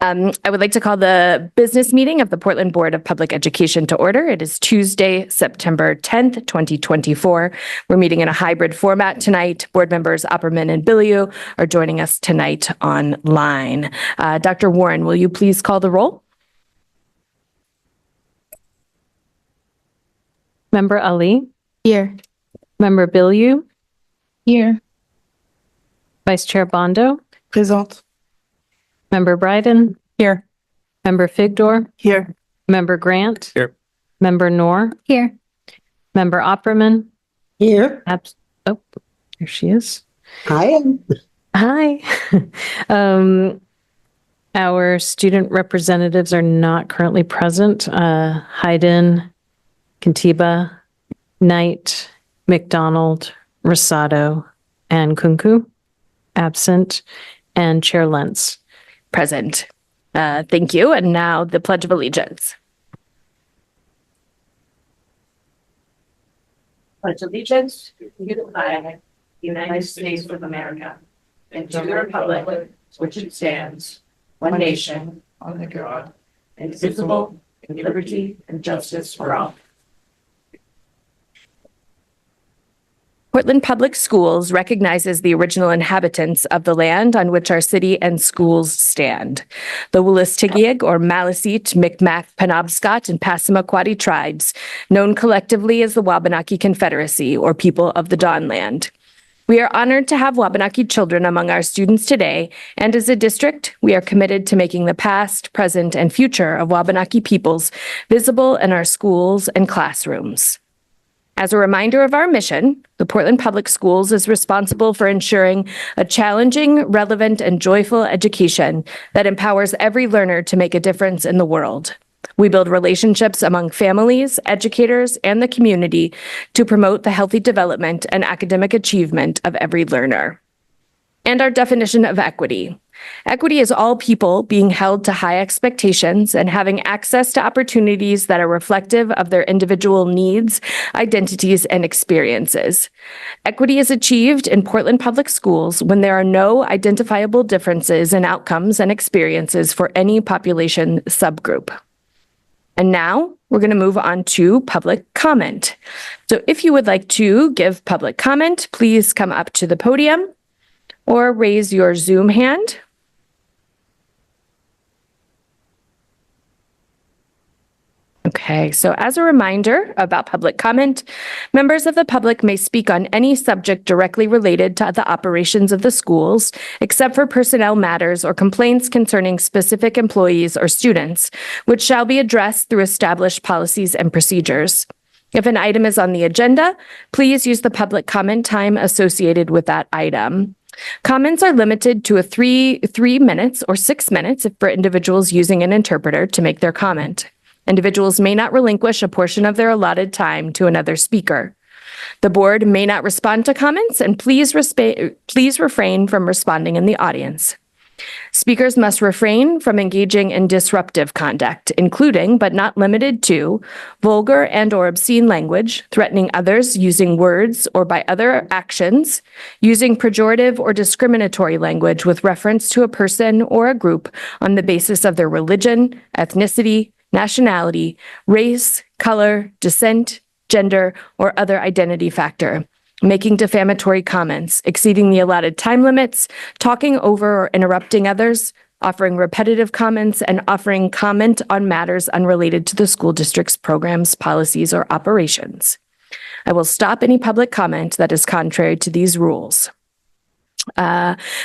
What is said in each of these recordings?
I would like to call the business meeting of the Portland Board of Public Education to order. It is Tuesday, September 10th, 2024. We're meeting in a hybrid format tonight. Board members Opperman and Bilyeu are joining us tonight online. Dr. Warren, will you please call the roll? Member Ali? Here. Member Bilyeu? Here. Vice Chair Bondo? Présente. Member Bryden? Here. Member Figdor? Here. Member Grant? Here. Member Knorr? Here. Member Opperman? Here. Oh, there she is. Hi. Hi. Our student representatives are not currently present. Hayden, Kantiba, Knight, McDonald, Rosado, and Kunku, absent, and Chair Lentz. Present. Thank you. And now the Pledge of Allegiance. Pledge allegiance to the flag, United States of America, and to the republic which it stands, one nation, under God, indivisible, with liberty and justice for all. Portland Public Schools recognizes the original inhabitants of the land on which our city and schools stand. The Wolastoqiyik or Maliseet, Micmac, Penobscot, and Passamaquoddy tribes, known collectively as the Wabanaki Confederacy or People of the Dawnland. We are honored to have Wabanaki children among our students today, and as a district, we are committed to making the past, present, and future of Wabanaki peoples visible in our schools and classrooms. As a reminder of our mission, the Portland Public Schools is responsible for ensuring a challenging, relevant, and joyful education that empowers every learner to make a difference in the world. We build relationships among families, educators, and the community to promote the healthy development and academic achievement of every learner. And our definition of equity. Equity is all people being held to high expectations and having access to opportunities that are reflective of their individual needs, identities, and experiences. Equity is achieved in Portland Public Schools when there are no identifiable differences in outcomes and experiences for any population subgroup. And now we're going to move on to public comment. So if you would like to give public comment, please come up to the podium or raise your Zoom hand. Okay, so as a reminder about public comment, members of the public may speak on any subject directly related to the operations of the schools, except for personnel matters or complaints concerning specific employees or students, which shall be addressed through established policies and procedures. If an item is on the agenda, please use the public comment time associated with that item. Comments are limited to three minutes or 6 minutes for individuals using an interpreter to make their comment. Individuals may not relinquish a portion of their allotted time to another speaker. The board may not respond to comments, and please refrain from responding in the audience. Speakers must refrain from engaging in disruptive conduct, including, but not limited to, vulgar and/or obscene language, threatening others using words or by other actions, using pejorative or discriminatory language with reference to a person or a group on the basis of their religion, ethnicity, nationality, race, color, descent, gender, or other identity factor, making defamatory comments, exceeding the allotted time limits, talking over or interrupting others, offering repetitive comments, and offering comment on matters unrelated to the school district's programs, policies, or operations. I will stop any public comment that is contrary to these rules.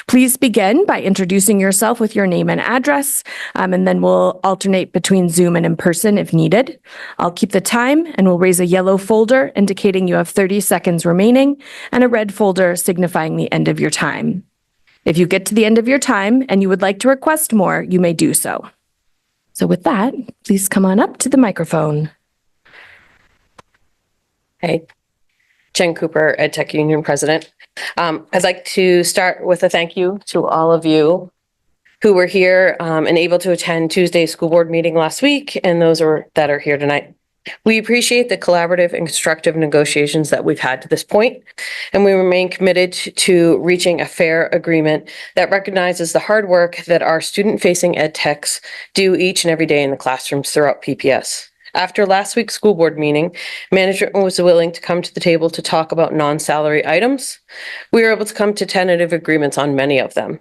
Please begin by introducing yourself with your name and address, and then we'll alternate between Zoom and in person if needed. I'll keep the time and we'll raise a yellow folder indicating you have 30 seconds remaining and a red folder signifying the end of your time. If you get to the end of your time and you would like to request more, you may do so. So with that, please come on up to the microphone. Hey, Jen Cooper, EdTech Union President. I'd like to start with a thank you to all of you who were here and able to attend Tuesday's school board meeting last week and those that are here tonight. We appreciate the collaborative and constructive negotiations that we've had to this point, and we remain committed to reaching a fair agreement that recognizes the hard work that our student-facing ed techs do each and every day in the classrooms throughout PPS. After last week's school board meeting, management was willing to come to the table to talk about non-salary items. We were able to come to tentative agreements on many of them.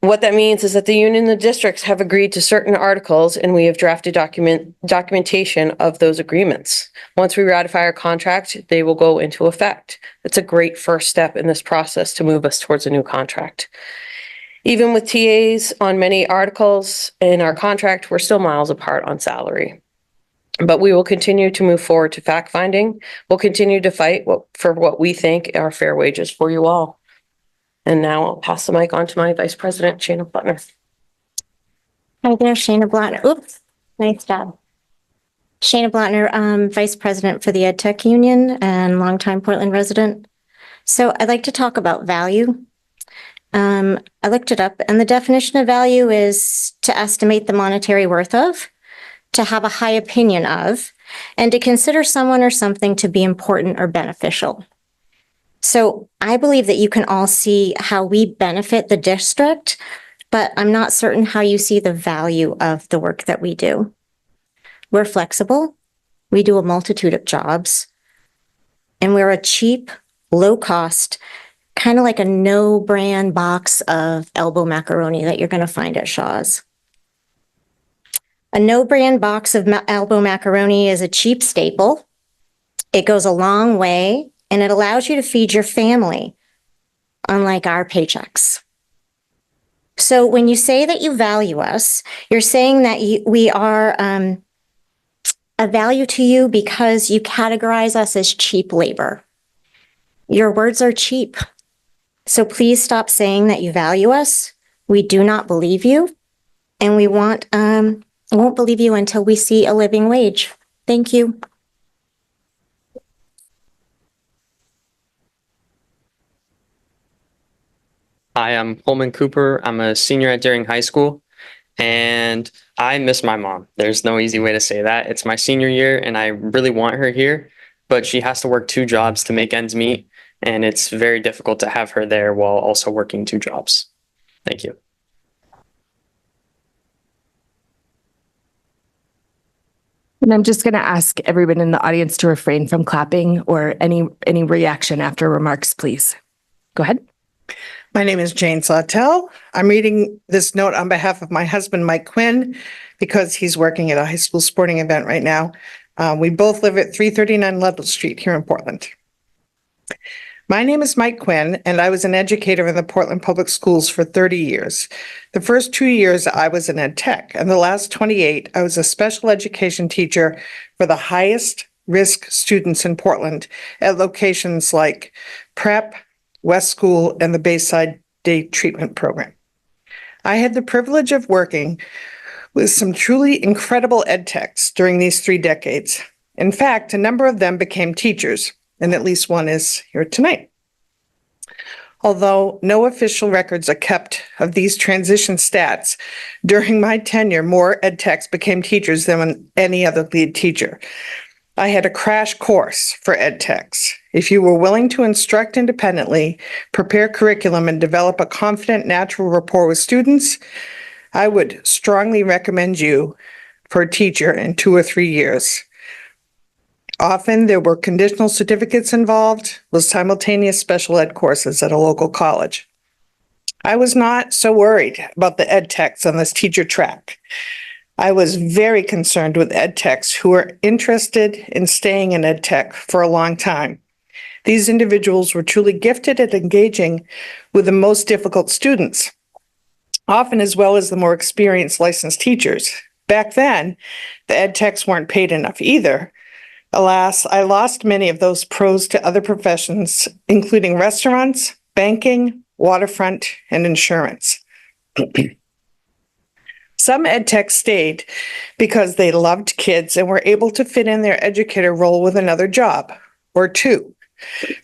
What that means is that the union and the districts have agreed to certain articles, and we have drafted documentation of those agreements. Once we ratify our contract, they will go into effect. It's a great first step in this process to move us towards a new contract. Even with TAs on many articles in our contract, we're still miles apart on salary. But we will continue to move forward to fact finding. We'll continue to fight for what we think are fair wages for you all. And now I'll pass the mic on to my Vice President, Shana Butner. Hi there, Shana Blattner. Oops, nice job. Shana Blattner, Vice President for the Ed Tech Union and longtime Portland resident. So I'd like to talk about value. I looked it up, and the definition of value is to estimate the monetary worth of, to have a high opinion of, and to consider someone or something to be important or beneficial. So I believe that you can all see how we benefit the district, but I'm not certain how you see the value of the work that we do. We're flexible. We do a multitude of jobs, and we're a cheap, low cost, kind of like a no brand box of elbow macaroni that you're going to find at Shaw's. A no brand box of elbow macaroni is a cheap staple. It goes a long way, and it allows you to feed your family, unlike our paychecks. So when you say that you value us, you're saying that we are a value to you because you categorize us as cheap labor. Your words are cheap. So please stop saying that you value us. We do not believe you, and we won't believe you until we see a living wage. Thank you. Hi, I'm Coleman Cooper. I'm a senior at Deering High School, and I miss my mom. There's no easy way to say that. It's my senior year, and I really want her here, but she has to work 2 jobs to make ends meet, and it's very difficult to have her there while also working 2 jobs. Thank you. And I'm just going to ask everyone in the audience to refrain from clapping or any reaction after remarks, please. Go ahead. My name is Jane Sawtell. I'm reading this note on behalf of my husband, Mike Quinn, because he's working at a high school sporting event right now. We both live at 339 Ludlow Street here in Portland. My name is Mike Quinn, and I was an educator in the Portland Public Schools for 30 years. The first 2 years I was an ed tech, and the last 28 I was a special education teacher for the highest risk students in Portland at locations like Prep, West School, and the Bayside Day Treatment Program. I had the privilege of working with some truly incredible ed techs during these 3 decades. In fact, a number of them became teachers, and at least one is here tonight. Although no official records are kept of these transition stats, during my tenure, more ed techs became teachers than any other lead teacher. I had a crash course for ed techs. If you were willing to instruct independently, prepare curriculum, and develop a confident, natural rapport with students, I would strongly recommend you for a teacher in 2 or 3 years. Often there were conditional certificates involved with simultaneous special ed courses at a local college. I was not so worried about the ed techs on this teacher track. I was very concerned with ed techs who were interested in staying in ed tech for a long time. These individuals were truly gifted at engaging with the most difficult students, often as well as the more experienced licensed teachers. Back then, the ed techs weren't paid enough either. Alas, I lost many of those pros to other professions, including restaurants, banking, waterfront, and insurance. Some ed techs stayed because they loved kids and were able to fit in their educator role with another job or 2.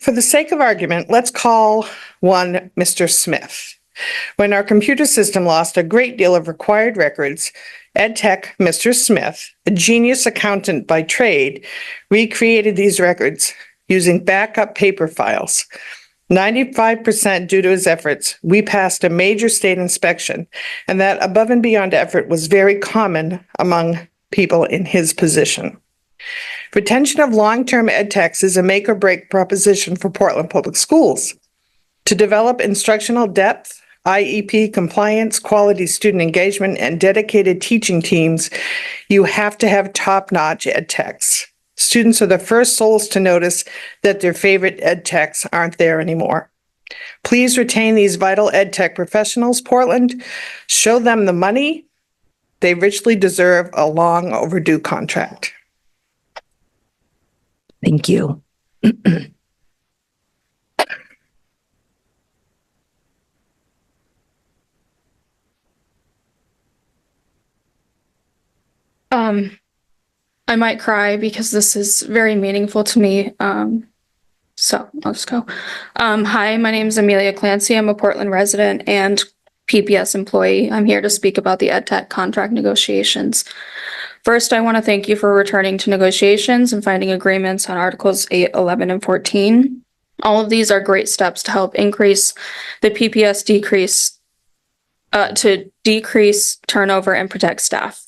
For the sake of argument, let's call one Mr. Smith. When our computer system lost a great deal of required records, EdTech Mr. Smith, a genius accountant by trade, recreated these records using backup paper files. 95% due to his efforts, we passed a major state inspection, and that above and beyond effort was very common among people in his position. Retention of long-term ed techs is a make or break proposition for Portland Public Schools. To develop instructional depth, IEP compliance, quality student engagement, and dedicated teaching teams, you have to have top-notch ed techs. Students are the first souls to notice that their favorite ed techs aren't there anymore. Please retain these vital ed tech professionals, Portland. Show them the money. They richly deserve a long overdue contract. Thank you. I might cry because this is very meaningful to me. So I'll just go. Hi, my name is Amelia Clancy. I'm a Portland resident and PPS employee. I'm here to speak about the EdTech contract negotiations. First, I want to thank you for returning to negotiations and finding agreements on Articles 8, 11, and 14. All of these are great steps to help increase the PPS to decrease turnover and protect staff.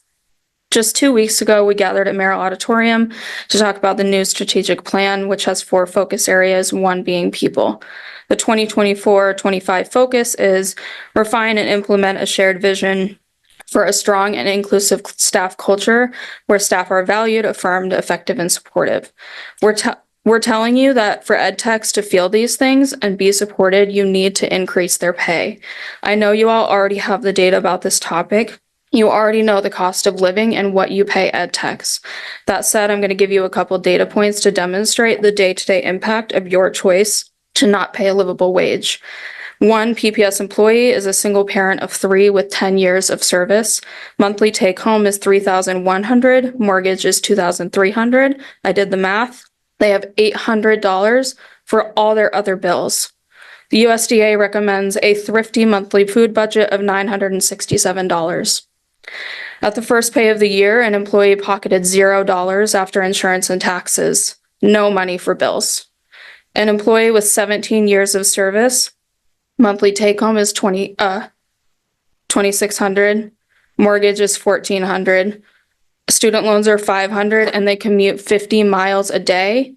Just 2 weeks ago, we gathered at Merrill Auditorium to talk about the new strategic plan, which has 4 focus areas, one being people. The 2024-25 focus is refine and implement a shared vision for a strong and inclusive staff culture where staff are valued, affirmed, effective, and supportive. We're telling you that for ed techs to feel these things and be supported, you need to increase their pay. I know you all already have the data about this topic. You already know the cost of living and what you pay ed techs. That said, I'm going to give you a couple data points to demonstrate the day-to-day impact of your choice to not pay a livable wage. One PPS employee is a single parent of 3 with 10 years of service. Monthly take home is $3,100. Mortgage is $2,300. I did the math. They have $800 for all their other bills. The USDA recommends a thrifty monthly food budget of $967. At the first pay of the year, an employee pocketed $0 after insurance and taxes. No money for bills. An employee with 17 years of service, monthly take home is $2,600. Mortgage is $1,400. Student loans are $500, and they commute 50 miles a day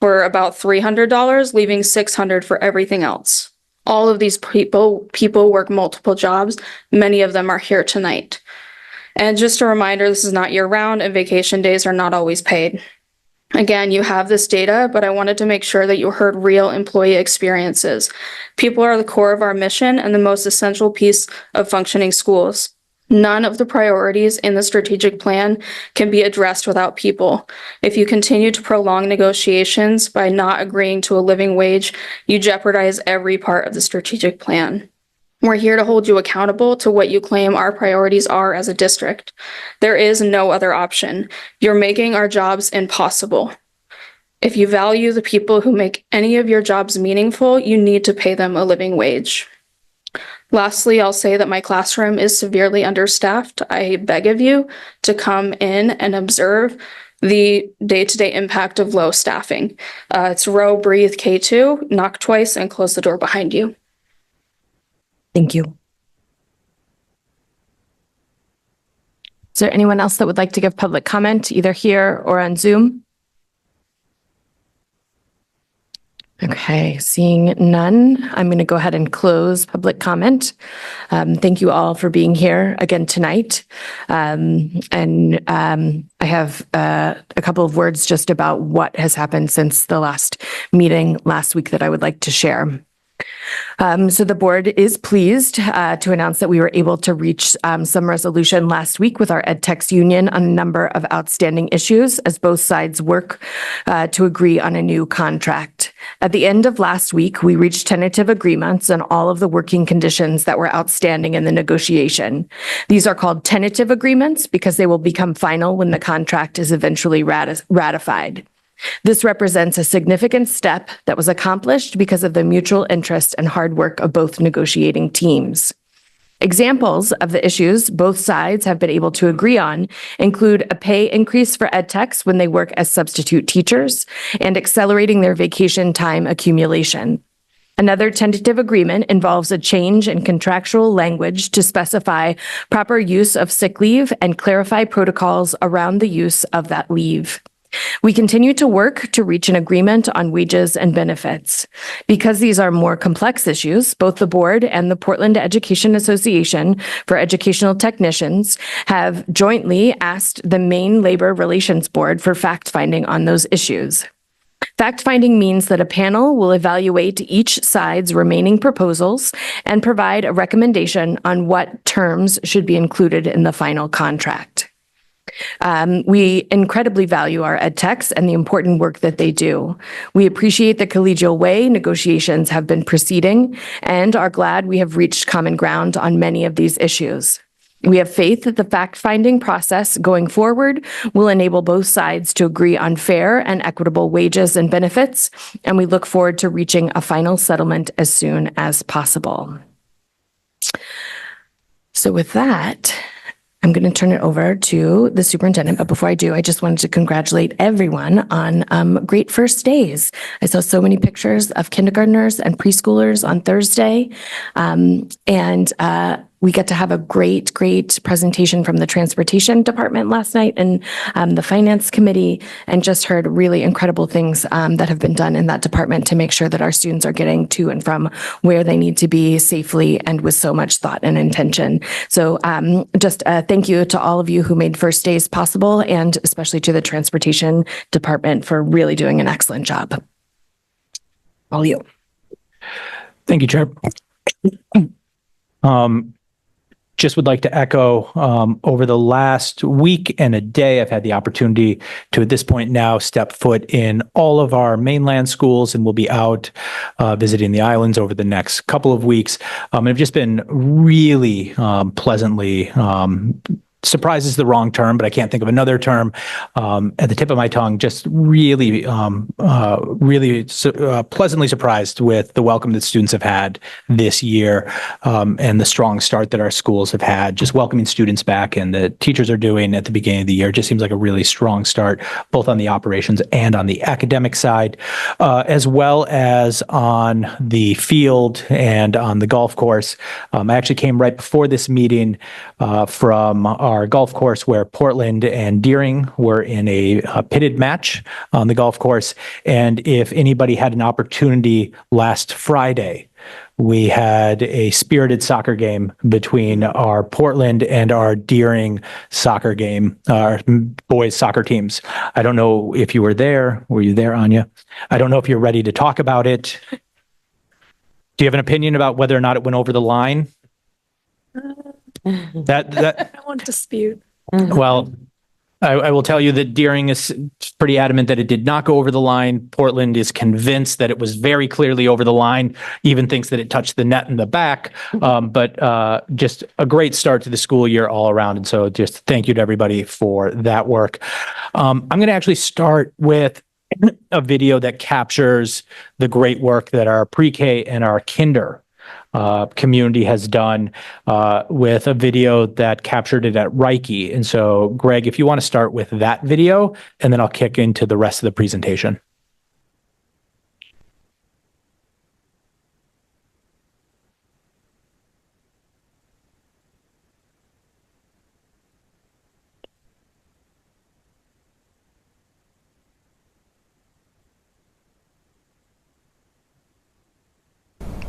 for about $300, leaving $600 for everything else. All of these people work multiple jobs. Many of them are here tonight. And just a reminder, this is not year-round, and vacation days are not always paid. Again, you have this data, but I wanted to make sure that you heard real employee experiences. People are the core of our mission and the most essential piece of functioning schools. None of the priorities in the strategic plan can be addressed without people. If you continue to prolong negotiations by not agreeing to a living wage, you jeopardize every part of the strategic plan. We're here to hold you accountable to what you claim our priorities are as a district. There is no other option. You're making our jobs impossible. If you value the people who make any of your jobs meaningful, you need to pay them a living wage. Lastly, I'll say that my classroom is severely understaffed. I beg of you to come in and observe the day-to-day impact of low staffing. It's row, breathe, K2, knock twice, and close the door behind you. Thank you. Is there anyone else that would like to give public comment, either here or on Zoom? Okay, seeing none, I'm going to go ahead and close public comment. Thank you all for being here again tonight. I have a couple of words just about what has happened since the last meeting last week that I would like to share. So the board is pleased to announce that we were able to reach some resolution last week with our EdTechs union on a number of outstanding issues as both sides work to agree on a new contract. At the end of last week, we reached tentative agreements on all of the working conditions that were outstanding in the negotiation. These are called tentative agreements because they will become final when the contract is eventually ratified. This represents a significant step that was accomplished because of the mutual interest and hard work of both negotiating teams. Examples of the issues both sides have been able to agree on include a pay increase for ed techs when they work as substitute teachers and accelerating their vacation time accumulation. Another tentative agreement involves a change in contractual language to specify proper use of sick leave and clarify protocols around the use of that leave. We continue to work to reach an agreement on wages and benefits. Because these are more complex issues, both the board and the Portland Education Association for Educational Technicians have jointly asked the Maine Labor Relations Board for fact-finding on those issues. Fact-finding means that a panel will evaluate each side's remaining proposals and provide a recommendation on what terms should be included in the final contract. We incredibly value our ed techs and the important work that they do. We appreciate the collegial way negotiations have been proceeding and are glad we have reached common ground on many of these issues. We have faith that the fact-finding process going forward will enable both sides to agree on fair and equitable wages and benefits, and we look forward to reaching a final settlement as soon as possible. So with that, I'm going to turn it over to the superintendent, but before I do, I just wanted to congratulate everyone on great first days. I saw so many pictures of kindergartners and preschoolers on Thursday, and we get to have a great presentation from the transportation department last night and the finance committee, and just heard really incredible things that have been done in that department to make sure that our students are getting to and from where they need to be safely and with so much thought and intention. So just thank you to all of you who made first days possible, and especially to the transportation department for really doing an excellent job. All you. Thank you, Chair. Just would like to echo, over the last week and a day, I've had the opportunity to, at this point now, step foot in all of our mainland schools, and we'll be out visiting the islands over the next couple of weeks. And I've just been really pleasantly surprise is the wrong term, but I can't think of another term at the tip of my tongue. Just really, pleasantly surprised with the welcome that students have had this year, and the strong start that our schools have had, just welcoming students back, and the teachers are doing at the beginning of the year. It just seems like a really strong start, both on the operations and on the academic side, as well as on the field and on the golf course. I actually came right before this meeting from our golf course, where Portland and Deering were in a pitted match on the golf course. And if anybody had an opportunity last Friday, we had a spirited soccer game between our Portland and our Deering soccer game, our boys soccer teams. I don't know if you were there. Were you there, Anya? I don't know if you're ready to talk about it. Do you have an opinion about whether or not it went over the line? That I won't dispute. Well, I will tell you that Deering is pretty adamant that it did not go over the line. Portland is convinced that it was very clearly over the line, even thinks that it touched the net in the back. But just a great start to the school year all around. And so just thank you to everybody for that work. I'm going to actually start with a video that captures the great work that our pre-K and our kinder community has done with a video that captured it at Reiki. And so, Greg, if you want to start with that video, and then I'll kick into the rest of the presentation.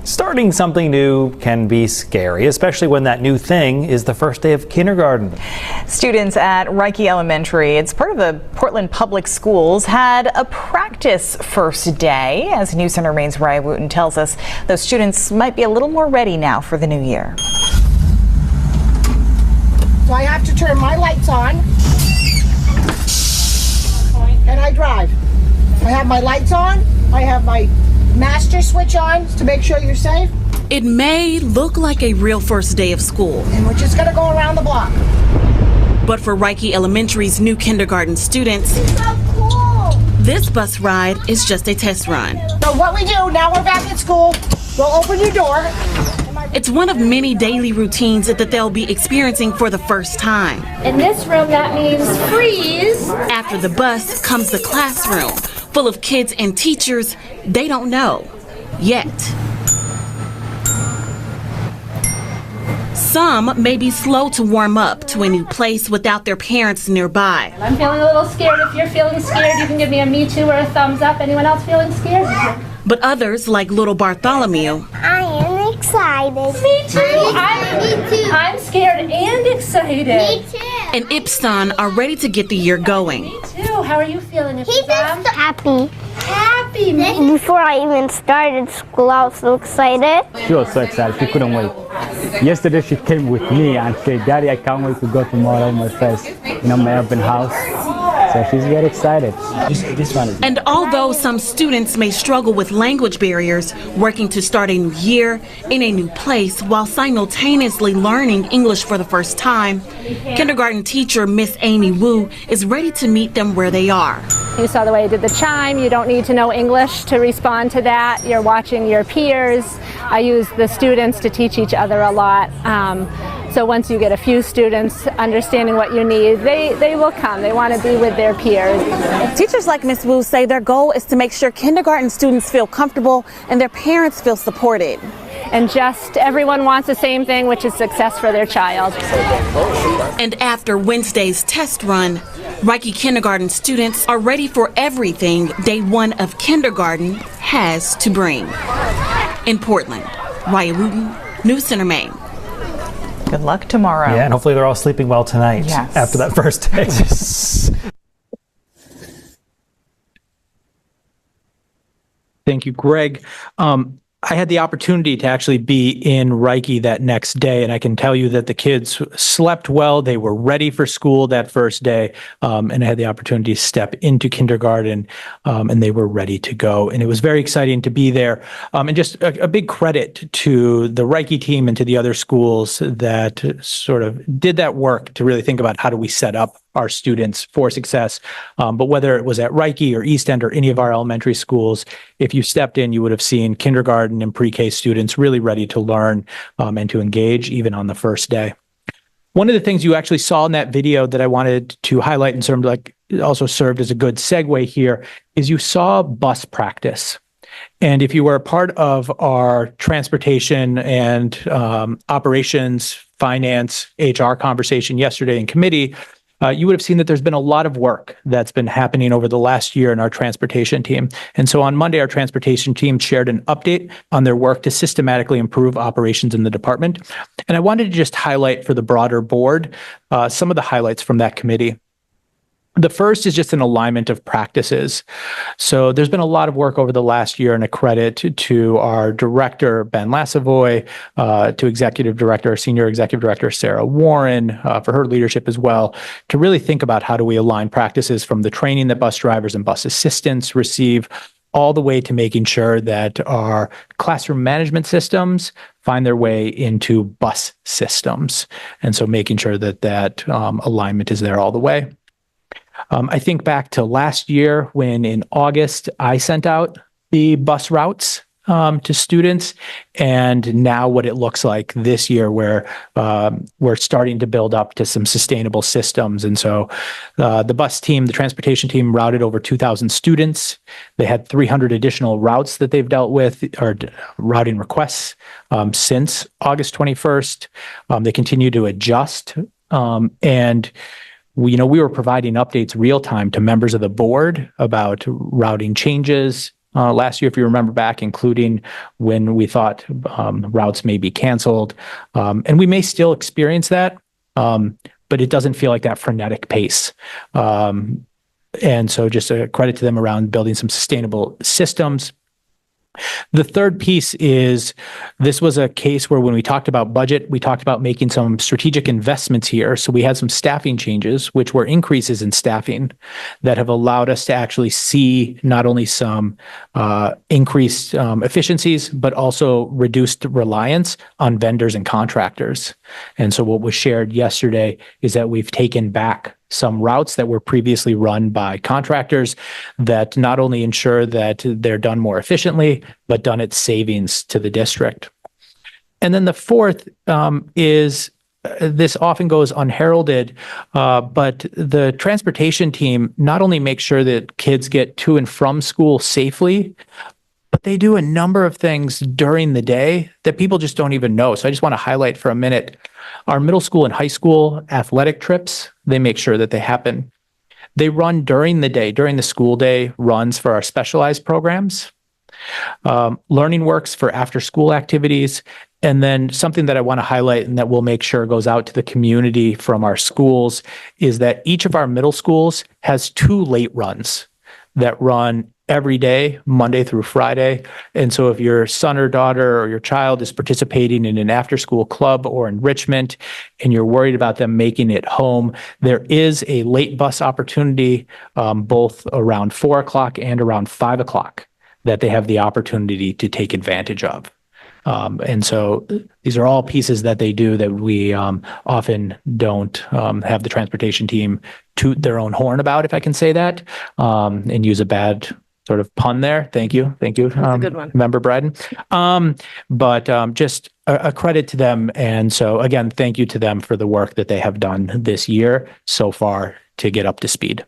Starting something new can be scary, especially when that new thing is the first day of kindergarten. Students at Reiki Elementary, it's part of the Portland Public Schools, had a practice first day. As News Center Maine's Raya Wooten tells us, those students might be a little more ready now for the new year. So I have to turn my lights on, and I drive. I have my lights on, I have my master switch on to make sure you're safe. It may look like a real first day of school. And we're just gonna go around the block. But for Reiki Elementary's new kindergarten students, It's so cool. this bus ride is just a test run. So what we do, now we're back at school, we'll open your door. It's one of many daily routines that they'll be experiencing for the first time. In this room, that means freeze. After the bus comes the classroom, full of kids and teachers they don't know yet. Some may be slow to warm up to a new place without their parents nearby. I'm feeling a little scared. If you're feeling scared, you can give me a me too or a thumbs up. Anyone else feeling scared? But others, like little Bartholomew, I am excited. Me too. I'm scared and excited. Me too. and Ipson are ready to get the year going. Me too. How are you feeling, Ipson? Happy. Happy. Before I even started school, I was so excited. She was so excited. She couldn't wait. Yesterday, she came with me and said, "Daddy, I can't wait to go tomorrow, my first, my open house." So she's very excited. This one is. And although some students may struggle with language barriers, working to start a new year in a new place while simultaneously learning English for the first time, kindergarten teacher Miss Amy Wu is ready to meet them where they are. You saw the way I did the chime. You don't need to know English to respond to that. You're watching your peers. I use the students to teach each other a lot. So once you get a few students understanding what you need, they will come. They want to be with their peers. Teachers like Ms. Wu say their goal is to make sure kindergarten students feel comfortable and their parents feel supported. And just everyone wants the same thing, which is success for their child. And after Wednesday's test run, Reiki kindergarten students are ready for everything day one of kindergarten has to bring. In Portland, Raya Wooten, News Center, Maine. Good luck tomorrow. Yeah, and hopefully they're all sleeping well tonight after that first day. Thank you, Greg. I had the opportunity to actually be in Reiki that next day, and I can tell you that the kids slept well. They were ready for school that first day, and I had the opportunity to step into kindergarten, and they were ready to go. And it was very exciting to be there. And just a big credit to the Reiki team and to the other schools that sort of did that work to really think about how do we set up our students for success. But whether it was at Reiki or East End or any of our elementary schools, if you stepped in, you would have seen kindergarten and pre-K students really ready to learn and to engage even on the first day. One of the things you actually saw in that video that I wanted to highlight and sort of like also served as a good segue here is you saw bus practice. And if you were a part of our transportation and operations, finance, HR conversation yesterday in committee, you would have seen that there's been a lot of work that's been happening over the last year in our transportation team. And so on Monday, our transportation team shared an update on their work to systematically improve operations in the department. And I wanted to just highlight for the broader board some of the highlights from that committee. The first is just an alignment of practices. So there's been a lot of work over the last year, and a credit to our director, Ben Lassavoy, to executive director, senior executive director, Sarah Warren, for her leadership as well, to really think about how do we align practices from the training that bus drivers and bus assistants receive all the way to making sure that our classroom management systems find their way into bus systems. And so making sure that that alignment is there all the way. I think back to last year when in August, I sent out the bus routes to students, and now what it looks like this year where we're starting to build up to some sustainable systems. And so the bus team, the transportation team routed over 2,000 students. They had 300 additional routes that they've dealt with or routing requests since August 21st. They continue to adjust and we were providing updates real time to members of the board about routing changes last year, if you remember back, including when we thought routes may be canceled. And we may still experience that, but it doesn't feel like that frenetic pace. And so just a credit to them around building some sustainable systems. The third piece is this was a case where when we talked about budget, we talked about making some strategic investments here. So we had some staffing changes, which were increases in staffing that have allowed us to actually see not only some increased efficiencies, but also reduced reliance on vendors and contractors. And so what was shared yesterday is that we've taken back some routes that were previously run by contractors that not only ensure that they're done more efficiently, but done at savings to the district. And then the fourth is this often goes unheralded, but the transportation team not only makes sure that kids get to and from school safely, but they do a number of things during the day that people just don't even know. So I just want to highlight for a minute our middle school and high school athletic trips. They make sure that they happen. They run during the day, during the school day, runs for our specialized programs, Learning Works for after school activities. And then something that I want to highlight and that we'll make sure goes out to the community from our schools is that each of our middle schools has 2 late runs that run every day, Monday through Friday. And so if your son or daughter or your child is participating in an after-school club or enrichment and you're worried about them making it home, there is a late bus opportunity both around 4 o'clock and around 5 o'clock that they have the opportunity to take advantage of. And so these are all pieces that they do that we often don't have the transportation team toot their own horn about, if I can say that, and use a bad sort of pun there. Thank you. Thank you, That's a good one. Member Bryden. But just a credit to them. And so again, thank you to them for the work that they have done this year so far to get up to speed.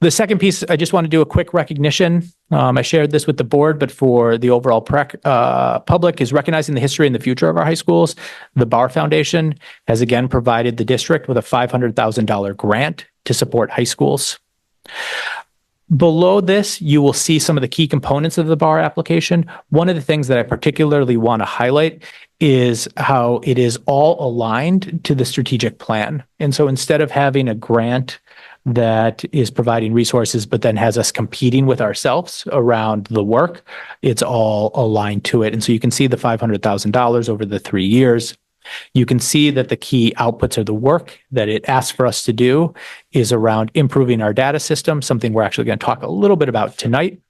The second piece, I just want to do a quick recognition. I shared this with the board, but for the overall public is recognizing the history and the future of our high schools. The Barr Foundation has again provided the district with a $500,000 grant to support high schools. Below this, you will see some of the key components of the Barr application. One of the things that I particularly want to highlight is how it is all aligned to the strategic plan. And so instead of having a grant that is providing resources, but then has us competing with ourselves around the work, it's all aligned to it. And so you can see the $500,000 over the 3 years. You can see that the key outputs of the work that it asks for us to do is around improving our data system, something we're actually going to talk a little bit about tonight.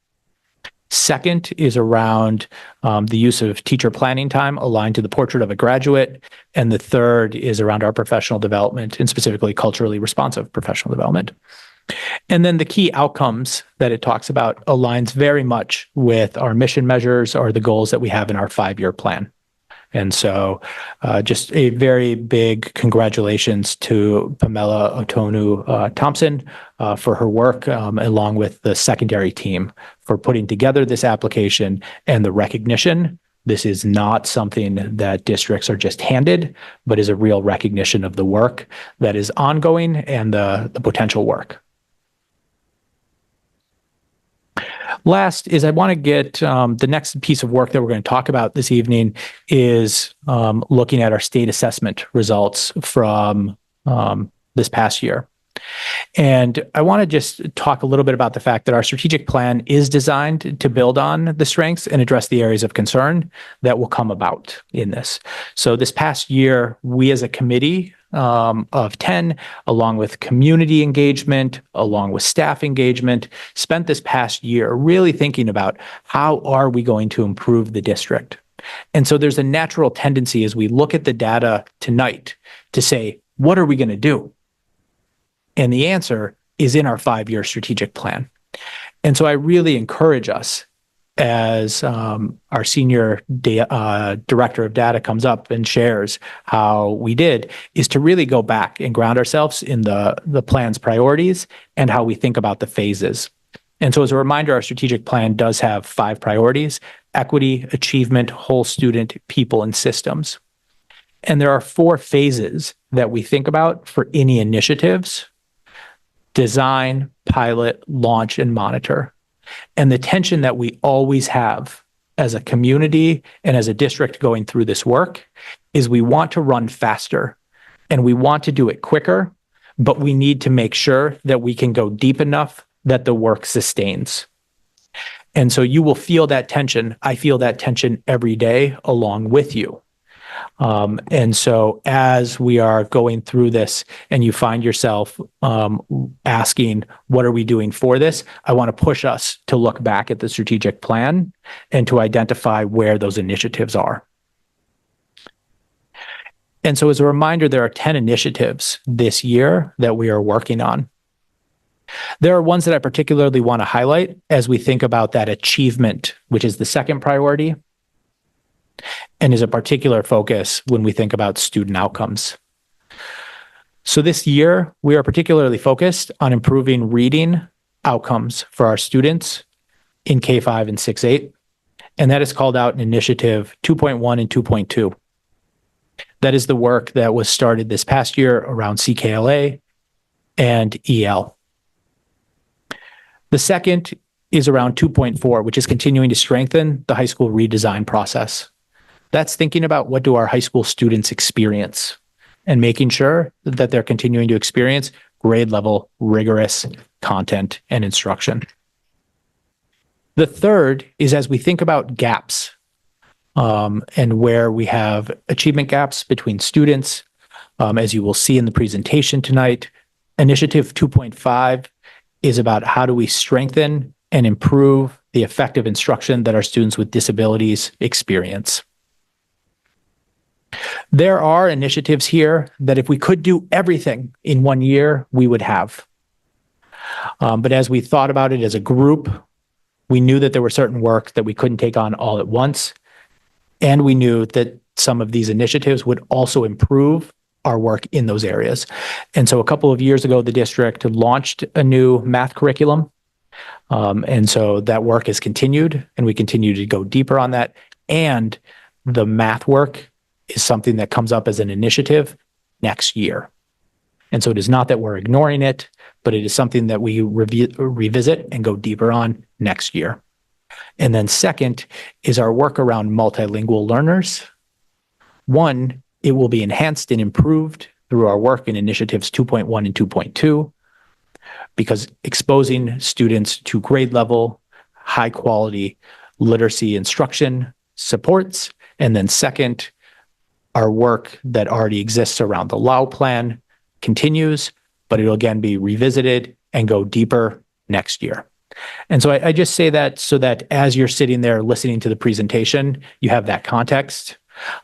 Second is around the use of teacher planning time aligned to the portrait of a graduate. And the third is around our professional development and specifically culturally responsive professional development. And then the key outcomes that it talks about aligns very much with our mission measures or the goals that we have in our 5-year plan. And so just a very big congratulations to Pamela Otonu Thompson for her work, along with the secondary team for putting together this application and the recognition. This is not something that districts are just handed, but is a real recognition of the work that is ongoing and the potential work. Last is I want to get the next piece of work that we're going to talk about this evening is looking at our state assessment results from this past year. And I want to just talk a little bit about the fact that our strategic plan is designed to build on the strengths and address the areas of concern that will come about in this. So this past year, we as a committee of 10, along with community engagement, along with staff engagement, spent this past year really thinking about how are we going to improve the district. And so there's a natural tendency as we look at the data tonight to say, what are we going to do? And the answer is in our 5-year strategic plan. And so I really encourage us as our senior director of data comes up and shares how we did, is to really go back and ground ourselves in the plan's priorities and how we think about the phases. And so as a reminder, our strategic plan does have 5 priorities: equity, achievement, whole student, people, and systems. And there are 4 phases that we think about for any initiatives: design, pilot, launch, and monitor. And the tension that we always have as a community and as a district going through this work is we want to run faster and we want to do it quicker, but we need to make sure that we can go deep enough that the work sustains. And so you will feel that tension. I feel that tension every day along with you. And so as we are going through this and you find yourself asking, what are we doing for this? I want to push us to look back at the strategic plan and to identify where those initiatives are. And so as a reminder, there are 10 initiatives this year that we are working on. There are ones that I particularly want to highlight as we think about that achievement, which is the second priority, and is a particular focus when we think about student outcomes. So this year, we are particularly focused on improving reading outcomes for our students in K-5 and 6-8, and that is called out in Initiative 2.1 and 2.2. That is the work that was started this past year around CKLA and EL. The second is around 2.4, which is continuing to strengthen the high school redesign process. That's thinking about what do our high school students experience and making sure that they're continuing to experience grade level, rigorous content and instruction. The third is as we think about gaps and where we have achievement gaps between students, as you will see in the presentation tonight, Initiative 2.5 is about how do we strengthen and improve the effective instruction that our students with disabilities experience. There are initiatives here that if we could do everything in 1 year, we would have. But as we thought about it as a group, we knew that there were certain work that we couldn't take on all at once. And we knew that some of these initiatives would also improve our work in those areas. And so a couple of years ago, the district launched a new math curriculum. And so that work has continued, and we continue to go deeper on that. And the math work is something that comes up as an initiative next year. And so it is not that we're ignoring it, but it is something that we revisit and go deeper on next year. And then second is our work around multilingual learners. One, it will be enhanced and improved through our work in initiatives 2.1 and 2.2, because exposing students to grade level, high quality literacy instruction supports. And then second, our work that already exists around the LAU plan continues, but it'll again be revisited and go deeper next year. And so I just say that so that as you're sitting there listening to the presentation, you have that context,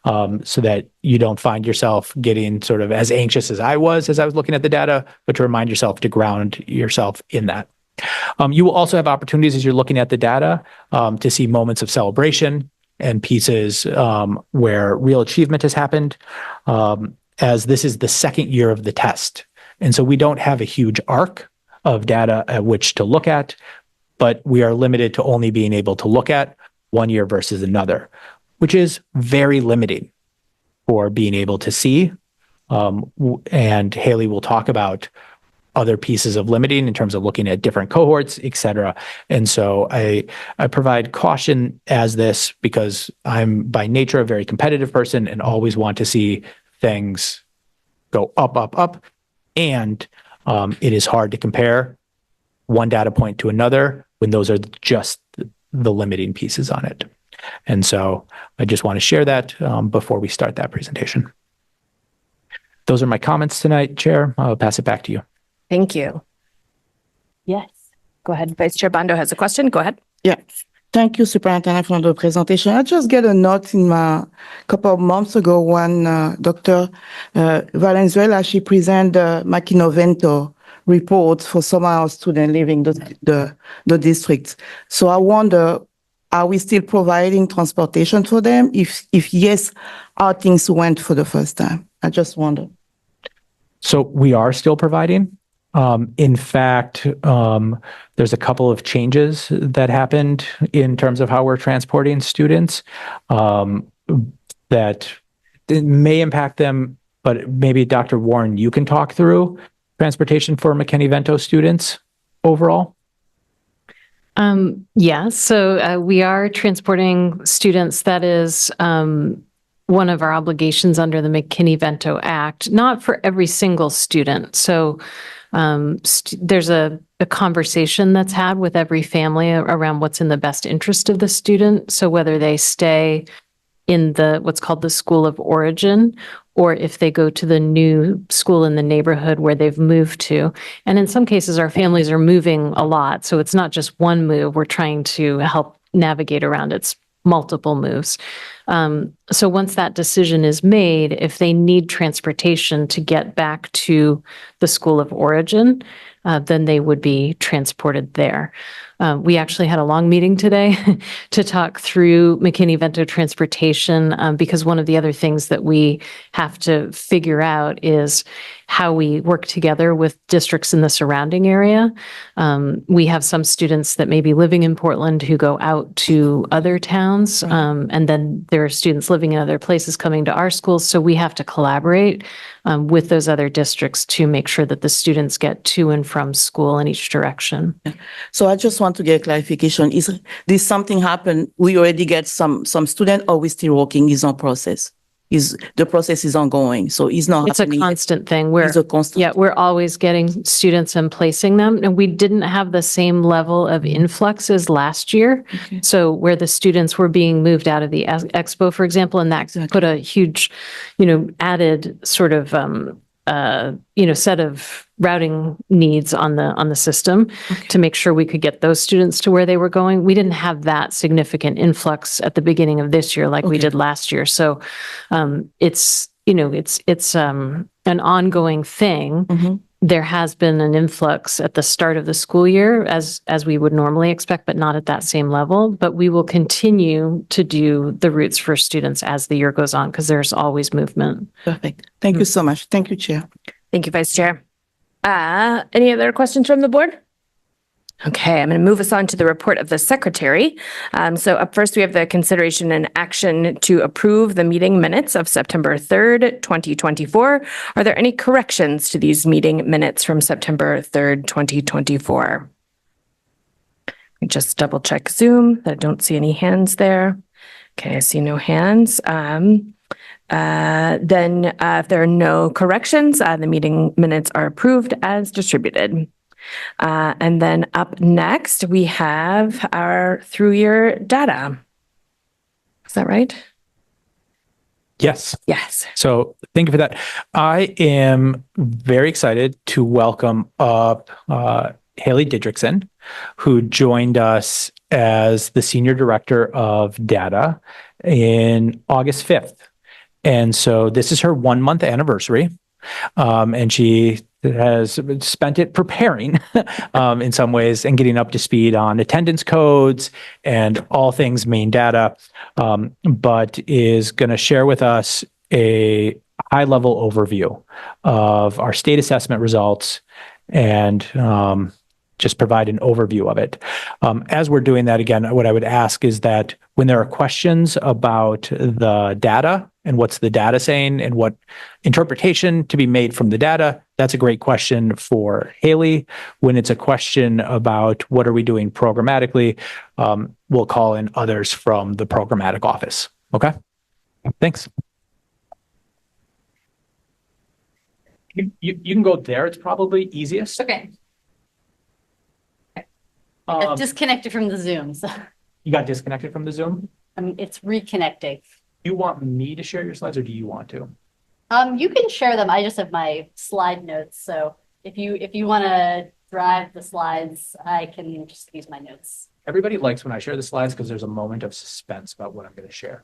so that you don't find yourself getting sort of as anxious as I was looking at the data, but to remind yourself to ground yourself in that. You will also have opportunities as you're looking at the data to see moments of celebration and pieces where real achievement has happened, as this is the second year of the test. And so we don't have a huge arc of data at which to look at, but we are limited to only being able to look at 1 year versus another, which is very limiting for being able to see. And Haley will talk about other pieces of limiting in terms of looking at different cohorts, et cetera. And so I provide caution as this because I'm by nature a very competitive person and always want to see things go up, up, up. And it is hard to compare one data point to another when those are just the limiting pieces on it. And so I just want to share that before we start that presentation. Those are my comments tonight, Chair. I'll pass it back to you. Thank you. Yes, go ahead. Vice Chair Bando has a question. Go ahead. Yeah. Thank you, Superintendent, for the presentation. I just get a note in my couple of months ago when Dr. Valenzuela, she presented the Maquinovento report for some of our students leaving the district. So I wonder, are we still providing transportation for them? If yes, how things went for the first time? I just wonder. So we are still providing. In fact, there's a couple of changes that happened in terms of how we're transporting students that may impact them, but maybe Dr. Warren, you can talk through transportation for McKinney-Vento students overall. Yeah, so we are transporting students. That is one of our obligations under the McKinney-Vento Act, not for every single student. So there's a conversation that's had with every family around what's in the best interest of the student. So whether they stay in what's called the school of origin, or if they go to the new school in the neighborhood where they've moved to. And in some cases, our families are moving a lot. So it's not just one move. We're trying to help navigate around its multiple moves. So once that decision is made, if they need transportation to get back to the school of origin, then they would be transported there. We actually had a long meeting today to talk through McKinney-Vento transportation because one of the other things that we have to figure out is how we work together with districts in the surrounding area. We have some students that may be living in Portland who go out to other towns, and then there are students living in other places coming to our schools. So we have to collaborate with those other districts to make sure that the students get to and from school in each direction. So I just want to get clarification. Is this something happen? We already get some student, or we still working? Is on process? Is the process is ongoing? So it's not. It's a constant thing. It's a constant. Yeah, we're always getting students and placing them, and we didn't have the same level of influx as last year. Okay. So where the students were being moved out of the expo, for example, and that put a huge, added sort of, set of routing needs on the system to make sure we could get those students to where they were going. We didn't have that significant influx at the beginning of this year like we did last year. So it's an ongoing thing. There has been an influx at the start of the school year as we would normally expect, but not at that same level. But we will continue to do the routes for students as the year goes on because there's always movement. Perfect. Thank you so much. Thank you, Chair. Thank you, Vice Chair. Any other questions from the board? Okay, I'm going to move us on to the report of the secretary. So up first, we have the consideration and action to approve the meeting minutes of September 3rd, 2024. Are there any corrections to these meeting minutes from September 3rd, 2024? Just double check Zoom. I don't see any hands there. Okay, I see no hands. Then if there are no corrections, the meeting minutes are approved as distributed. And then up next, we have our through-year data. Is that right? Yes. Yes. So thank you for that. I am very excited to welcome up Haley Didrikson, who joined us as the Senior Director of Data in August 5th. And so this is her 1-month anniversary. And she has spent it preparing in some ways and getting up to speed on attendance codes and all things Maine data, but is going to share with us a high-level overview of our state assessment results and just provide an overview of it. As we're doing that, again, what I would ask is that when there are questions about the data and what's the data saying and what interpretation to be made from the data, that's a great question for Haley. When it's a question about what are we doing programmatically, we'll call in others from the programmatic office. Okay, thanks. You can go there. It's probably easiest. Okay. Disconnected from the Zoom. So. You got disconnected from the Zoom? It's reconnecting. You want me to share your slides or do you want to? You can share them. I just have my slide notes. So if you want to drive the slides, I can just use my notes. Everybody likes when I share the slides because there's a moment of suspense about what I'm going to share.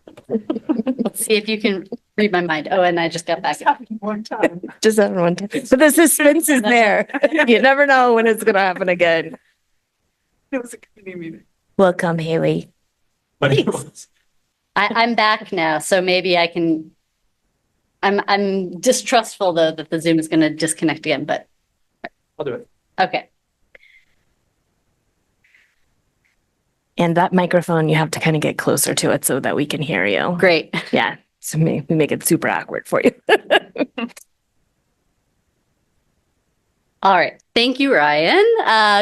Let's see if you can read my mind. Oh, and I just got back. One time. Just having one time. But the suspense is there. You never know when it's going to happen again. It was a committee meeting. Welcome, Haley. I'm back now, so maybe I can. I'm distrustful though that the Zoom is going to disconnect again, but I'll do it. Okay. And that microphone, you have to kind of get closer to it so that we can hear you. Great. Yeah. So we make it super awkward for you. All right. Thank you, Ryan.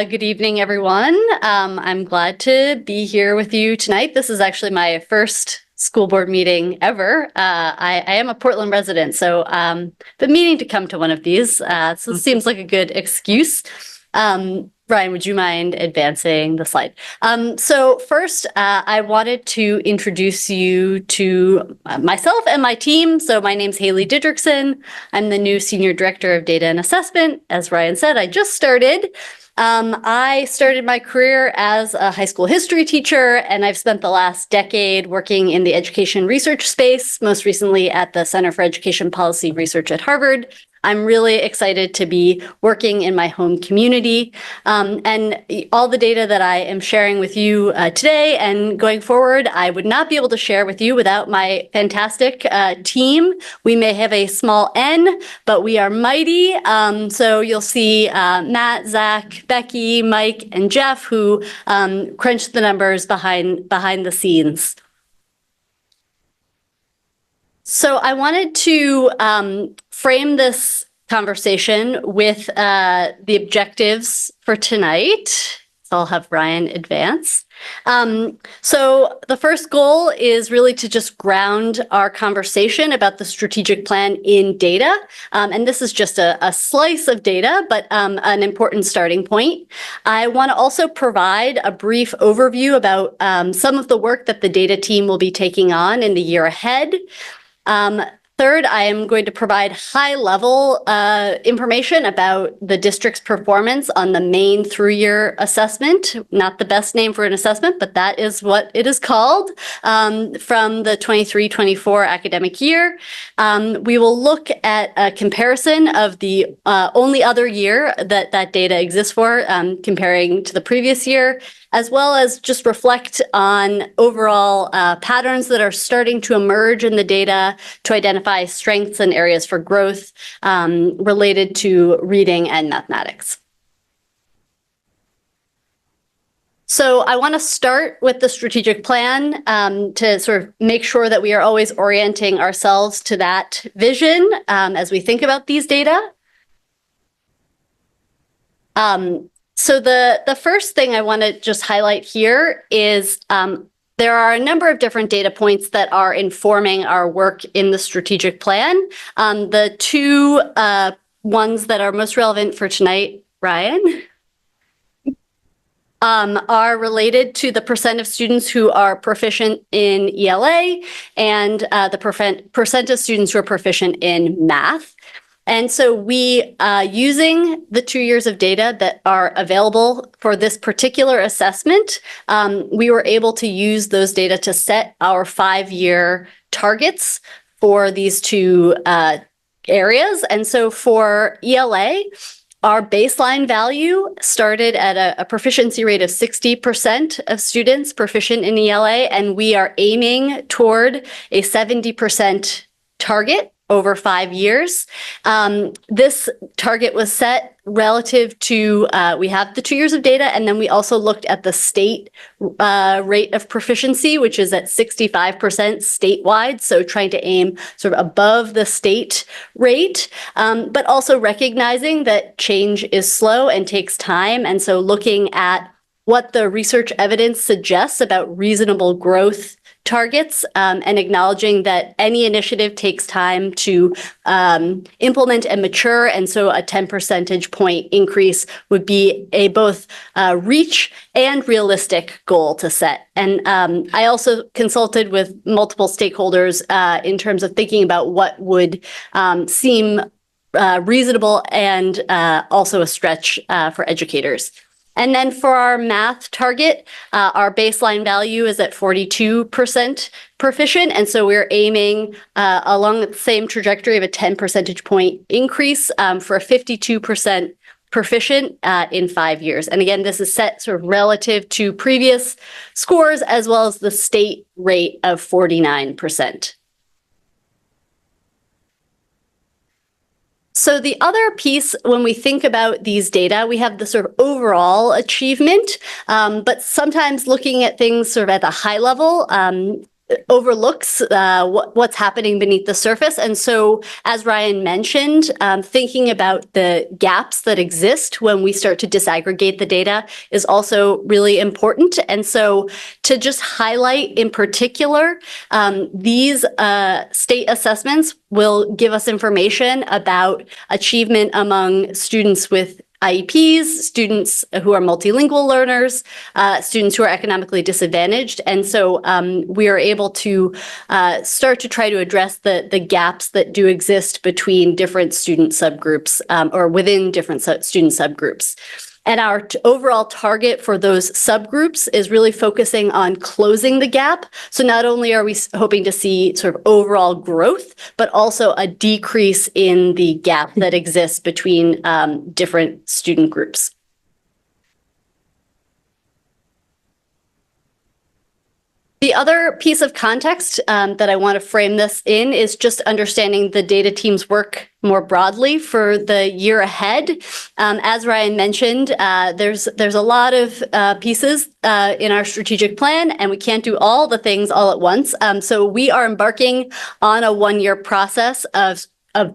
Good evening, everyone. I'm glad to be here with you tonight. This is actually my first school board meeting ever. I am a Portland resident, so been meaning to come to one of these. So it seems like a good excuse. Brian, would you mind advancing the slide? So first, I wanted to introduce you to myself and my team. So my name's Haley Didrikson. I'm the new Senior Director of Data and Assessment. As Ryan said, I just started. I started my career as a high school history teacher, and I've spent the last decade working in the education research space, most recently at the Center for Education Policy Research at Harvard. I'm really excited to be working in my home community. And all the data that I am sharing with you today and going forward, I would not be able to share with you without my fantastic team. We may have a small N, but we are mighty. So you'll see Matt, Zach, Becky, Mike, and Jeff, who crunch the numbers behind the scenes. So I wanted to frame this conversation with the objectives for tonight. So I'll have Ryan advance. So the first goal is really to just ground our conversation about the strategic plan in data. And this is just a slice of data, but an important starting point. I want to also provide a brief overview about some of the work that the data team will be taking on in the year ahead. Third, I am going to provide high-level information about the district's performance on the Maine through-year assessment. Not the best name for an assessment, but that is what it is called from the 23-24 academic year. We will look at a comparison of the only other year that data exists for, comparing to the previous year, as well as just reflect on overall patterns that are starting to emerge in the data to identify strengths and areas for growth related to reading and mathematics. So I want to start with the strategic plan to sort of make sure that we are always orienting ourselves to that vision as we think about these data. So the first thing I want to just highlight here is there are a number of different data points that are informing our work in the strategic plan. The two ones that are most relevant for tonight, Ryan, are related to the percent of students who are proficient in ELA and the percent of students who are proficient in math. And so we, using the 2 years of data that are available for this particular assessment, we were able to use those data to set our 5-year targets for these two areas. And so for ELA, our baseline value started at a proficiency rate of 60% of students proficient in ELA, and we are aiming toward a 70% target over 5 years. This target was set relative to, we have the 2 years of data, and then we also looked at the state rate of proficiency, which is at 65% statewide. So trying to aim sort of above the state rate, but also recognizing that change is slow and takes time. And so looking at what the research evidence suggests about reasonable growth targets and acknowledging that any initiative takes time to implement and mature. And so a 10 percentage point increase would be a both reach and realistic goal to set. And I also consulted with multiple stakeholders in terms of thinking about what would seem reasonable and also a stretch for educators. And then for our math target, our baseline value is at 42% proficient. And so we're aiming along the same trajectory of a 10 percentage point increase for a 52% proficient in 5 years. And again, this is set sort of relative to previous scores as well as the state rate of 49%. So the other piece, when we think about these data, we have the sort of overall achievement, but sometimes looking at things sort of at a high level overlooks what's happening beneath the surface. And so, as Ryan mentioned, thinking about the gaps that exist when we start to disaggregate the data is also really important. And so to just highlight in particular, these state assessments will give us information about achievement among students with IEPs, students who are multilingual learners, students who are economically disadvantaged. And so we are able to start to try to address the gaps that do exist between different student subgroups or within different student subgroups. And our overall target for those subgroups is really focusing on closing the gap. So not only are we hoping to see sort of overall growth, but also a decrease in the gap that exists between different student groups. The other piece of context that I want to frame this in is just understanding the data team's work more broadly for the year ahead. As Ryan mentioned, there's a lot of pieces in our strategic plan, and we can't do all the things all at once. So we are embarking on a one-year process of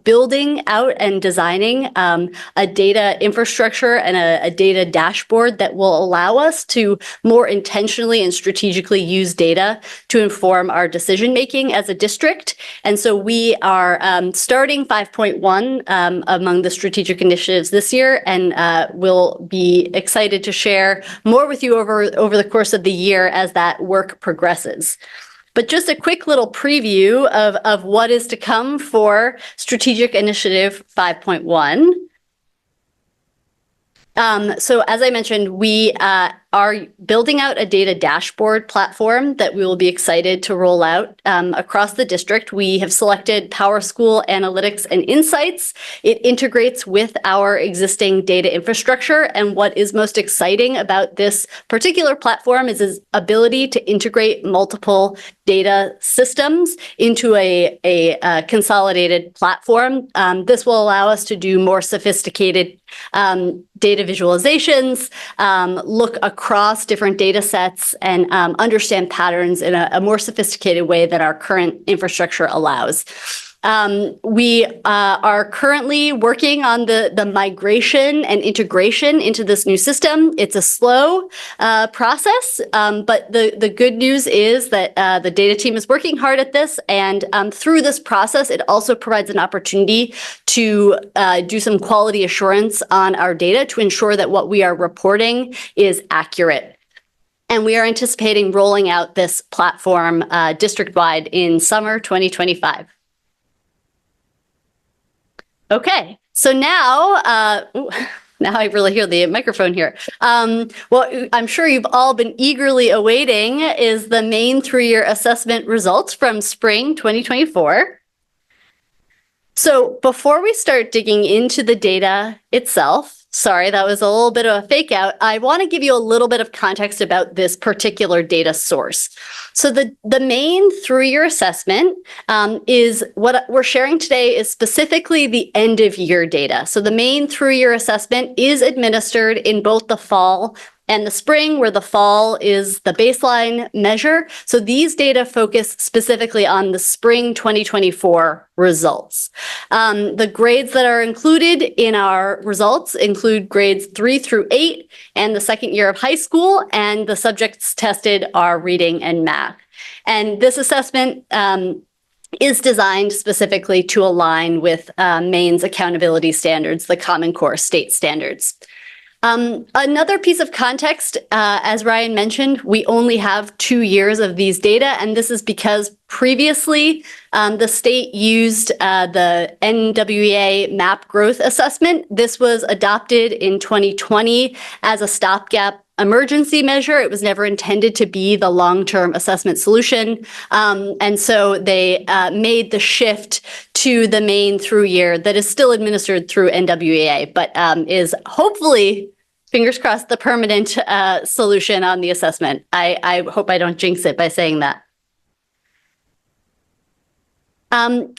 building out and designing a data infrastructure and a data dashboard that will allow us to more intentionally and strategically use data to inform our decision making as a district. And so we are starting 5.1 among the strategic initiatives this year, and we'll be excited to share more with you over the course of the year as that work progresses. But just a quick little preview of what is to come for Strategic Initiative 5.1. So as I mentioned, we are building out a data dashboard platform that we will be excited to roll out across the district. We have selected PowerSchool Analytics and Insights. It integrates with our existing data infrastructure. And what is most exciting about this particular platform is its ability to integrate multiple data systems into a consolidated platform. This will allow us to do more sophisticated data visualizations, look across different data sets, and understand patterns in a more sophisticated way that our current infrastructure allows. We are currently working on the migration and integration into this new system. It's a slow process, but the good news is that the data team is working hard at this, and through this process, it also provides an opportunity to do some quality assurance on our data to ensure that what we are reporting is accurate. And we are anticipating rolling out this platform district-wide in summer 2025. Okay, so now I really hear the microphone here. What I'm sure you've all been eagerly awaiting is the Maine three-year assessment results from spring 2024. So before we start digging into the data itself, sorry, that was a little bit of a fake out. I want to give you a little bit of context about this particular data source. So the Maine three-year assessment is what we're sharing today is specifically the end of year data. So the Maine three-year assessment is administered in both the fall and the spring, where the fall is the baseline measure. So these data focus specifically on the spring 2024 results. The grades that are included in our results include grades 3 through 8 and the second year of high school, and the subjects tested are reading and math. And this assessment is designed specifically to align with Maine's accountability standards, the Common Core state standards. Another piece of context, as Ryan mentioned, we only have 2 years of these data, and this is because previously the state used the NWEA MAP growth assessment. This was adopted in 2020 as a stopgap emergency measure. It was never intended to be the long-term assessment solution. And so they made the shift to the Maine through year that is still administered through NWEA, but is hopefully, fingers crossed, the permanent solution on the assessment. I hope I don't jinx it by saying that.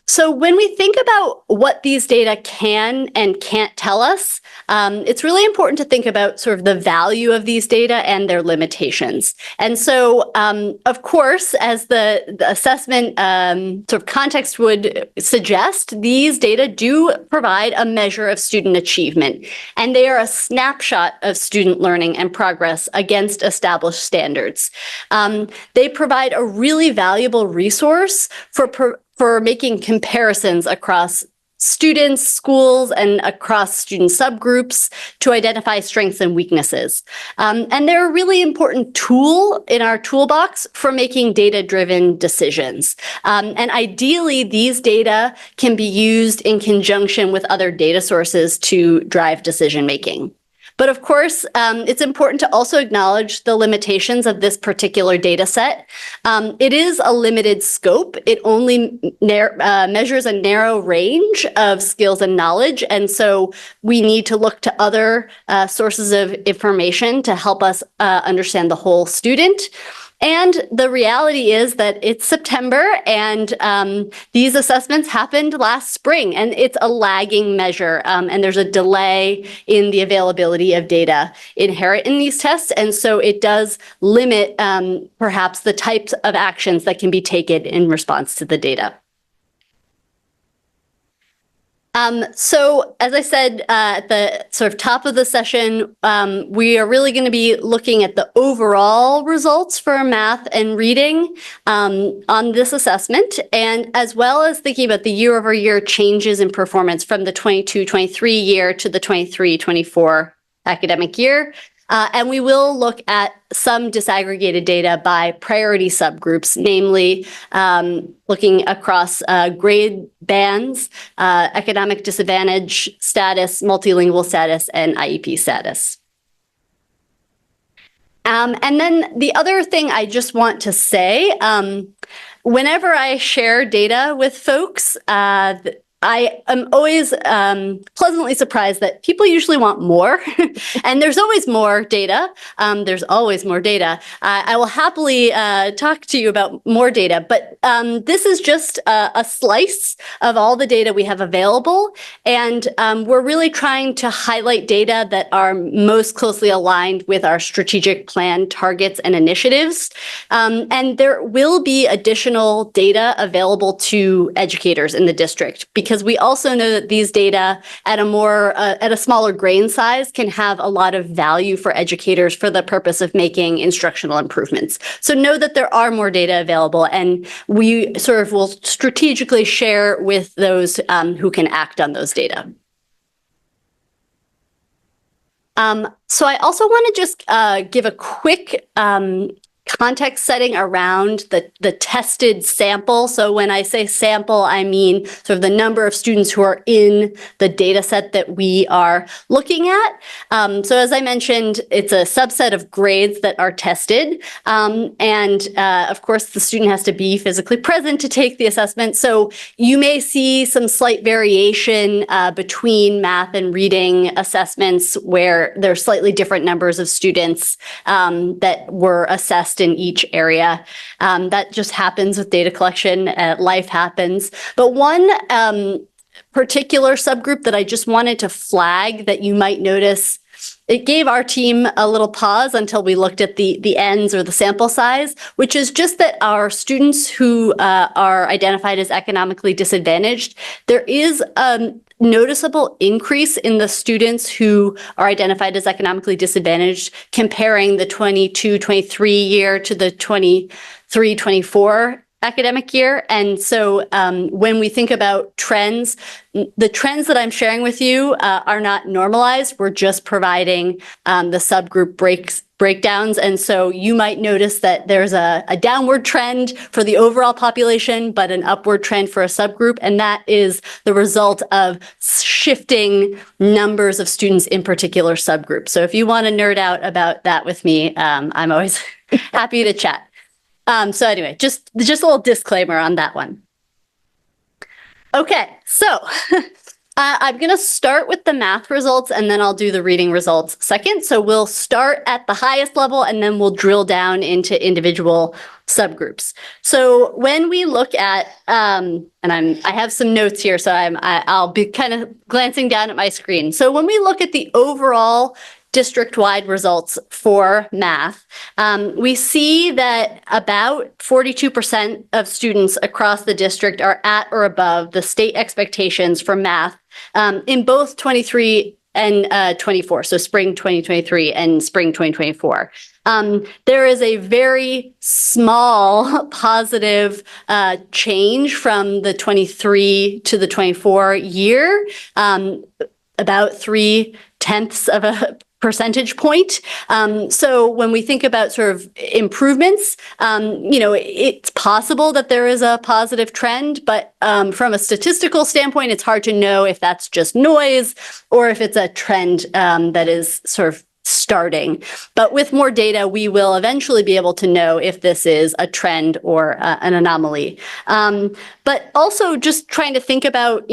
So when we think about what these data can and can't tell us, it's really important to think about sort of the value of these data and their limitations. And so, of course, as the assessment sort of context would suggest, these data do provide a measure of student achievement, and they are a snapshot of student learning and progress against established standards. They provide a really valuable resource for making comparisons across students, schools, and across student subgroups to identify strengths and weaknesses. And they're a really important tool in our toolbox for making data-driven decisions. And ideally, these data can be used in conjunction with other data sources to drive decision-making. But of course, it's important to also acknowledge the limitations of this particular data set. It is a limited scope. It only measures a narrow range of skills and knowledge. And so we need to look to other sources of information to help us understand the whole student. And the reality is that it's September and these assessments happened last spring, and it's a lagging measure, and there's a delay in the availability of data inherent in these tests. And so it does limit perhaps the types of actions that can be taken in response to the data. So as I said at the sort of top of the session, we are really going to be looking at the overall results for math and reading on this assessment, and as well as thinking about the year-over-year changes in performance from the 22-23 year to the 23-24 academic year. And we will look at some disaggregated data by priority subgroups, namely looking across grade bands, economic disadvantage status, multilingual status, and IEP status. And then the other thing I just want to say, whenever I share data with folks, I am always pleasantly surprised that people usually want more, and there's always more data. There's always more data. I will happily talk to you about more data, but this is just a slice of all the data we have available, and we're really trying to highlight data that are most closely aligned with our strategic plan targets and initiatives. And there will be additional data available to educators in the district, because we also know that these data at a smaller grain size can have a lot of value for educators for the purpose of making instructional improvements. So know that there are more data available, and we sort of will strategically share with those who can act on those data. So I also want to just give a quick context setting around the tested sample. So when I say sample, I mean sort of the number of students who are in the data set that we are looking at. So as I mentioned, it's a subset of grades that are tested. And of course, the student has to be physically present to take the assessment. So you may see some slight variation between math and reading assessments where there's slightly different numbers of students that were assessed in each area. That just happens with data collection. Life happens. But one particular subgroup that I just wanted to flag that you might notice, it gave our team a little pause until we looked at the ends or the sample size, which is just that our students who are identified as economically disadvantaged, there is a noticeable increase in the students who are identified as economically disadvantaged comparing the 22-23 year to the 23-24 academic year. And so when we think about trends, the trends that I'm sharing with you are not normalized. We're just providing the subgroup breakdowns. And so you might notice that there's a downward trend for the overall population, but an upward trend for a subgroup. And that is the result of shifting numbers of students in particular subgroups. So if you want to nerd out about that with me, I'm always happy to chat. So anyway, just a little disclaimer on that one. Okay, so I'm going to start with the math results and then I'll do the reading results second. So we'll start at the highest level and then we'll drill down into individual subgroups. So when we look at, and I have some notes here, so I'll be kind of glancing down at my screen. So when we look at the overall district-wide results for math, we see that about 42% of students across the district are at or above the state expectations for math in both 23 and 24, so spring 2023 and spring 2024. There is a very small positive change from the 23 to the 24 year, about 0.3 of a percentage point. So when we think about sort of improvements, it's possible that there is a positive trend, but from a statistical standpoint, it's hard to know if that's just noise or if it's a trend that is sort of starting. But with more data, we will eventually be able to know if this is a trend or an anomaly. But also just trying to think about,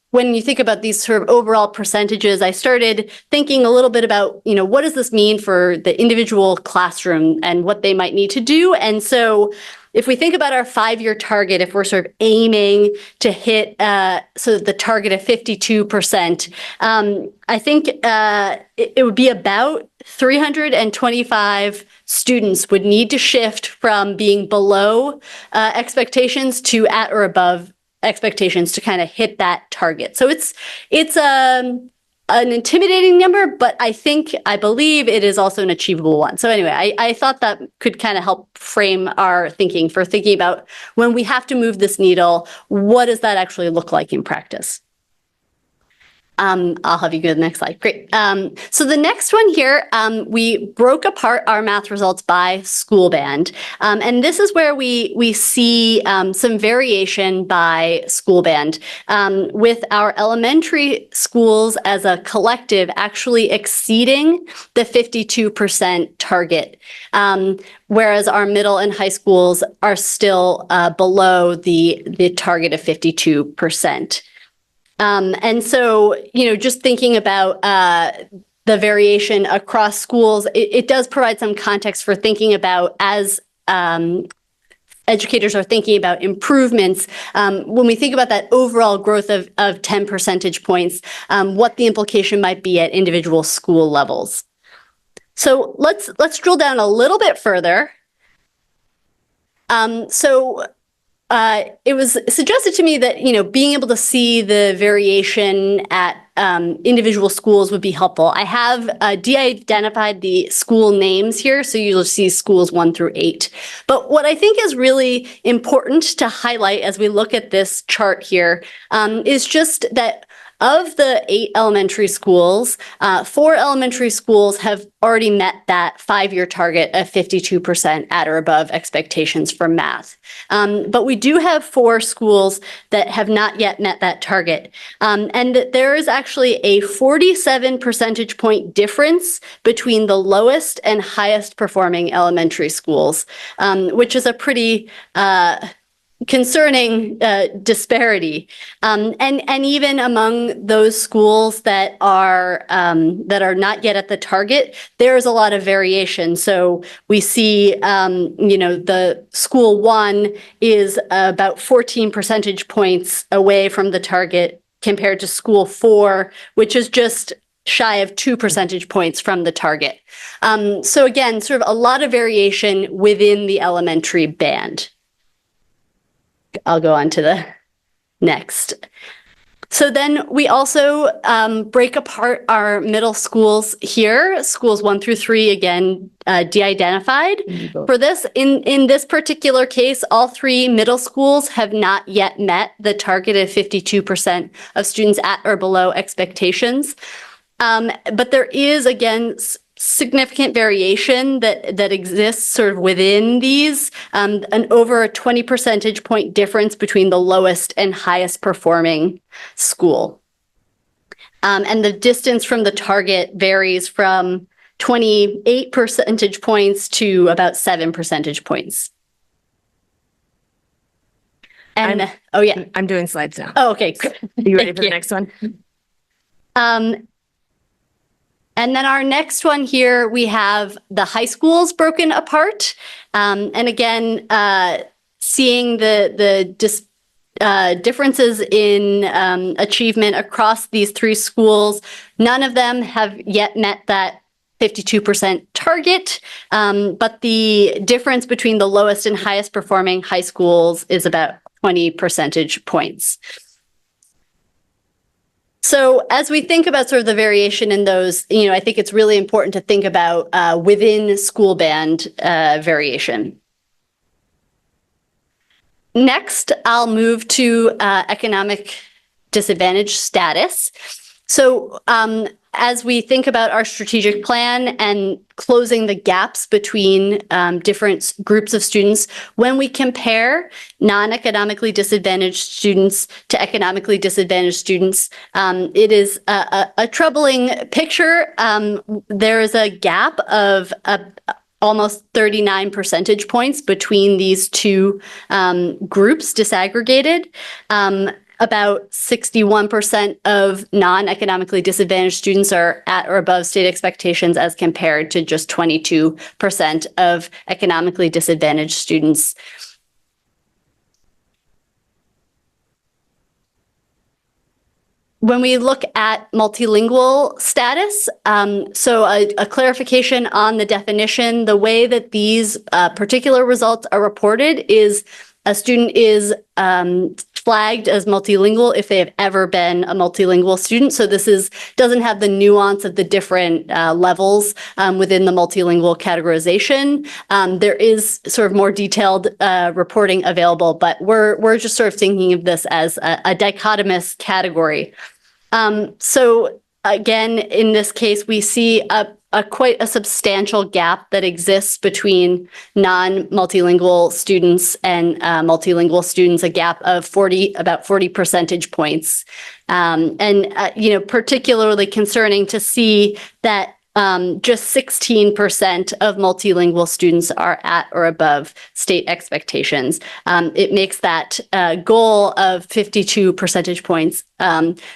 when you think about these sort of overall percentages, I started thinking a little bit about, what does this mean for the individual classroom and what they might need to do? And so if we think about our 5-year target, if we're sort of aiming to hit the target of 52%, I think it would be about 325 students would need to shift from being below expectations to at or above expectations to kind of hit that target. So it's an intimidating number, but I believe it is also an achievable one. So anyway, I thought that could kind of help frame our thinking about when we have to move this needle, what does that actually look like in practice? I'll have you go to the next slide. Great. So the next one here, we broke apart our math results by school band. And this is where we see some variation by school band, with our elementary schools as a collective actually exceeding the 52% target, whereas our middle and high schools are still below the target of 52%. And so, just thinking about the variation across schools, it does provide some context for thinking about as educators are thinking about improvements. When we think about that overall growth of 10 percentage points, what the implication might be at individual school levels. So let's drill down a little bit further. It was suggested to me that, being able to see the variation at individual schools would be helpful. I have de-identified the school names here, so you'll see schools 1 through 8. But what I think is really important to highlight as we look at this chart here is just that of the 8 elementary schools, 4 elementary schools have already met that 5-year target of 52% at or above expectations for math. But we do have 4 schools that have not yet met that target. And there is actually a 47 percentage point difference between the lowest and highest performing elementary schools, which is a pretty concerning disparity, and even among those schools that are not yet at the target, there is a lot of variation. So we see, the school 1 is about 14 percentage points away from the target compared to school 4, which is just shy of 2 percentage points from the target. So again, sort of a lot of variation within the elementary band. I'll go on to the next. So then we also break apart our middle schools here, schools 1 through 3, again, de-identified. For this, in this particular case, all 3 middle schools have not yet met the target of 52% of students at or below expectations. But there is, again, significant variation that exists sort of within these, and over a 20 percentage point difference between the lowest and highest performing school. And the distance from the target varies from 28 percentage points to about 7 percentage points. And I'm doing slides now. Oh, okay. Are you ready for the next one? And then our next one here, we have the high schools broken apart. And again, seeing the differences in achievement across these 3 schools. None of them have yet met that 52% target, but the difference between the lowest and highest performing high schools is about 20 percentage points. So as we think about sort of the variation in those, I think it's really important to think about within school band variation. Next, I'll move to economic disadvantage status. So as we think about our strategic plan and closing the gaps between different groups of students, when we compare non-economically disadvantaged students to economically disadvantaged students, it is a troubling picture. There is a gap of almost 39 percentage points between these two groups disaggregated. About 61% of non-economically disadvantaged students are at or above state expectations as compared to just 22% of economically disadvantaged students. When we look at multilingual status, so a clarification on the definition, the way that these particular results are reported is a student is flagged as multilingual if they have ever been a multilingual student. So this doesn't have the nuance of the different levels within the multilingual categorization. There is sort of more detailed reporting available, but we're just sort of thinking of this as a dichotomous category. So again, in this case, we see quite a substantial gap that exists between non-multilingual students and multilingual students, a gap of about 40 percentage points. Particularly concerning to see that just 16% of multilingual students are at or above state expectations. It makes that goal of 52 percentage points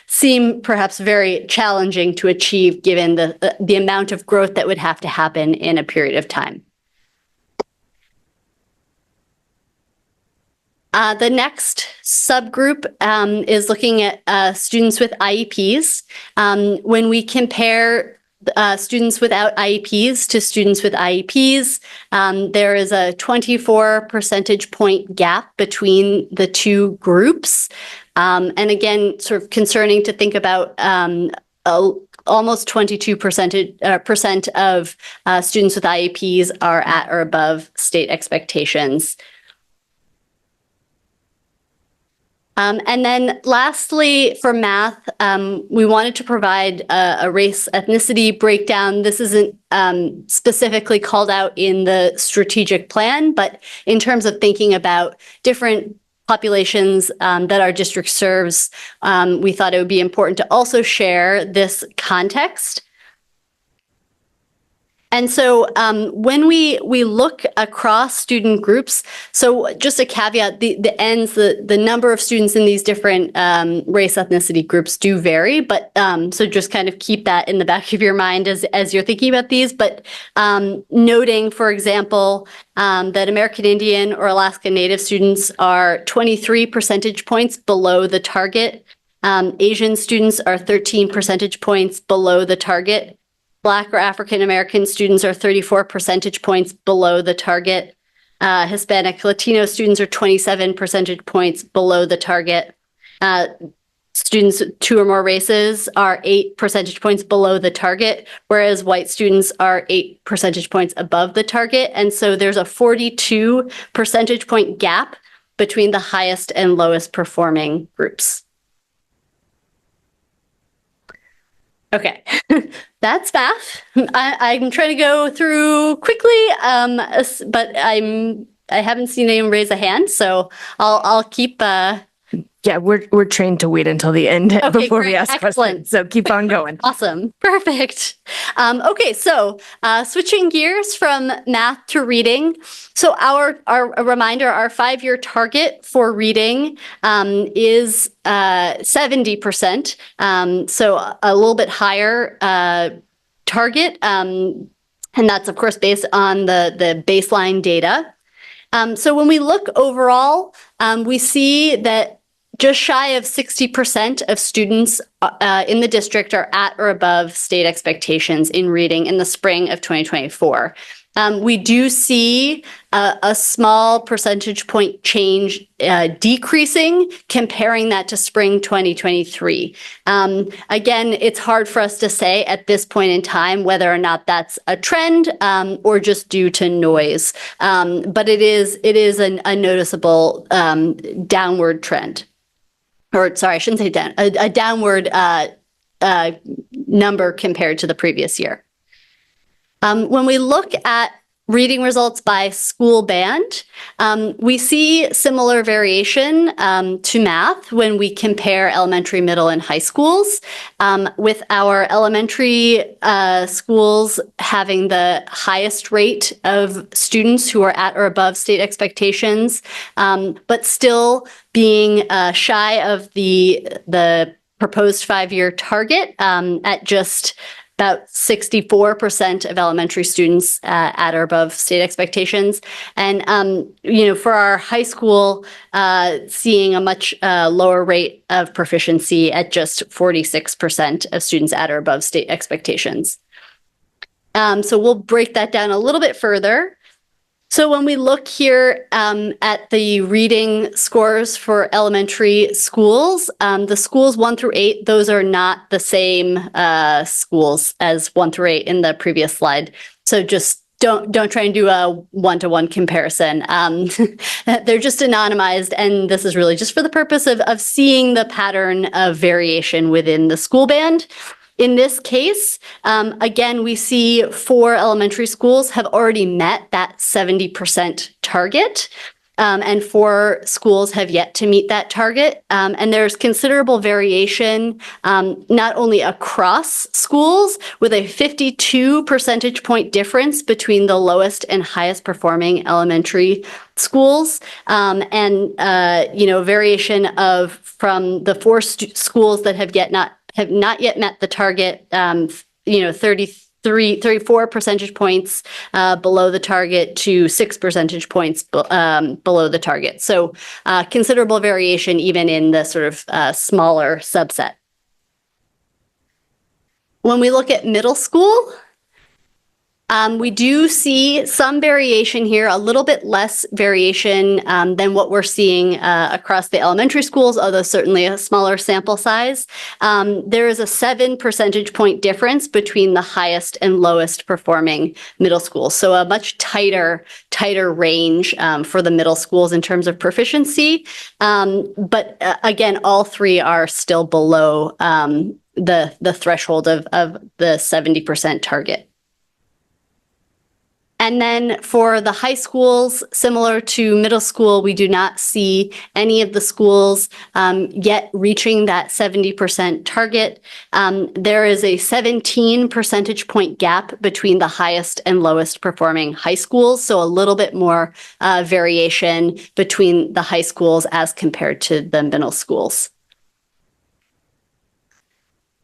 seem perhaps very challenging to achieve given the amount of growth that would have to happen in a period of time. The next subgroup is looking at students with IEPs. When we compare students without IEPs to students with IEPs, there is a 24 percentage point gap between the two groups. And again, sort of concerning to think about almost 22% of students with IEPs are at or above state expectations. And then lastly, for math, we wanted to provide a race ethnicity breakdown. This isn't specifically called out in the strategic plan, but in terms of thinking about different populations that our district serves, we thought it would be important to also share this context. And so when we look across student groups, so just a caveat, the number of students in these different race ethnicity groups do vary, but so just kind of keep that in the back of your mind as you're thinking about these. But noting, for example, that American Indian or Alaska Native students are 23 percentage points below the target. Asian students are 13 percentage points below the target. Black or African American students are 34 percentage points below the target. Hispanic Latino students are 27 percentage points below the target. Students with two or more races are 8 percentage points below the target, whereas white students are 8 percentage points above the target. And so there's a 42 percentage point gap between the highest and lowest performing groups. Okay, that's math. I'm trying to go through quickly, but I haven't seen anyone raise a hand, so I'll keep. Yeah, we're trained to wait until the end before we ask questions. So keep on going. Awesome, perfect. Okay, so switching gears from math to reading. So a reminder, our 5-year target for reading is 70%. So a little bit higher target, and that's of course based on the baseline data. So when we look overall, we see that just shy of 60% of students in the district are at or above state expectations in reading in the spring of 2024. We do see a small percentage point change decreasing, comparing that to spring 2023. Again, it's hard for us to say at this point in time whether or not that's a trend or just due to noise. But it is a noticeable downward trend. Or sorry, I shouldn't say down, a downward number compared to the previous year. When we look at reading results by school band, we see similar variation to math when we compare elementary, middle, and high schools, with our elementary schools having the highest rate of students who are at or above state expectations, but still being shy of the proposed 5-year target at just about 64% of elementary students at or above state expectations. And, for our high school, seeing a much lower rate of proficiency at just 46% of students at or above state expectations. So we'll break that down a little bit further. So when we look here at the reading scores for elementary schools, the schools 1 through 8, those are not the same schools as 1 through 8 in the previous slide. So just don't try and do a one-to-one comparison. They're just anonymized, and this is really just for the purpose of seeing the pattern of variation within the school band. In this case, again, we see 4 elementary schools have already met that 70% target, and 4 schools have yet to meet that target. And there's considerable variation, not only across schools, with a 52 percentage point difference between the lowest and highest performing elementary schools, and variation from the 4 schools that have not yet met the target, 34 percentage points below the target to 6 percentage points below the target. So considerable variation even in the sort of smaller subset. When we look at middle school, we do see some variation here, a little bit less variation than what we're seeing across the elementary schools, although certainly a smaller sample size. There is a 7 percentage point difference between the highest and lowest performing middle schools. So a much tighter range for the middle schools in terms of proficiency. But again, all 3 are still below the threshold of the 70% target. And then for the high schools, similar to middle school, we do not see any of the schools yet reaching that 70% target. There is a 17 percentage point gap between the highest and lowest performing high schools, so a little bit more variation between the high schools as compared to the middle schools.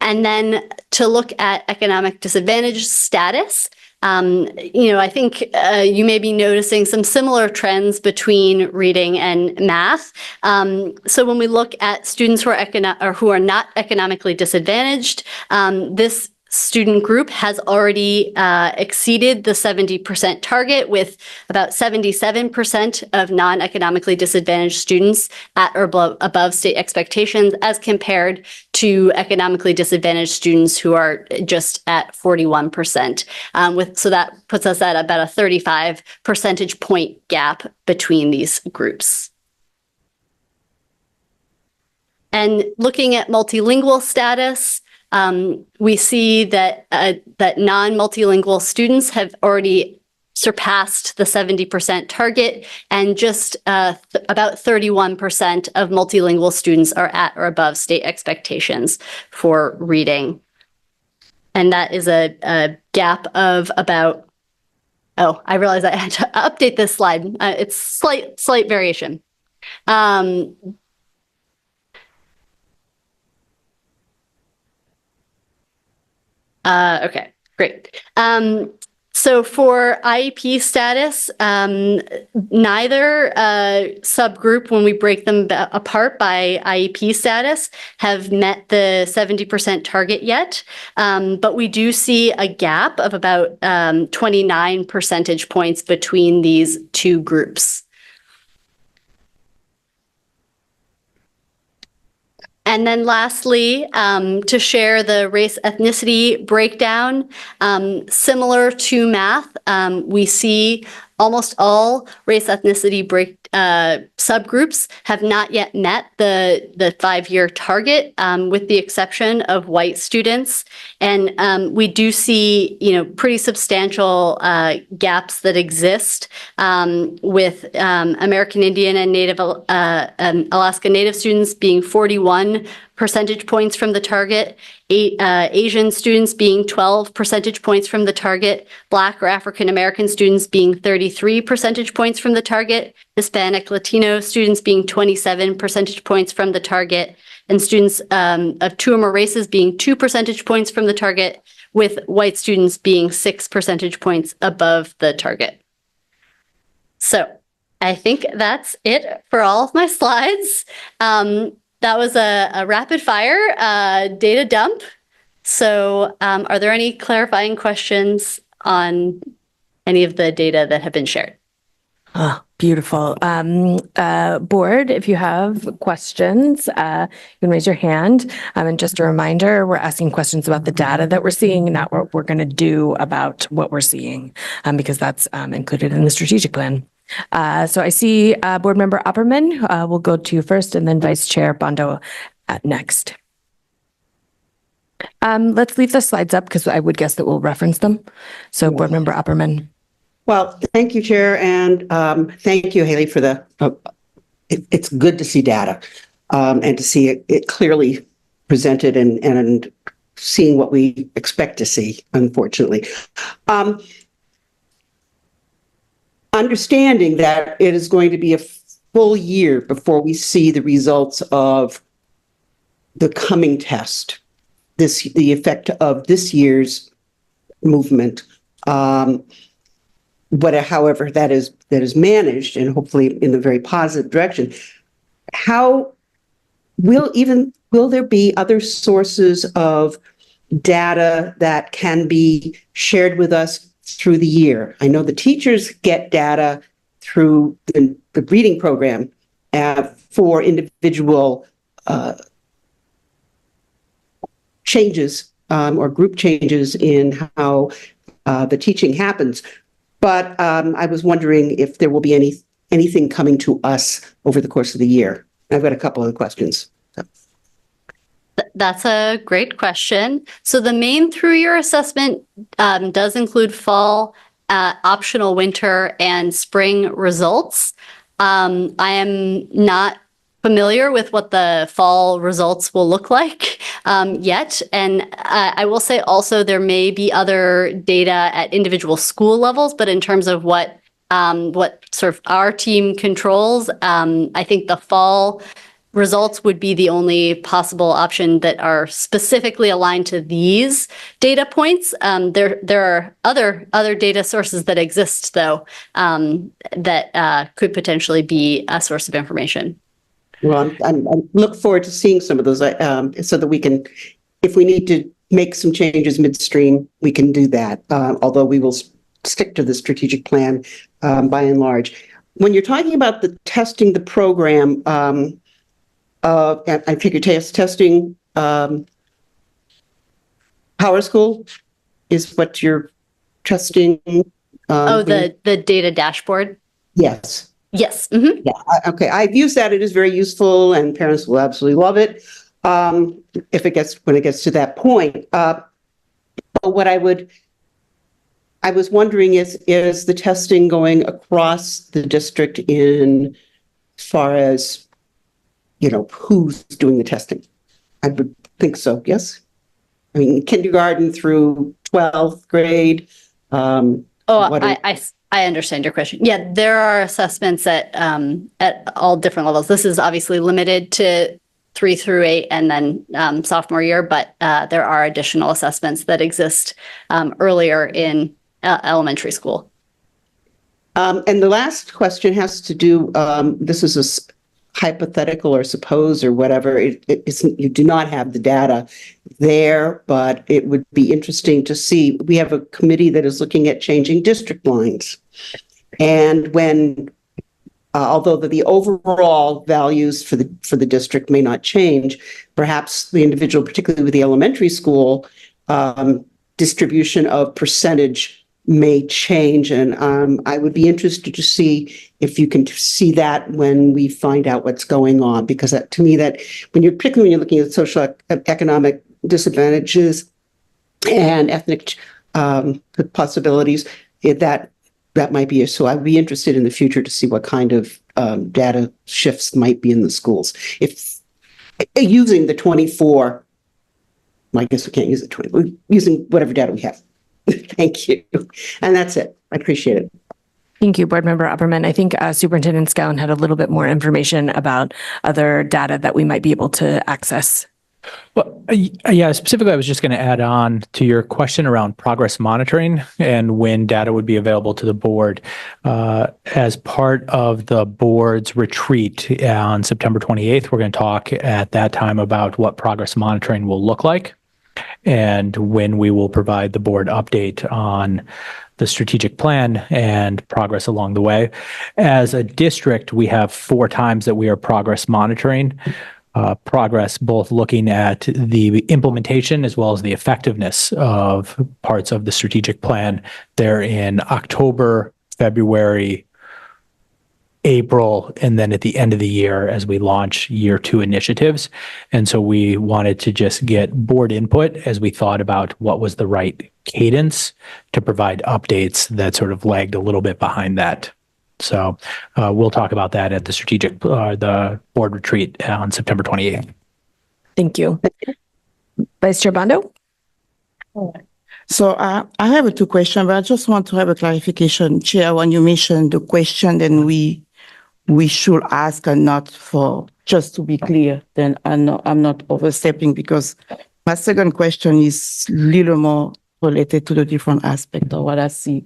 And then to look at economic disadvantage status, I think you may be noticing some similar trends between reading and math. So when we look at students who are not economically disadvantaged, this student group has already exceeded the 70% target, with about 77% of non-economically disadvantaged students at or above state expectations, as compared to economically disadvantaged students who are just at 41%. So that puts us at about a 35 percentage point gap between these groups. And looking at multilingual status, we see that non-multilingual students have already surpassed the 70% target, and just about 31% of multilingual students are at or above state expectations for reading. And that is a gap of about, I realize I had to update this slide. It's slight variation. Okay, great. So for IEP status, neither subgroup, when we break them apart by IEP status, have met the 70% target yet. But we do see a gap of about 29 percentage points between these two groups. And then lastly, to share the race ethnicity breakdown, similar to math, we see almost all race ethnicity subgroups have not yet met the 5-year target, with the exception of white students. And we do see, pretty substantial gaps that exist with American Indian and Alaska Native students being 41 percentage points from the target, Asian students being 12 percentage points from the target, Black or African American students being 33 percentage points from the target, Hispanic Latino students being 27 percentage points from the target, and students of 2 or more races being 2 percentage points from the target, with white students being 6 percentage points above the target. So I think that's it for all of my slides. That was a rapid fire data dump. So are there any clarifying questions on any of the data that have been shared? Oh, beautiful. Board, if you have questions, you can raise your hand. And just a reminder, we're asking questions about the data that we're seeing, not what we're going to do about what we're seeing, because that's included in the strategic plan. So I see Board Member Opperman. We'll go to you first, and then Vice Chair Bondo next. Let's leave the slides up because I would guess that we'll reference them. So Board Member Opperman. Well, thank you, Chair, and thank you, Haley, for the. It's good to see data and to see it clearly presented and seeing what we expect to see. Unfortunately, understanding that it is going to be a full year before we see the results of the coming test, the effect of this year's movement. However that is managed, and hopefully in the very positive direction, how will there be other sources of data that can be shared with us through the year? I know the teachers get data through the reading program for individual changes or group changes in how the teaching happens. But I was wondering if there will be anything coming to us over the course of the year. I've got a couple of questions. So. That's a great question. So the Maine through-year assessment does include fall, optional winter, and spring results. I am not familiar with what the fall results will look like yet. And I will say also there may be other data at individual school levels, but in terms of what sort of our team controls, I think the fall results would be the only possible option that are specifically aligned to these data points. There are other data sources that exist, though, that could potentially be a source of information. Well, I look forward to seeing some of those so that we can, if we need to make some changes midstream, we can do that, although we will stick to the strategic plan by and large. When you're talking about the testing, the program, I figure testing Power School is what you're testing. The data dashboard? Yes. Yes. Mm-hmm. Yeah. Okay. I've used that. It is very useful, and parents will absolutely love it when it gets to that point. But what I was wondering is the testing going across the district in as far as who's doing the testing? I would think so. Yes. I mean, kindergarten through 12th grade. I understand your question. Yeah, there are assessments at all different levels. This is obviously limited to 3 through 8 and then sophomore year, but there are additional assessments that exist earlier in elementary school. And the last question has to do, this is a hypothetical or suppose or whatever. It's, you do not have the data there, but it would be interesting to see. We have a committee that is looking at changing district lines. And when, although the overall values for the district may not change, perhaps the individual, particularly with the elementary school, distribution of percentage may change. And I would be interested to see if you can see that when we find out what's going on, because to me, that particularly when you're looking at social economic disadvantages and ethnic possibilities, that might be. So I'd be interested in the future to see what kind of data shifts might be in the schools. If using the 24, well, I guess we can't use the 20, we're using whatever data we have. Thank you. And that's it. I appreciate it. Thank you, Board Member Opperman. I think Superintendent Scowen had a little bit more information about other data that we might be able to access. Well, yeah, specifically, I was just going to add on to your question around progress monitoring and when data would be available to the board. As part of the board's retreat on September 28th, we're going to talk at that time about what progress monitoring will look like and when we will provide the board update on the strategic plan and progress along the way. As a district, we have 4 times that we are progress monitoring. Progress, both looking at the implementation as well as the effectiveness of parts of the strategic plan. They're in October, February, April, and then at the end of the year as we launch year 2 initiatives. And so we wanted to just get board input as we thought about what was the right cadence to provide updates that sort of lagged a little bit behind that. So we'll talk about that at the board retreat on September 28th. Thank you. Vice Chair Bondo? So I have 2 questions, but I just want to have a clarification. Chair, when you mentioned the question, then we should ask and not for, just to be clear, then I'm not overstepping, because my second question is a little more related to the different aspect of what I see.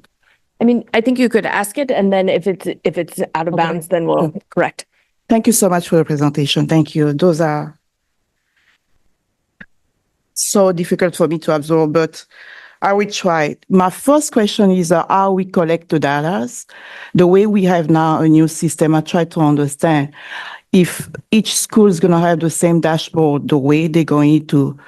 I mean, I think you could ask it, and then if it's out of bounds, then we'll correct. Thank you so much for the presentation. Thank you. Those are so difficult for me to absorb, but I will try. My first question is how we collect the data. The way we have now a new system, I try to understand if each school is going to have the same dashboard, the way they're going to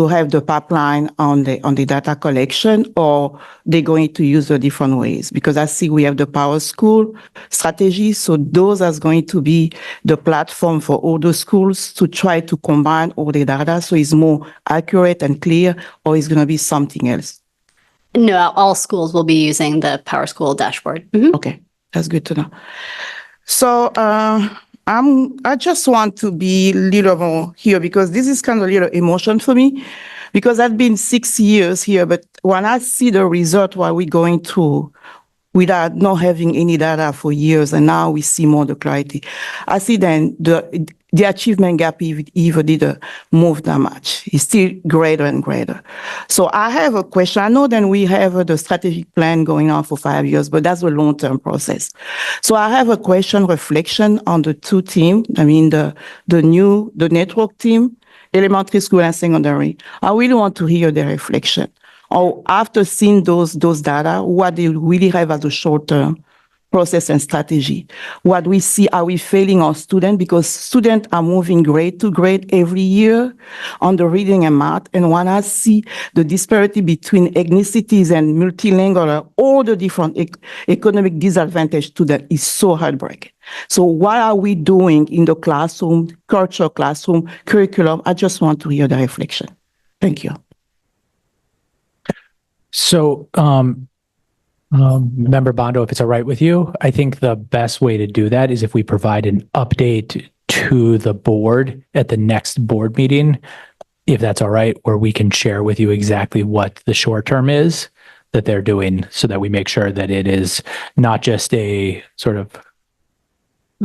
have the pipeline on the data collection, or they're going to use the different ways. Because I see we have the Power School strategy, so those are going to be the platform for all the schools to try to combine all the data so it's more accurate and clear, or it's going to be something else? No, all schools will be using the Power School dashboard. Mm-hmm. Okay, that's good to know. So I just want to be a little more here, because this is kind of a little emotion for me, because I've been 6 years here, but when I see the result, what we're going through without not having any data for years, and now we see more the clarity, I see then the achievement gap even didn't move that much. It's still greater and greater. So I have a question. I know that we have the strategic plan going on for 5 years, but that's a long-term process. So I have a question, reflection on the 2 teams. I mean, the network team, elementary school and secondary. I really want to hear their reflection. Or after seeing those data, what they really have as a short-term process and strategy. What we see, are we failing our students? Because students are moving grade to grade every year on the reading and math. And when I see the disparity between ethnicities and multilingual, all the different economic disadvantage students is so heartbreaking. So what are we doing in the classroom, culture classroom, curriculum? I just want to hear the reflection. Thank you. So, Member Bondo, if it's all right with you, I think the best way to do that is if we provide an update to the board at the next board meeting, if that's all right, where we can share with you exactly what the short term is that they're doing, so that we make sure that it is not just a sort of,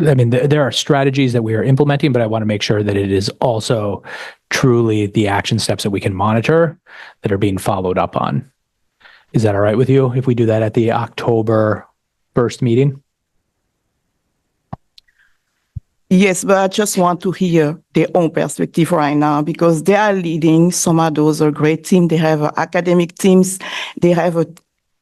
I mean, there are strategies that we are implementing, but I want to make sure that it is also truly the action steps that we can monitor that are being followed up on. Is that all right with you if we do that at the October 1st meeting? Yes, but I just want to hear their own perspective right now because they are leading. Some of those are great teams. They have academic teams. They have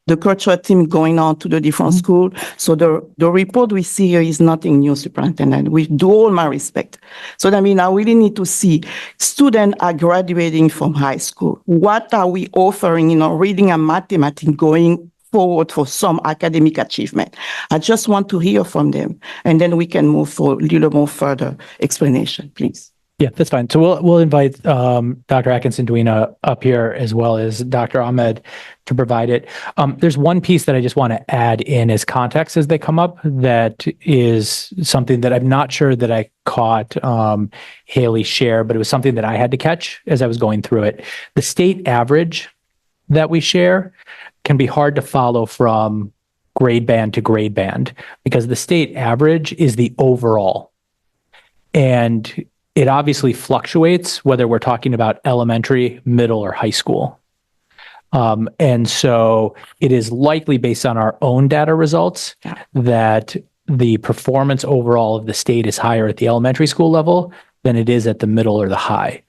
the cultural team going on to the different school. So the report we see here is nothing new, Superintendent. With all my respect. So I mean, I really need to see students are graduating from high school. What are we offering, reading and mathematics going forward for some academic achievement? I just want to hear from them, and then we can move for a little more further explanation, please. Yeah, that's fine. So we'll invite Dr. Atkinson-Duena up here as well as Dr. Ahmed to provide it. There's one piece that I just want to add in as context as they come up that is something that I'm not sure that I caught Haley share, but it was something that I had to catch as I was going through it. The state average that we share can be hard to follow from grade band to grade band because the state average is the overall. And it obviously fluctuates whether we're talking about elementary, middle, or high school. And so it is likely based on our own data results that the performance overall of the state is higher at the elementary school level than it is at the middle or the high.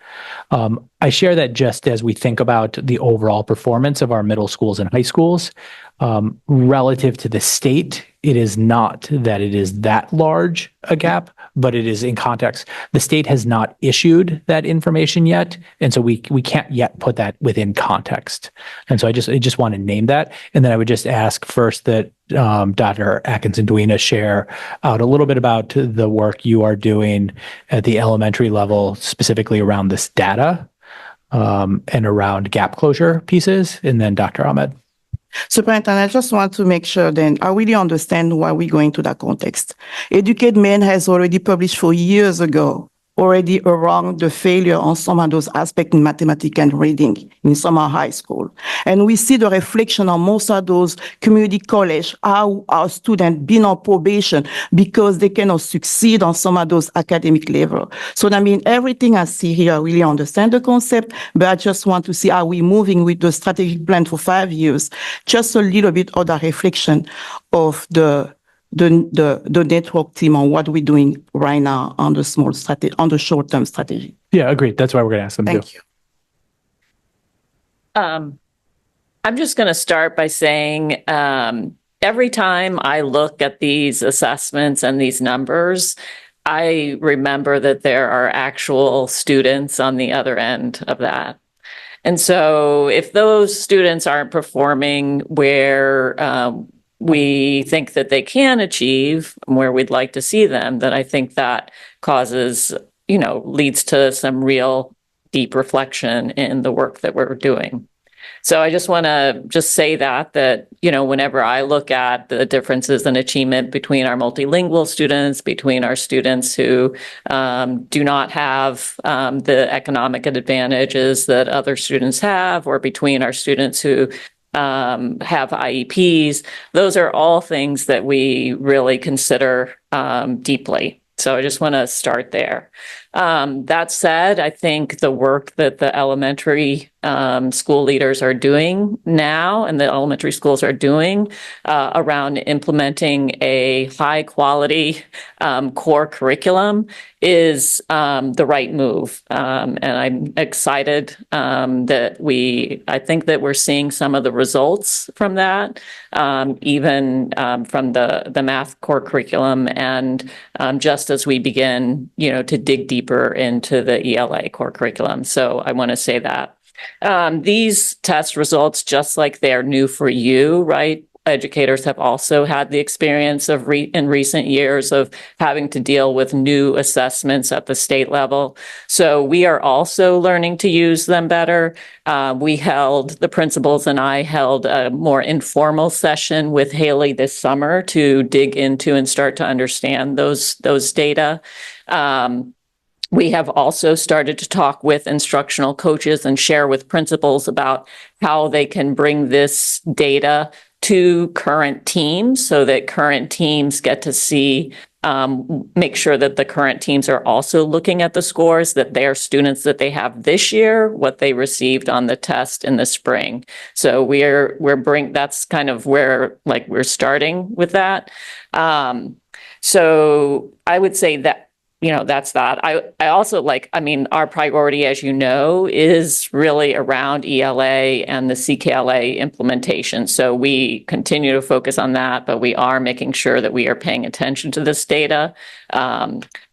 I share that just as we think about the overall performance of our middle schools and high schools. Relative to the state, it is not that it is that large a gap, but it is in context. The state has not issued that information yet, and so we can't yet put that within context. And so I just want to name that, and then I would just ask first that Dr. Atkinson-Duena share out a little bit about the work you are doing at the elementary level, specifically around this data and around gap closure pieces, and then Dr. Ahmed. Superintendent, I just want to make sure then I really understand why we're going to that context. Educate Maine has already published for years ago already around the failure on some of those aspects in mathematics and reading in some of high school. And we see the reflection on most of those community college, how our students been on probation because they cannot succeed on some of those academic level. So I mean, everything I see here, I really understand the concept, but I just want to see how we're moving with the strategic plan for 5 years, just a little bit of the reflection of the network team on what we're doing right now on the small strategy, on the short-term strategy. Yeah, agreed. That's why we're going to ask them. Thank you. I'm just going to start by saying every time I look at these assessments and these numbers, I remember that there are actual students on the other end of that. And so if those students aren't performing where we think that they can achieve where we'd like to see them, then I think that causes, leads to some real deep reflection in the work that we're doing. So I just want to say that, whenever I look at the differences in achievement between our multilingual students, between our students who do not have the economic advantages that other students have, or between our students who have IEPs, those are all things that we really consider deeply. So I just want to start there. That said, I think the work that the elementary school leaders are doing now and the elementary schools are doing around implementing a high quality core curriculum is the right move. And I'm excited that I think that we're seeing some of the results from that, even from the math core curriculum, and just as we begin, to dig deeper into the ELA core curriculum. So I want to say that. These test results, just like they're new for you, right? Educators have also had the experience of in recent years of having to deal with new assessments at the state level. So we are also learning to use them better. The principals and I held a more informal session with Haley this summer to dig into and start to understand those data. We have also started to talk with instructional coaches and share with principals about how they can bring this data to current teams so that current teams get to see, make sure that the current teams are also looking at the scores that their students that they have this year, what they received on the test in the spring. So that's kind of where like we're starting with that. So I would say that, that's that. I also our priority, as you know, is really around ELA and the CKLA implementation. So we continue to focus on that, but we are making sure that we are paying attention to this data,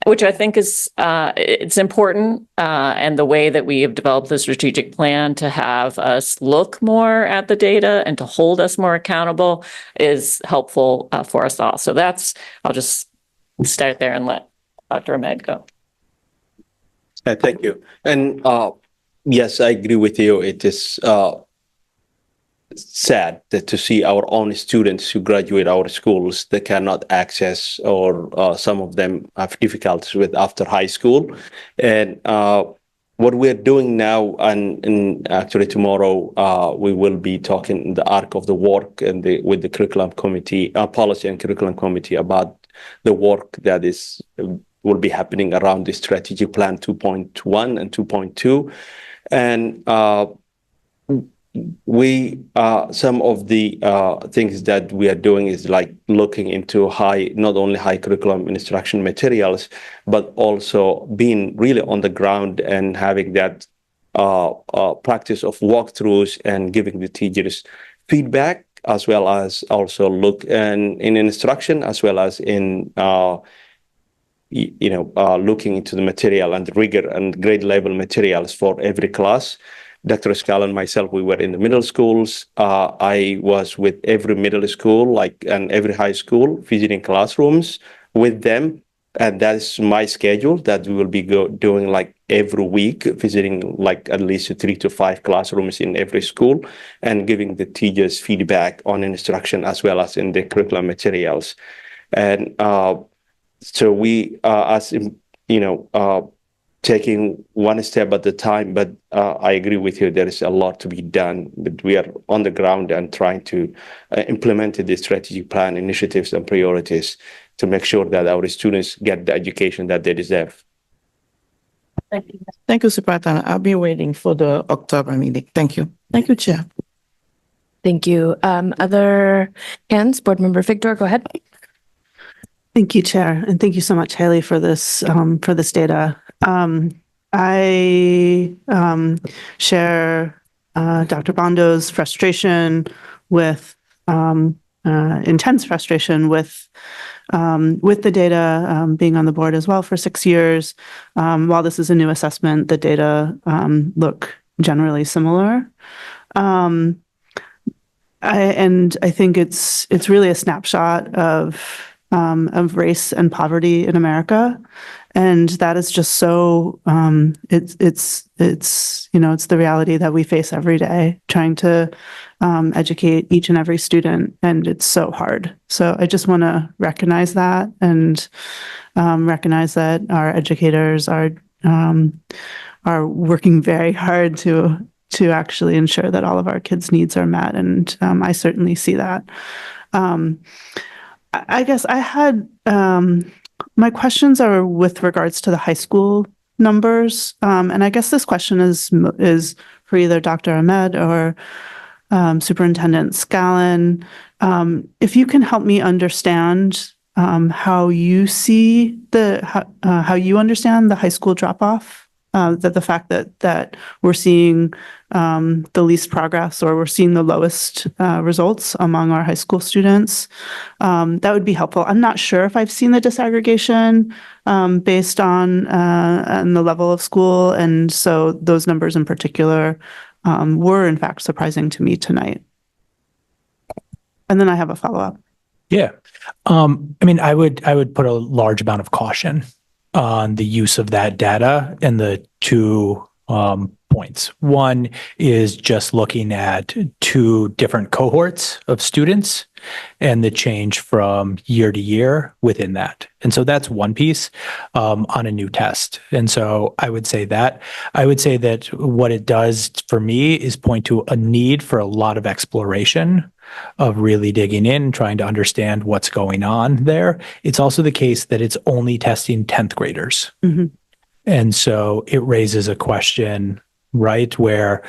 which I think is, it's important. And the way that we have developed the strategic plan to have us look more at the data and to hold us more accountable is helpful for us all. So I'll just start there and let Dr. Ahmed go. Thank you. And yes, I agree with you. It is sad to see our own students who graduate our schools that cannot access, or some of them have difficulties with after high school. And what we're doing now, and actually tomorrow, we will be talking in the arc of the work and with the curriculum committee, policy and curriculum committee, about the work that will be happening around the strategic plan 2.1 and 2.2. And some of the things that we are doing is like looking into not only high curriculum instruction materials, but also being really on the ground and having that practice of walkthroughs and giving the teachers feedback, as well as also look in instruction, as well as in looking into the material and rigor and grade level materials for every class. Dr. Scala and myself, we were in the middle schools. I was with every middle school, and every high school, visiting classrooms with them. And that is my schedule that we will be doing every week, visiting at least 3 to 5 classrooms in every school and giving the teachers feedback on instruction as well as in the curriculum materials. And so we, taking one step at a time, but I agree with you, there is a lot to be done, but we are on the ground and trying to implement the strategic plan initiatives and priorities to make sure that our students get the education that they deserve. Thank you, Superintendent. I'll be waiting for the October meeting. Thank you. Thank you, Chair. Thank you. Other hands? Board Member Victor, go ahead. Thank you, Chair, and thank you so much, Haley, for this data. I share Dr. Bondo's frustration with intense frustration with the data, being on the board as well for 6 years. While this is a new assessment, the data look generally similar. I think it's really a snapshot of race and poverty in America. And that is just so, it's the reality that we face every day, trying to educate each and every student, and it's so hard. So I just want to recognize that and recognize that our educators are working very hard to actually ensure that all of our kids' needs are met. And I certainly see that. I guess I had, my questions are with regards to the high school numbers. And I guess this question is for either Dr. Ahmed or Superintendent Scallon. If you can help me understand how you see how you understand the high school drop-off, that the fact that we're seeing the least progress, or we're seeing the lowest results among our high school students, that would be helpful. I'm not sure if I've seen the disaggregation based on the level of school, and so those numbers in particular were in fact surprising to me tonight. And then I have a follow-up. Yeah. I would put a large amount of caution on the use of that data, and the 2 points. One is just looking at 2 different cohorts of students and the change from year to year within that. And so that's one piece on a new test. And so I would say that what it does for me is point to a need for a lot of exploration of really digging in, trying to understand what's going on there. It's also the case that it's only testing 10th graders. Mm-hmm. And so it raises a question, right, where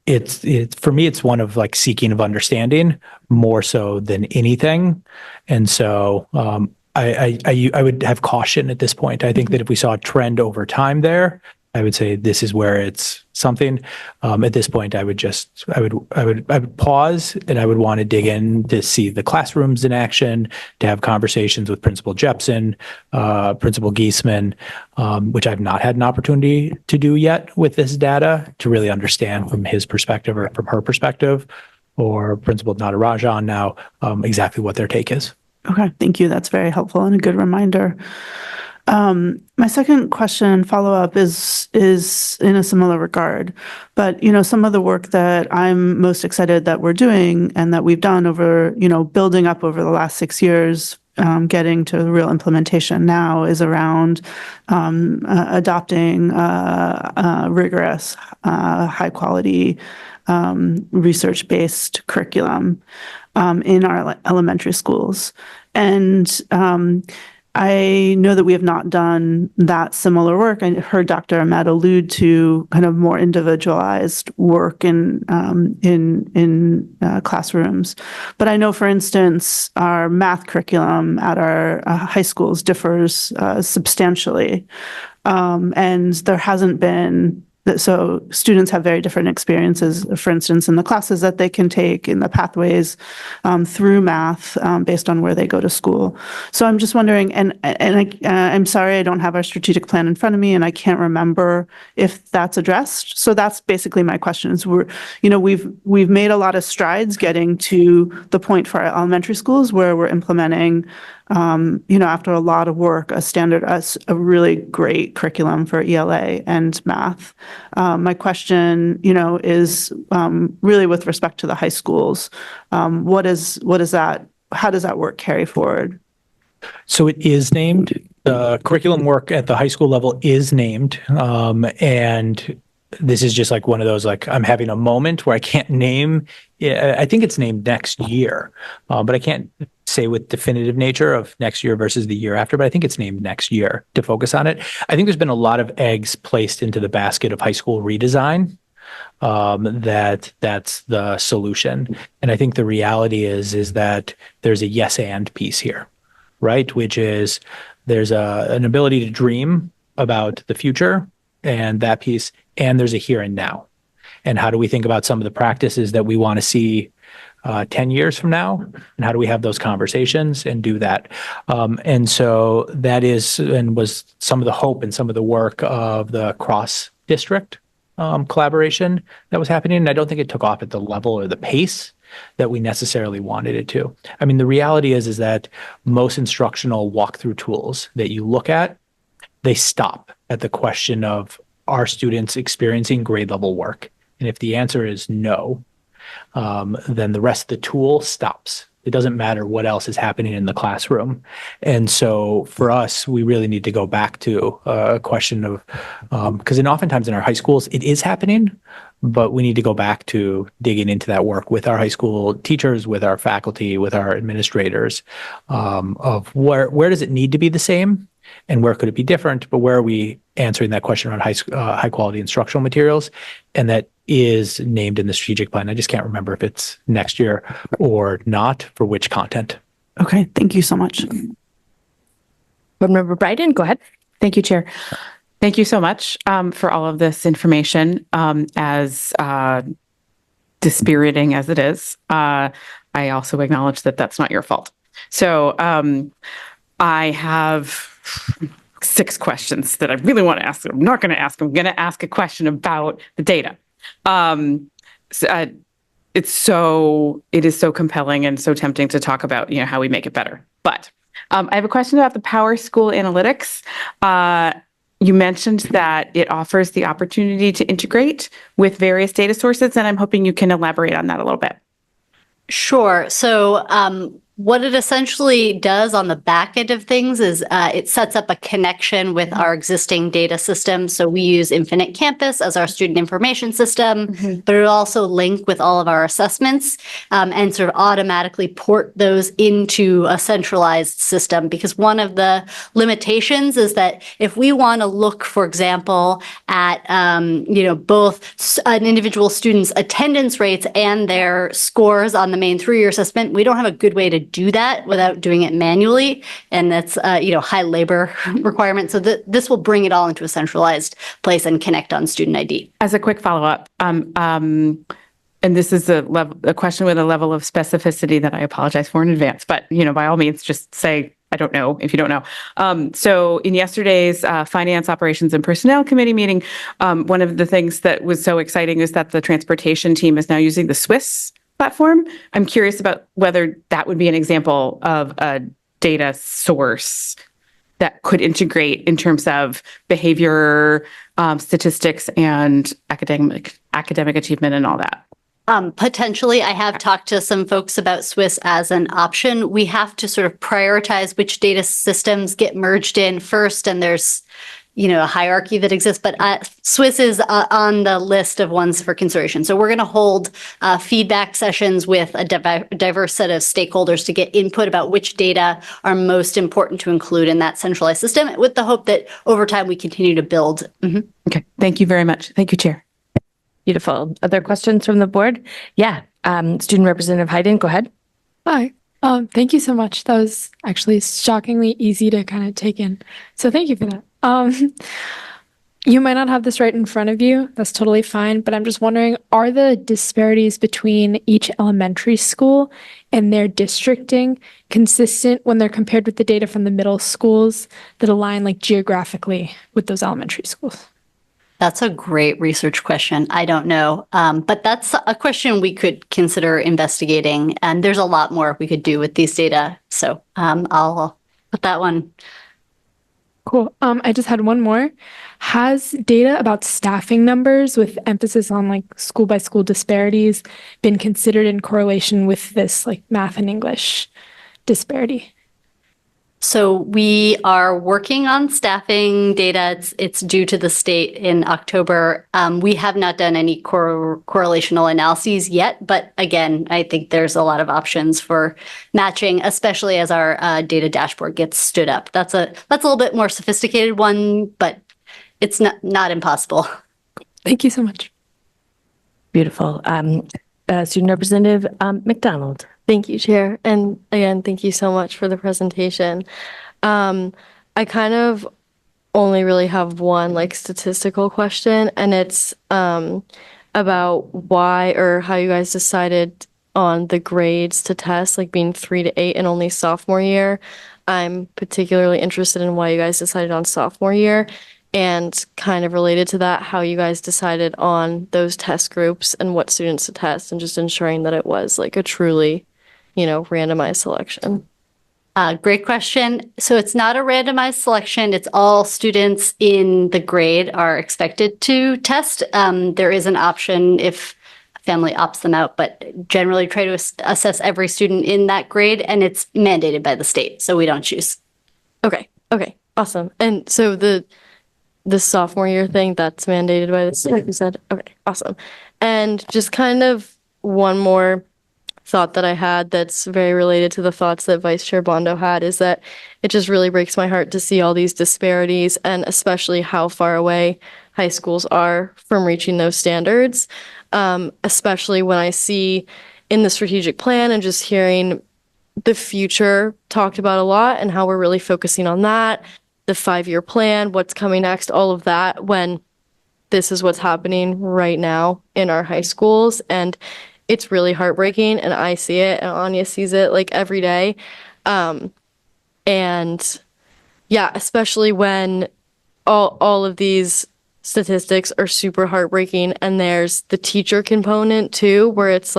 it's for me, it's one of like seeking of understanding more so than anything. And so I would have caution at this point. I think that if we saw a trend over time there, I would say this is where it's something. At this point, I would pause, and I would want to dig in to see the classrooms in action, to have conversations with Principal Jepson, Principal Giesman, which I've not had an opportunity to do yet with this data, to really understand from his perspective or from her perspective, or Principal Natarajan now, exactly what their take is. Okay, thank you. That's very helpful and a good reminder. My second question follow-up is in a similar regard, but some of the work that I'm most excited that we're doing and that we've done over, building up over the last 6 years, getting to real implementation now is around adopting rigorous, high-quality, research-based curriculum in our elementary schools. And I know that we have not done that similar work. I heard Dr. Ahmed allude to kind of more individualized work in classrooms. But I know, for instance, our math curriculum at our high schools differs substantially. And there hasn't been so students have very different experiences, for instance, in the classes that they can take, in the pathways through math based on where they go to school. So I'm just wondering, and I'm sorry I don't have our strategic plan in front of me, and I can't remember if that's addressed. So that's basically my question. Is we've made a lot of strides getting to the point for our elementary schools where we're implementing, after a lot of work, a really great curriculum for ELA and math. My question, is really with respect to the high schools. What is that? How does that work carry forward? So it is named. The curriculum work at the high school level is named, and this is just like one of those, like, I'm having a moment where I can't name. I think it's named next year, but I can't say with definitive nature of next year versus the year after, but I think it's named next year to focus on it. I think there's been a lot of eggs placed into the basket of high school redesign. That's the solution. And I think the reality is that there's a yes and piece here, right? Which is there's an ability to dream about the future and that piece, and there's a here and now. And how do we think about some of the practices that we want to see 10 years from now, and how do we have those conversations and do that? And so that is and was some of the hope and some of the work of the cross-district collaboration that was happening. And I don't think it took off at the level or the pace that we necessarily wanted it to. I mean, the reality is that most instructional walkthrough tools that you look at, they stop at the question of, are students experiencing grade level work? And if the answer is no, then the rest of the tool stops. It doesn't matter what else is happening in the classroom. And so for us, we really need to go back to a question of, because oftentimes in our high schools, it is happening, but we need to go back to digging into that work with our high school teachers, with our faculty, with our administrators, of where does it need to be the same? And where could it be different? But where are we answering that question around high quality instructional materials? And that is named in the strategic plan. I just can't remember if it's next year or not for which content. Okay, thank you so much. Board Member Bryden, go ahead. Thank you, Chair. Thank you so much for all of this information. As dispiriting as it is, I also acknowledge that that's not your fault. So I have 6 questions that I really want to ask. I'm not going to ask. I'm going to ask a question about the data. It is so compelling and so tempting to talk about, how we make it better. But I have a question about the Power School Analytics. You mentioned that it offers the opportunity to integrate with various data sources, and I'm hoping you can elaborate on that a little bit. Sure. So What it essentially does on the back end of things is it sets up a connection with our existing data system. So we use Infinite Campus as our student information system, but it also link with all of our assessments and sort of automatically port those into a centralized system. Because one of the limitations is that if we want to look, for example, at both an individual student's attendance rates and their scores on the Maine 3-year assessment, we don't have a good way to do that without doing it manually, and that's high labor requirement. So this will bring it all into a centralized place and connect on student ID. As a quick follow-up, and this is a question with a level of specificity that I apologize for in advance, but by all means, just say I don't know if you don't know. So in yesterday's Finance, Operations, and Personnel Committee meeting, one of the things that was so exciting is that the transportation team is now using the Swiss platform. I'm curious about whether that would be an example of a data source that could integrate in terms of behavior, statistics, and academic achievement and all that. Potentially, I have talked to some folks about Swiss as an option. We have to sort of prioritize which data systems get merged in first, and there's a hierarchy that exists, but Swiss is on the list of ones for consideration. So we're going to hold feedback sessions with a diverse set of stakeholders to get input about which data are most important to include in that centralized system, with the hope that over time we continue to build. Okay, thank you very much. Thank you, Chair. Beautiful. Other questions from the board? Yeah, Student Representative Hayden, go ahead. Hi. Thank you so much. That was actually shockingly easy to kind of take in. So thank you for that. You might not have this right in front of you. That's totally fine. But I'm just wondering, are the disparities between each elementary school and their districting consistent when they're compared with the data from the middle schools that align geographically with those elementary schools? That's a great research question. I don't know. But that's a question we could consider investigating. And there's a lot more we could do with these data. So I'll put that one. Cool. I just had one more. Has data about staffing numbers with emphasis on school by school disparities been considered in correlation with this math and English disparity? So we are working on staffing data. It's due to the state in October. We have not done any correlational analyses yet, but again, I think there's a lot of options for matching, especially as our data dashboard gets stood up. That's a little bit more sophisticated one, but it's not impossible. Thank you so much. Beautiful. Student Representative McDonald. Thank you, Chair. And again, thank you so much for the presentation. I kind of only really have one statistical question, and it's about why or how you guys decided on the grades to test, being 3 to 8 and only sophomore year. I'm particularly interested in why you guys decided on sophomore year, and kind of related to that, how you guys decided on those test groups and what students to test, and just ensuring that it was a truly randomized selection. Great question. So it's not a randomized selection. It's all students in the grade are expected to test. There is an option if a family opts them out, but generally try to assess every student in that grade, and it's mandated by the state, so we don't choose. Okay, awesome. And so the sophomore year thing, that's mandated by the state, you said? Okay, awesome. And just kind of one more thought that I had that's very related to the thoughts that Vice Chair Bondo had is that it just really breaks my heart to see all these disparities, and especially how far away high schools are from reaching those standards, especially when I see in the strategic plan and just hearing the future talked about a lot and how we're really focusing on that, the 5-year plan, what's coming next, all of that, when this is what's happening right now in our high schools. And it's really heartbreaking, and I see it, and Anya sees it every day. And yeah, especially when all of these statistics are super heartbreaking, and there's the teacher component too, where it's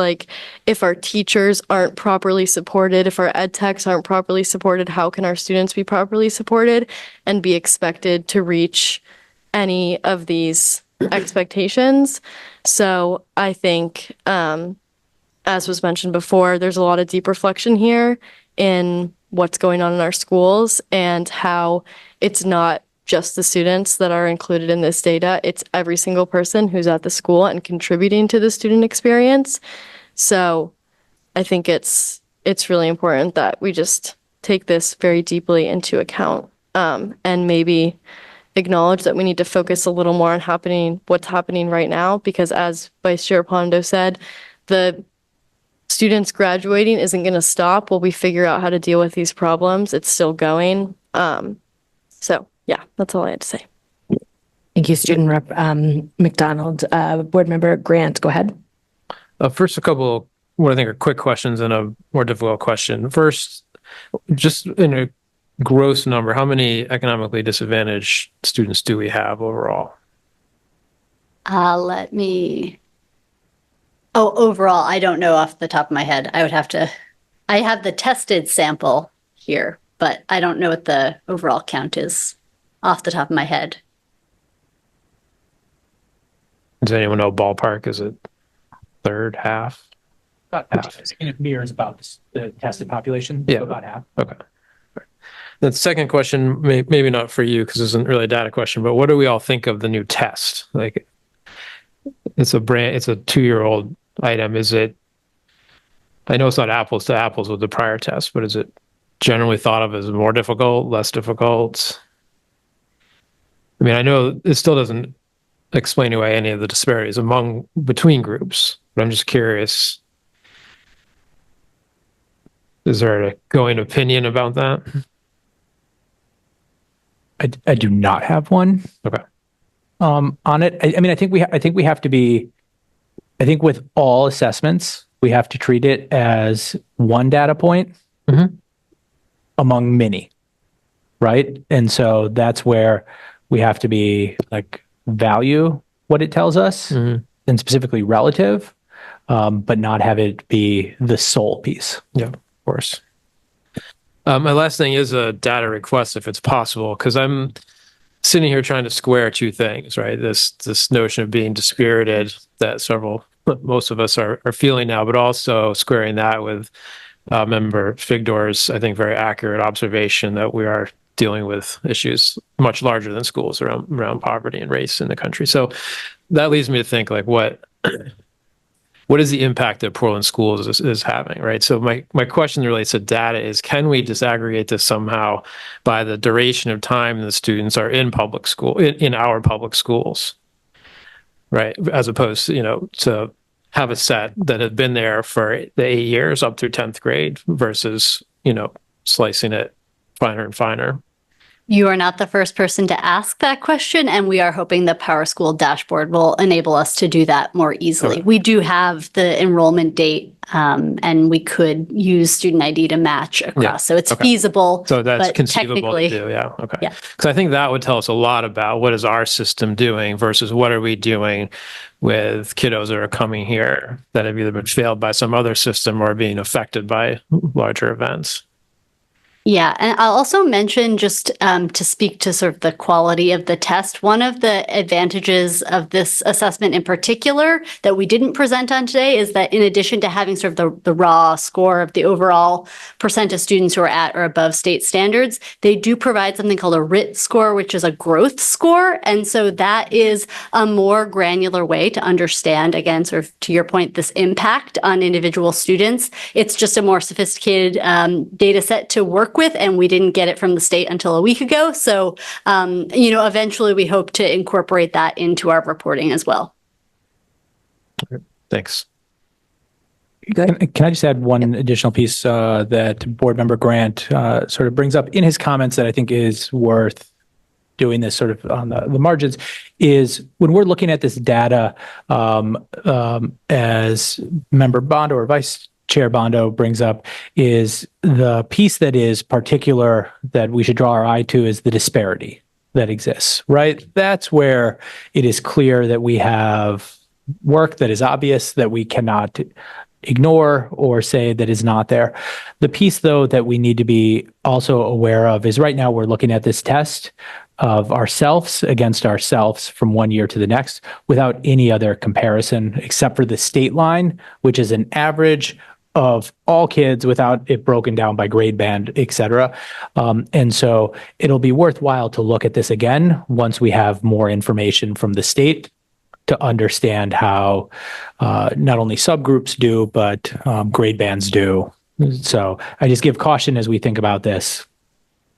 if our teachers aren't properly supported, if our ed techs aren't properly supported, how can our students be properly supported and be expected to reach any of these expectations? So I think, as was mentioned before, there's a lot of deep reflection here, in what's going on in our schools and how it's not just the students that are included in this data. It's every single person who's at the school and contributing to the student experience. So I think it's really important that we just take this very deeply into account, and maybe acknowledge that we need to focus a little more on what's happening right now, because as Vice Chair Pondo said, the students graduating isn't going to stop while we figure out how to deal with these problems. It's still going. So yeah, that's all I had to say. Thank you, Student Rep McDonald. Board Member Grant, go ahead. First, a couple what I think are quick questions and a more difficult question. First, just in a gross number, how many economically disadvantaged students do we have overall? Overall, I don't know off the top of my head. I have the tested sample here, but I don't know what the overall count is off the top of my head. Does anyone know ballpark? Is it third, half? About half. It mirrors about the tested population. Yeah. So about half. Okay. The second question, maybe not for you because it isn't really a data question, but what do we all think of the new test? Like, it's a 2-year-old item. I know it's not apples to apples with the prior test, but is it generally thought of as more difficult, less difficult? I mean, I know it still doesn't explain away any of the disparities between groups, but I'm just curious. Is there a going opinion about that? I do not have one. Okay. On it. I mean, I think we have to be. I think with all assessments, we have to treat it as one data point among many, right? And so that's where we have to be value what it tells us, and specifically relative, but not have it be the sole piece. Yeah, of course. My last thing is a data request, if it's possible, because I'm sitting here trying to square two things, right? This notion of being dispirited that most of us are feeling now, but also squaring that with Member Figdor's, I think, very accurate observation that we are dealing with issues much larger than schools around poverty and race in the country. So that leads me to think what is the impact that Portland schools is having, right? So my question relates to data is, can we disaggregate this somehow by the duration of time the students are in public school, in our public schools, right? As opposed to, to have a set that had been there for the 8 years up through 10th grade versus, slicing it finer and finer. You are not the first person to ask that question, and we are hoping the PowerSchool dashboard will enable us to do that more easily. Okay. We do have the enrollment date, and we could use student ID to match across. Yeah. So it's feasible. So that's conceivable to do, yeah. Okay. Yeah. Because I think that would tell us a lot about what is our system doing versus what are we doing with kiddos that are coming here that have either been failed by some other system or being affected by larger events. Yeah, and I'll also mention, just to speak to sort of the quality of the test, one of the advantages of this assessment in particular that we didn't present on today is that in addition to having sort of the raw score of the overall percent of students who are at or above state standards, they do provide something called a RIT score, which is a growth score. And so that is a more granular way to understand, again, sort of to your point, this impact on individual students. It's just a more sophisticated data set to work with, and we didn't get it from the state until a week ago. So, eventually we hope to incorporate that into our reporting as well. Thanks. Can I just add one additional piece that Board Member Grant sort of brings up in his comments that I think is worth doing this sort of on the margins, is when we're looking at this data, as Member Bondo or Vice Chair Bondo brings up, is the piece that is particular that we should draw our eye to is the disparity that exists, right? That's where it is clear that we have work that is obvious that we cannot ignore or say that is not there. The piece, though, that we need to be also aware of is right now we're looking at this test of ourselves against ourselves from one year to the next without any other comparison except for the state line, which is an average of all kids without it broken down by grade band, et cetera. And so it'll be worthwhile to look at this again once we have more information from the state to understand how not only subgroups do, but grade bands do. So I just give caution as we think about this,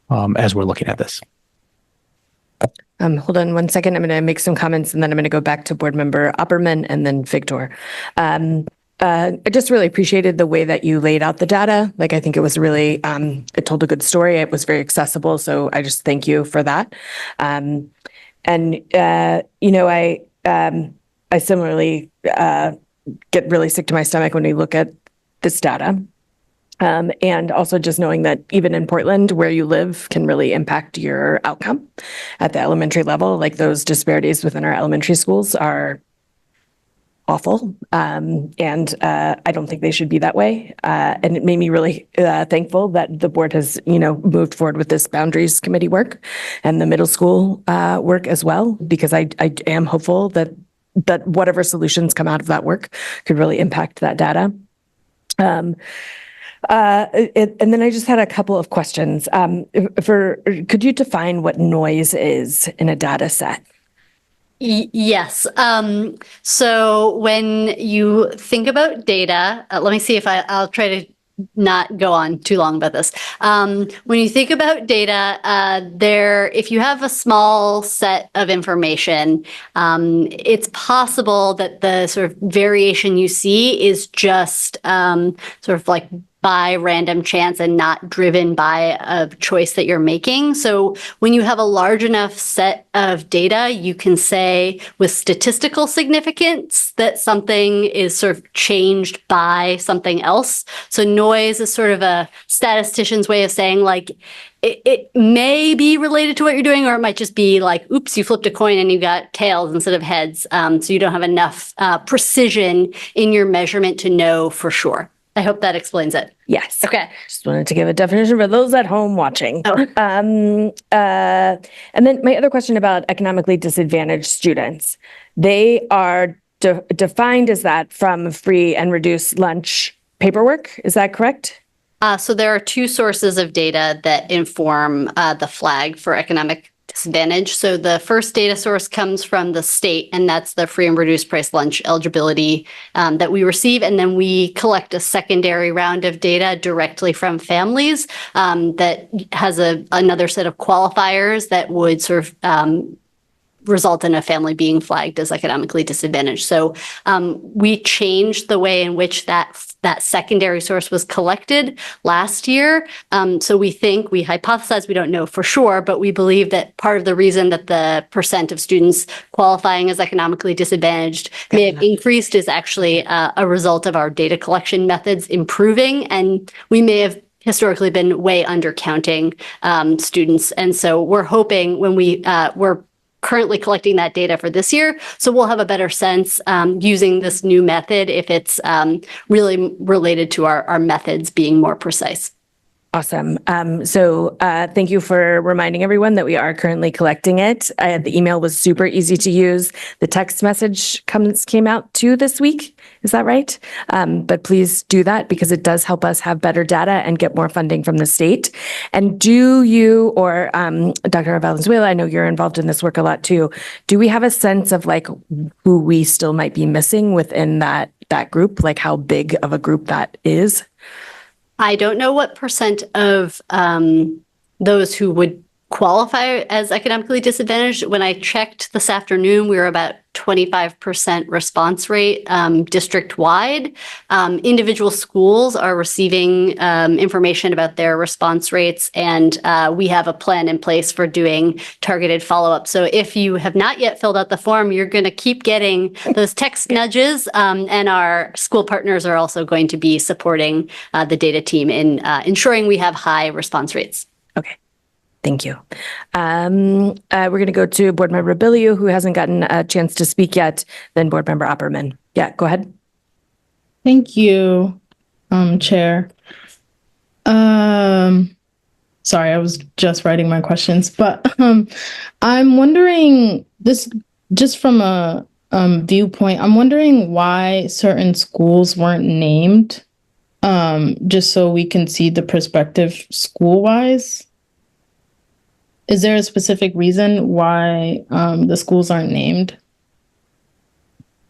as we're looking at this. Hold on one second. I'm going to make some comments and then I'm going to go back to Board Member Opperman and then Victor. I just really appreciated the way that you laid out the data. Like, I think it was really, it told a good story. It was very accessible. So I just thank you for that. I similarly get really sick to my stomach when we look at this data. And also just knowing that even in Portland, where you live can really impact your outcome at the elementary level. Like, those disparities within our elementary schools are awful. And I don't think they should be that way. And it made me really thankful that the board has, moved forward with this boundaries committee work and the middle school work as well, because I am hopeful that whatever solutions come out of that work could really impact that data. And then I just had a couple of questions. Could you define what noise is in a data set? Yes. So when you think about data, let me see if I'll try to not go on too long about this. When you think about data, if you have a small set of information, it's possible that the sort of variation you see is just sort of like by random chance and not driven by a choice that you're making. So when you have a large enough set of data, you can say with statistical significance that something is sort of changed by something else. So noise is sort of a statistician's way of saying, like, it may be related to what you're doing, or it might just be like, oops, you flipped a coin and you got tails instead of heads. So you don't have enough precision in your measurement to know for sure. I hope that explains it. Yes. Okay. Just wanted to give a definition for those at home watching. And then my other question about economically disadvantaged students. They are defined as that from free and reduced lunch paperwork. Is that correct? So there are two sources of data that inform the flag for economic disadvantage. So the first data source comes from the state, and that's the free and reduced price lunch eligibility that we receive. And then we collect a secondary round of data directly from families that has another set of qualifiers that would sort of result in a family being flagged as economically disadvantaged. So we changed the way in which that secondary source was collected last year. So we hypothesize, we don't know for sure, but we believe that part of the reason that the percent of students qualifying as economically disadvantaged may have increased is actually a result of our data collection methods improving, and we may have historically been way undercounting students. And so we're hoping when we're currently collecting that data for this year, so we'll have a better sense using this new method if it's really related to our methods being more precise. Awesome. So thank you for reminding everyone that we are currently collecting it. The email was super easy to use. The text message came out too this week. Is that right? But please do that because it does help us have better data and get more funding from the state. And do you or Dr. Valenzuela, I know you're involved in this work a lot too. Do we have a sense of like who we still might be missing within that group? Like how big of a group that is? I don't know what percent of those who would qualify as economically disadvantaged. When I checked this afternoon, we were about 25% response rate district-wide. Individual schools are receiving information about their response rates, and we have a plan in place for doing targeted follow-up. So if you have not yet filled out the form, you're going to keep getting those text nudges, and our school partners are also going to be supporting the data team in ensuring we have high response rates. Okay. Thank you. We're going to go to Board Member Biliou, who hasn't gotten a chance to speak yet, then Board Member Opperman. Yeah, go ahead. Thank you, Chair. Sorry, I was just writing my questions, but I'm wondering this just from a viewpoint. I'm wondering why certain schools weren't named just so we can see the perspective school-wise? Is there a specific reason why the schools aren't named?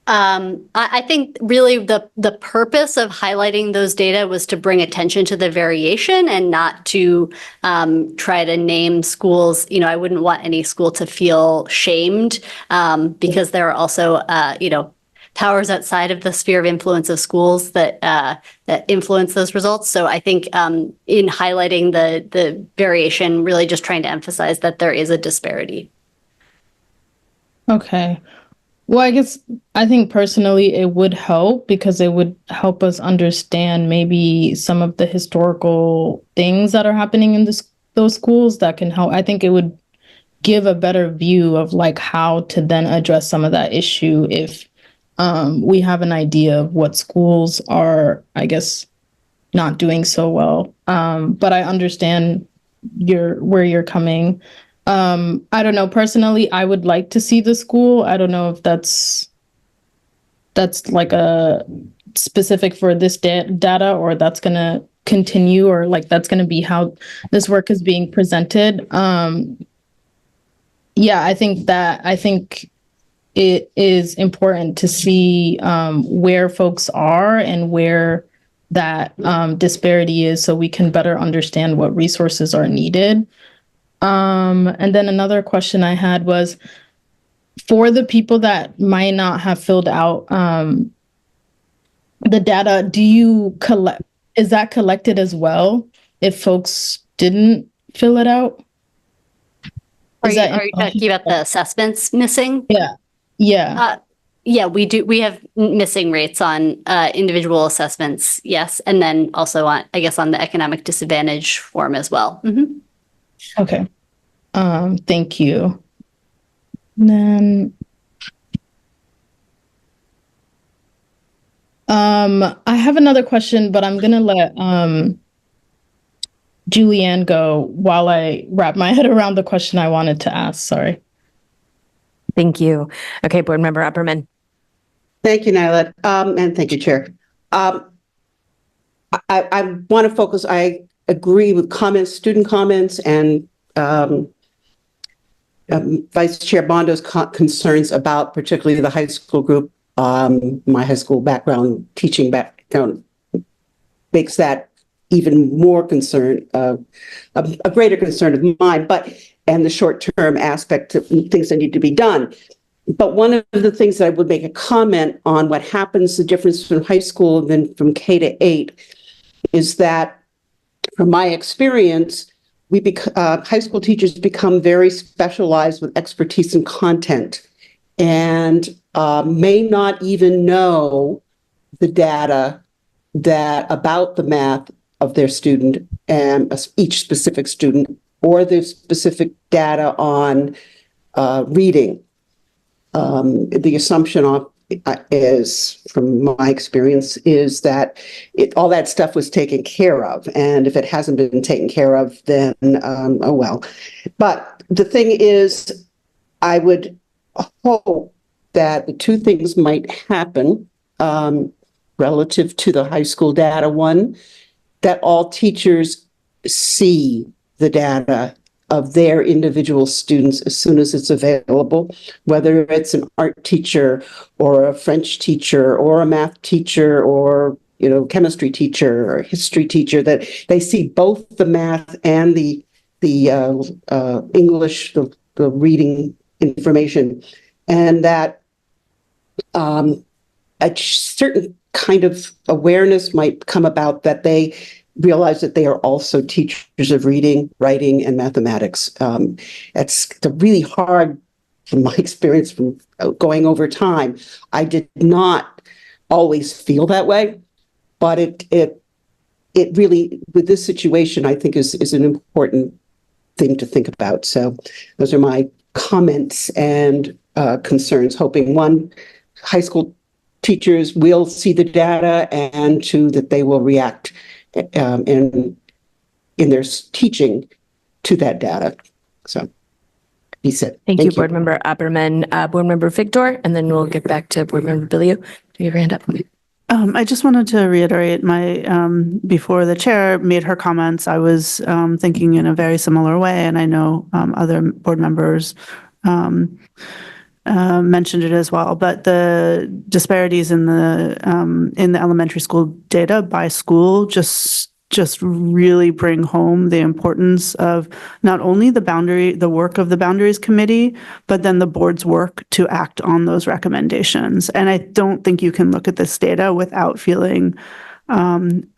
I think really the purpose of highlighting those data was to bring attention to the variation and not to try to name schools. You know, I wouldn't want any school to feel shamed because there are also, you know, powers outside of the sphere of influence of schools that that influence those results. So I think in highlighting the variation, really just trying to emphasize that there is a disparity. Okay. Well, I think personally it would help because it would help us understand maybe some of the historical things that are happening in those schools that can help. I think it would give a better view of like how to then address some of that issue if we have an idea of what schools are, I guess, not doing so well. But I understand where you're coming. I don't know. Personally, I would like to see the school. I don't know if that's like a specific for this data or that's going to continue or like that's going to be how this work is being presented. Yeah, I think it is important to see where folks are and where that disparity is so we can better understand what resources are needed. And then another question I had was for the people that might not have filled out the data, is that collected as well if folks didn't fill it out? Are you talking about the assessments missing? Yeah. Yeah. Yeah, we do. We have missing rates on individual assessments. Yes. And then also on, I guess, on the economic disadvantage form as well. Mm-hmm. Okay. Thank you. And then, I have another question, but I'm gonna let Julianne go while I wrap my head around the question I wanted to ask. Sorry. Thank you. Okay, Board Member Upperman. Thank you, Nyla, and thank you, Chair. I want to focus. I agree with student comments, and Vice Chair Bondo's concerns about particularly the high school group. My high school background, teaching background, makes that even more concern, a greater concern of mine, and the short-term aspect of things that need to be done. But one of the things that I would make a comment on what happens, the difference from high school and then from K to 8, is that from my experience, high school teachers become very specialized with expertise in content and may not even know the data about the math of their student and each specific student, or the specific data on reading. The assumption is, from my experience, is that all that stuff was taken care of. And if it hasn't been taken care of, then, oh well. But the thing is, I would hope that the two things might happen relative to the high school data. One, that all teachers see the data of their individual students as soon as it's available, whether it's an art teacher or a French teacher or a math teacher or chemistry teacher or history teacher, that they see both the math and the English, the reading information, and that a certain kind of awareness might come about that they realize that they are also teachers of reading, writing, and mathematics. It's really hard, from my experience from going over time. I did not always feel that way, but it really, with this situation, I think is an important thing to think about. So those are my comments and concerns, hoping one, high school teachers will see the data, and two, that they will react in their teaching to that data. So be said. Thank you, Board Member Opperman. Board Member Victor, and then we'll get back to Board Member Billiou. Do you have your hand up? I just wanted to reiterate before the chair made her comments, I was thinking in a very similar way, and I know other board members mentioned it as well, but the disparities in the elementary school data by school just really bring home the importance of not only the work of the Boundaries Committee, but then the board's work to act on those recommendations. And I don't think you can look at this data without feeling, an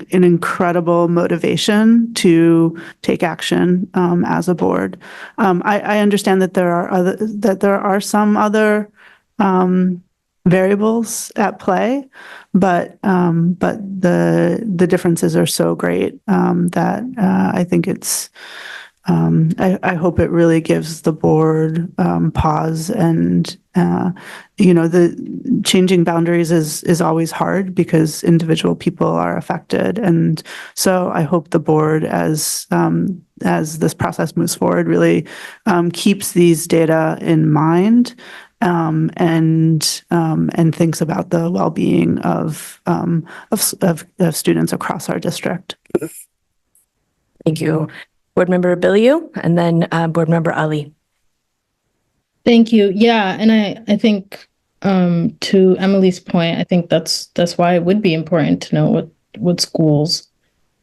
incredible motivation to take action as a board. I understand that there are some other variables at play, but the differences are so great that I think it's. I hope it really gives the board pause, and the changing boundaries is always hard because individual people are affected, and so I hope the board, as this process moves forward, really keeps these data in mind. And thinks about the well-being of students across our district. Thank you. Board Member Abilio, and then Board Member Ali. Thank you. Yeah, and I think to Emily's point, I think that's why it would be important to know what schools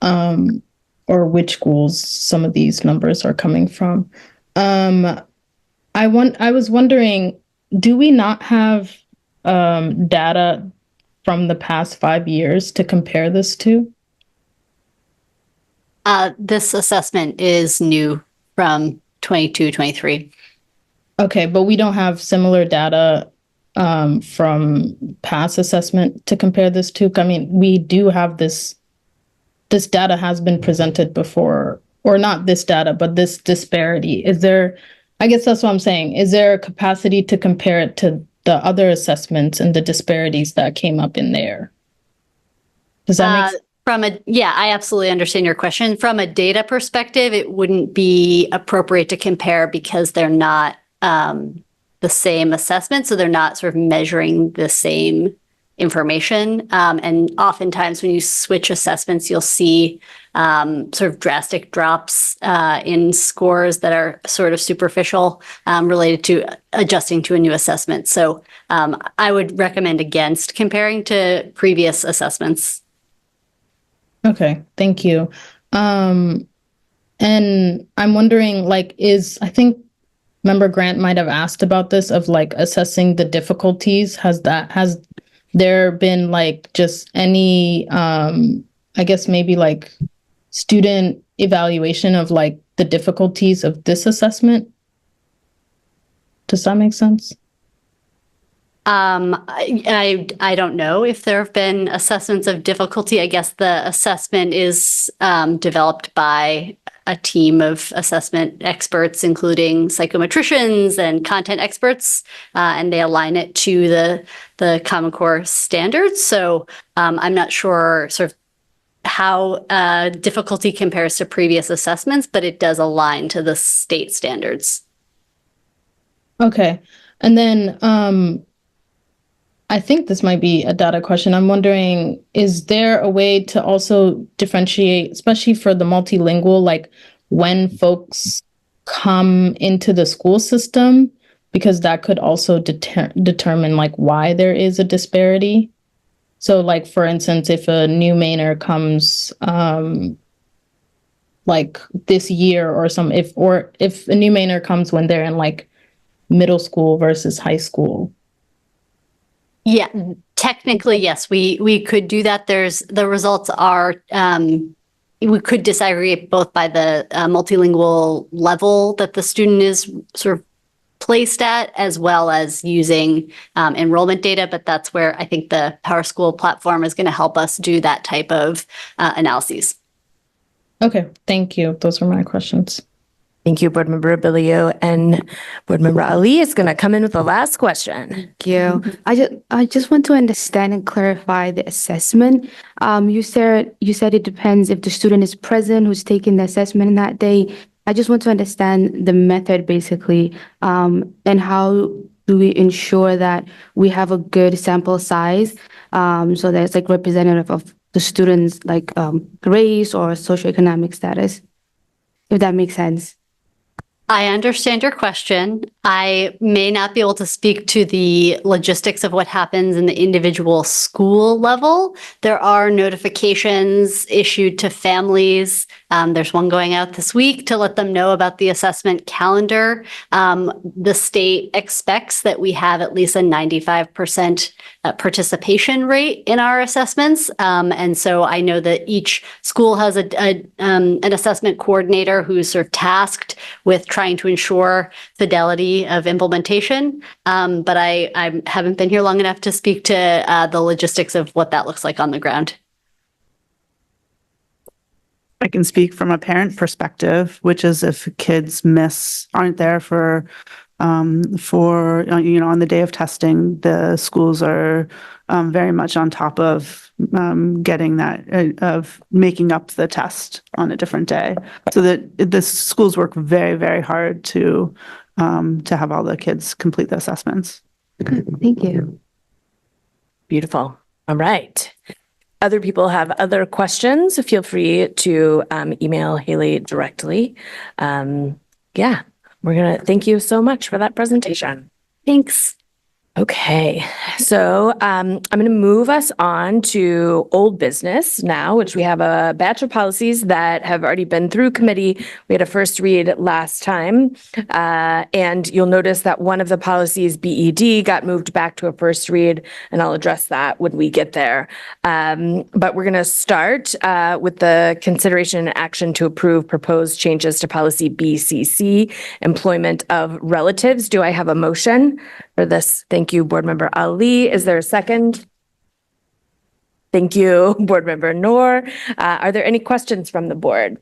or which schools some of these numbers are coming from. I was wondering, do we not have data from the past 5 years to compare this to? This assessment is new from 22-23. Okay, but we don't have similar data from past assessment to compare this to? I mean, we do have this data has been presented before, or not this data, but this disparity. I guess that's what I'm saying. Is there a capacity to compare it to the other assessments and the disparities that came up in there? Does that make sense? Yeah, I absolutely understand your question. From a data perspective, it wouldn't be appropriate to compare because they're not the same assessment. So they're not sort of measuring the same information. And oftentimes when you switch assessments, you'll see sort of drastic drops in scores that are sort of superficial related to adjusting to a new assessment. So I would recommend against comparing to previous assessments. Okay, thank you. And I'm wondering, I think Member Grant might have asked about this of assessing the difficulties. Has there been just any, I guess maybe student evaluation of the difficulties of this assessment? Does that make sense? I don't know if there have been assessments of difficulty. I guess the assessment is developed by a team of assessment experts, including psychometricians and content experts, and they align it to the Common Core standards. So I'm not sure sort of how difficulty compares to previous assessments, but it does align to the state standards. Okay. And then I think this might be a data question. I'm wondering, is there a way to also differentiate, especially for the multilingual, when folks come into the school system, because that could also determine why there is a disparity. So for instance, if a new Mainer comes this year or if a new Mainer comes when they're in middle school versus high school. Yeah, technically, yes, we could do that. The results are, we could disaggregate both by the multilingual level that the student is sort of placed at, as well as using enrollment data. But that's where I think the PowerSchool platform is going to help us do that type of analyses. Okay, thank you. Those are my questions. Thank you, Board Member Abilio, and Board Member Ali is going to come in with the last question. Thank you. I just want to understand and clarify the assessment. You said it depends if the student is present who's taking the assessment that day. I just want to understand the method basically, and how do we ensure that we have a good sample size so that it's like representative of the students' like race or socioeconomic status, if that makes sense? I understand your question. I may not be able to speak to the logistics of what happens in the individual school level. There are notifications issued to families. There's one going out this week to let them know about the assessment calendar. The state expects that we have at least a 95% participation rate in our assessments. And so I know that each school has an assessment coordinator who's sort of tasked with trying to ensure fidelity of implementation. But I haven't been here long enough to speak to the logistics of what that looks like on the ground. I can speak from a parent perspective, which is if kids aren't there for on the day of testing, the schools are very much on top of getting that, of making up the test on a different day, so that the schools work very, very hard to have all the kids complete the assessments. Thank you. Beautiful. All right. Other people have other questions, feel free to email Haley directly. Yeah, we're going to thank you so much for that presentation. Thanks. Okay, so I'm going to move us on to old business now, which we have a batch of policies that have already been through committee. We had a first read last time, and you'll notice that one of the policies, BED, got moved back to a first read, and I'll address that when we get there. But we're going to start with the consideration and action to approve proposed changes to policy BEC-C, employment of relatives. Do I have a motion for this? Thank you, Board Member Ali. Is there a second? Thank you, Board Member Noor. Are there any questions from the board?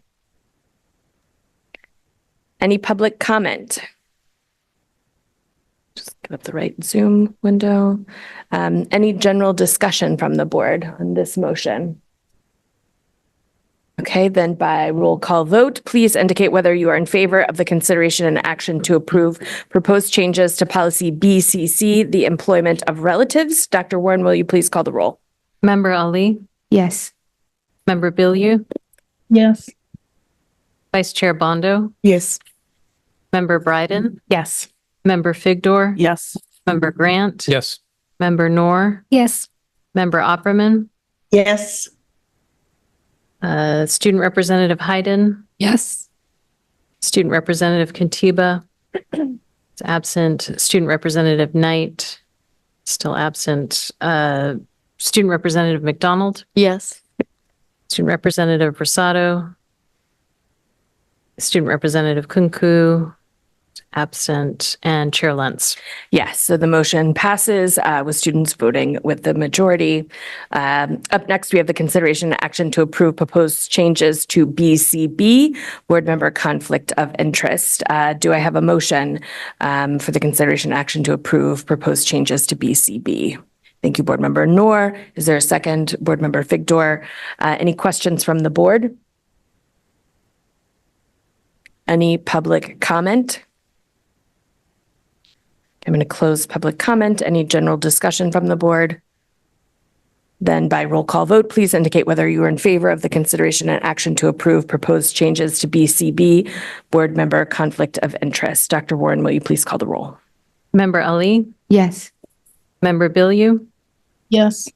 Any public comment? Just get up the right Zoom window. Any general discussion from the board on this motion? Okay, then by roll call vote, please indicate whether you are in favor of the consideration and action to approve proposed changes to policy BEC-C, the employment of relatives. Dr. Warren, will you please call the roll? Member Ali? Yes. Member Bilyeu? Yes. Vice Chair Bondo? Yes. Member Bryden? Yes. Member Figdor? Yes. Member Grant? Yes. Member Noor? Yes. Member Opperman? Yes. Student Representative Hayden? Yes. Student Representative Kantiba? Is absent. Student Representative Knight? Still absent. Student Representative McDonald? Yes. Student Representative Rosado? Student Representative Kunku? Absent. And Chair Lentz? Yes, so the motion passes with students voting with the majority. Up next, we have the consideration and action to approve proposed changes to BCB, Board Member Conflict of Interest. Do I have a motion for the consideration and action to approve proposed changes to BCB? Thank you, Board Member Noor. Is there a second? Board Member Figdor. Any questions from the board? Any public comment? I'm going to close public comment. Any general discussion from the board? Then by roll call vote, please indicate whether you are in favor of the consideration and action to approve proposed changes to BCB, Board Member Conflict of Interest. Dr. Warren, will you please call the roll? Member Ali? Yes. Member Bilyeu? Yes.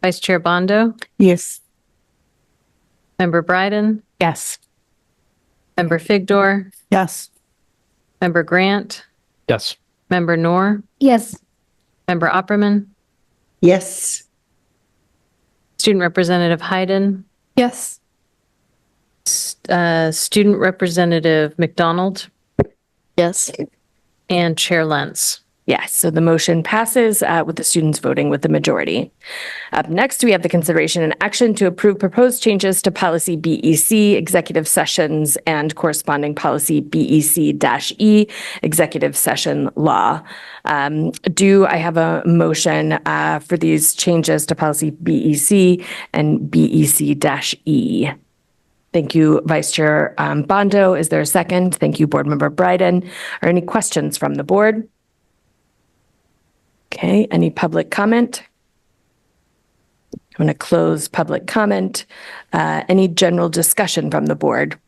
Vice Chair Bondo? Yes. Member Bryden? Yes. Member Figdor? Yes. Member Grant? Yes. Member Noor? Yes. Member Opperman? Yes. Student Representative Hayden? Yes. Student Representative McDonald? Yes. And Chair Lentz? Yes, so the motion passes with the students voting with the majority. Up next, we have the consideration and action to approve proposed changes to policy BEC, executive sessions, and corresponding policy BEC-E, executive session law. Do I have a motion for these changes to policy BEC and BEC-E? Thank you, Vice Chair Bondo. Is there a second? Thank you, Board Member Bryden. Are any questions from the board? Okay, any public comment? I'm going to close public comment. Any general discussion from the board?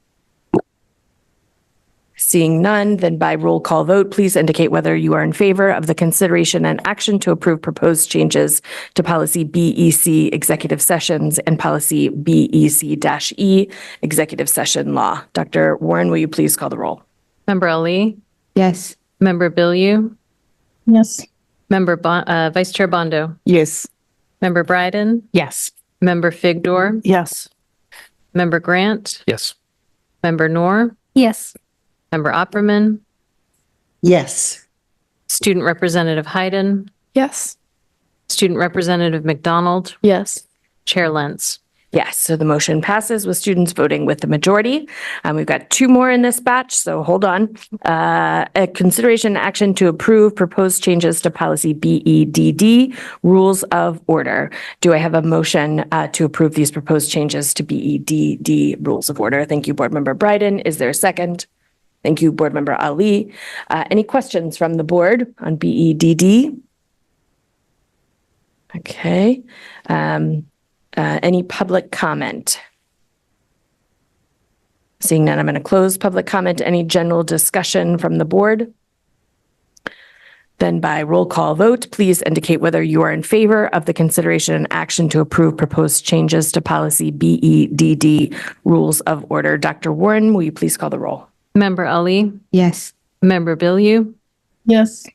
Seeing none, then by roll call vote, please indicate whether you are in favor of the consideration and action to approve proposed changes to policy BEC executive sessions and policy BEC-E executive session law. Dr. Warren, will you please call the roll? Member Ali? Yes. Member Bilyeu? Yes. Member Vice Chair Bondo? Yes. Member Bryden? Yes. Member Figdor? Yes. Member Grant? Yes. Member Noor? Yes. Member Opperman? Yes. Student Representative Hayden? Yes. Student Representative McDonald? Yes. Chair Lentz? Yes, so the motion passes with students voting with the majority. We've got two more in this batch, so hold on. A consideration action to approve proposed changes to policy BEDD, rules of order. Do I have a motion to approve these proposed changes to BEDD, rules of order? Thank you, Board Member Bryden. Is there a second? Thank you, Board Member Ali. Any questions from the board on BEDD? Okay. Any public comment? Seeing none, I'm going to close public comment. Any general discussion from the board? Then by roll call vote, please indicate whether you are in favor of the consideration and action to approve proposed changes to policy BEDD, rules of order. Dr. Warren, will you please call the roll? Member Ali? Yes. Member Bilyeu? Yes.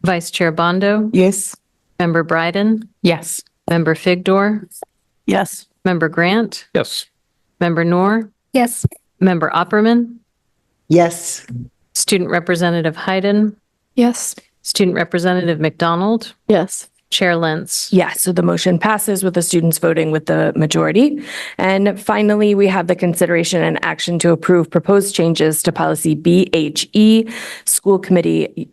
Vice Chair Bondo? Yes. Member Bryden? Yes. Member Figdor? Yes. Member Grant? Yes. Member Noor? Yes. Member Opperman? Yes. Student Representative Hayden? Yes. Student Representative McDonald? Yes. Chair Lentz? Yes, so the motion passes with the students voting with the majority. And finally, we have the consideration and action to approve proposed changes to policy BHE, school committee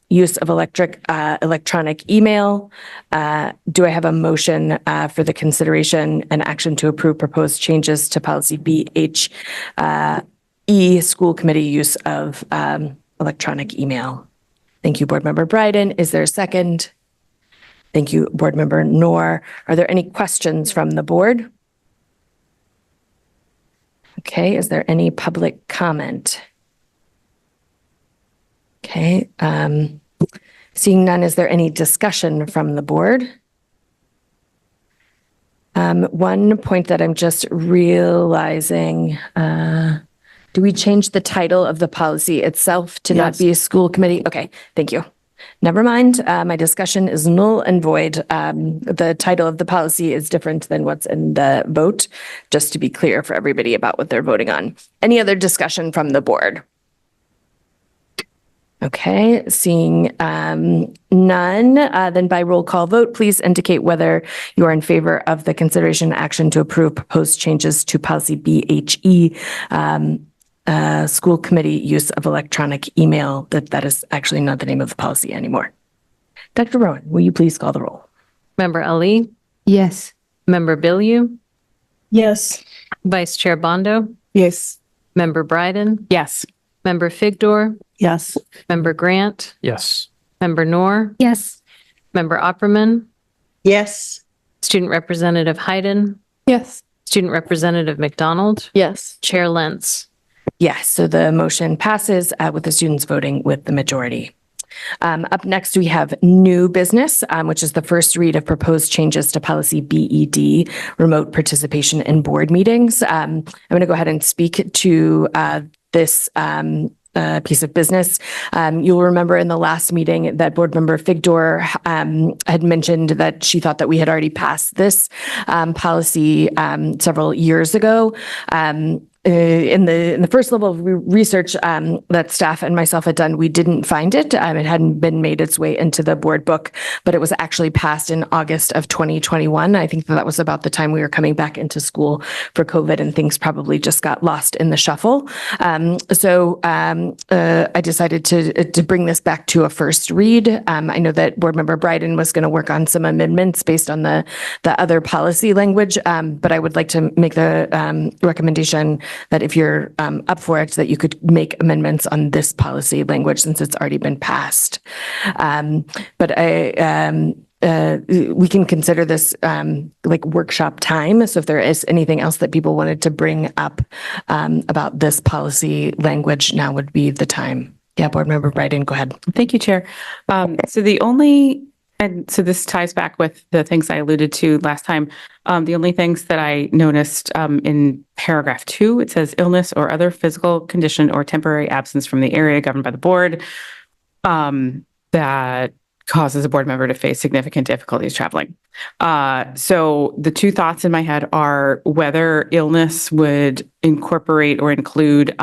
use of electronic email. Do I have a motion for the consideration and action to approve proposed changes to policy BHE, school committee use of electronic email? Thank you, Board Member Bryden. Is there a second? Thank you, Board Member Noor. Are there any questions from the board? Okay, is there any public comment? Okay, seeing none, is there any discussion from the board? One point that I'm just realizing, do we change the title of the policy itself to not be a school committee? Okay, thank you. Never mind. My discussion is null and void. The title of the policy is different than what's in the vote, just to be clear for everybody about what they're voting on. Any other discussion from the board? Okay, seeing none, then by roll call vote, please indicate whether you are in favor of the consideration action to approve proposed changes to policy BHE, school committee use of electronic email. That is actually not the name of the policy anymore. Dr. Rowan, will you please call the roll? Member Ali? Yes. Member Bilyeu? Yes. Vice Chair Bondo? Yes. Member Bryden? Yes. Member Figdor? Yes. Member Grant? Yes. Member Noor? Yes. Member Opperman? Yes. Student Representative Hayden? Yes. Student Representative McDonald? Yes. Chair Lentz? Yes, so the motion passes with the students voting with the majority. Up next, we have new business, which is the first read of proposed changes to policy BED, remote participation in board meetings. I'm going to go ahead and speak to this piece of business. You'll remember in the last meeting that Board Member Figdor had mentioned that she thought that we had already passed this policy several years ago. In the first level of research that staff and myself had done, we didn't find it. It hadn't been made its way into the board book, but it was actually passed in August of 2021. I think that was about the time we were coming back into school for COVID, and things probably just got lost in the shuffle. So I decided to bring this back to a first read. I know that Board Member Bryden was going to work on some amendments based on the other policy language, but I would like to make the recommendation that if you're up for it, that you could make amendments on this policy language since it's already been passed. But we can consider this like workshop time. So if there is anything else that people wanted to bring up about this policy language, now would be the time. Yeah, Board Member Bryden, go ahead. Thank you, Chair. So this ties back with the things I alluded to last time. The only things that I noticed in paragraph 2, it says illness or other physical condition or temporary absence from the area governed by the board that causes a board member to face significant difficulties traveling. So the two thoughts in my head are whether illness would incorporate or include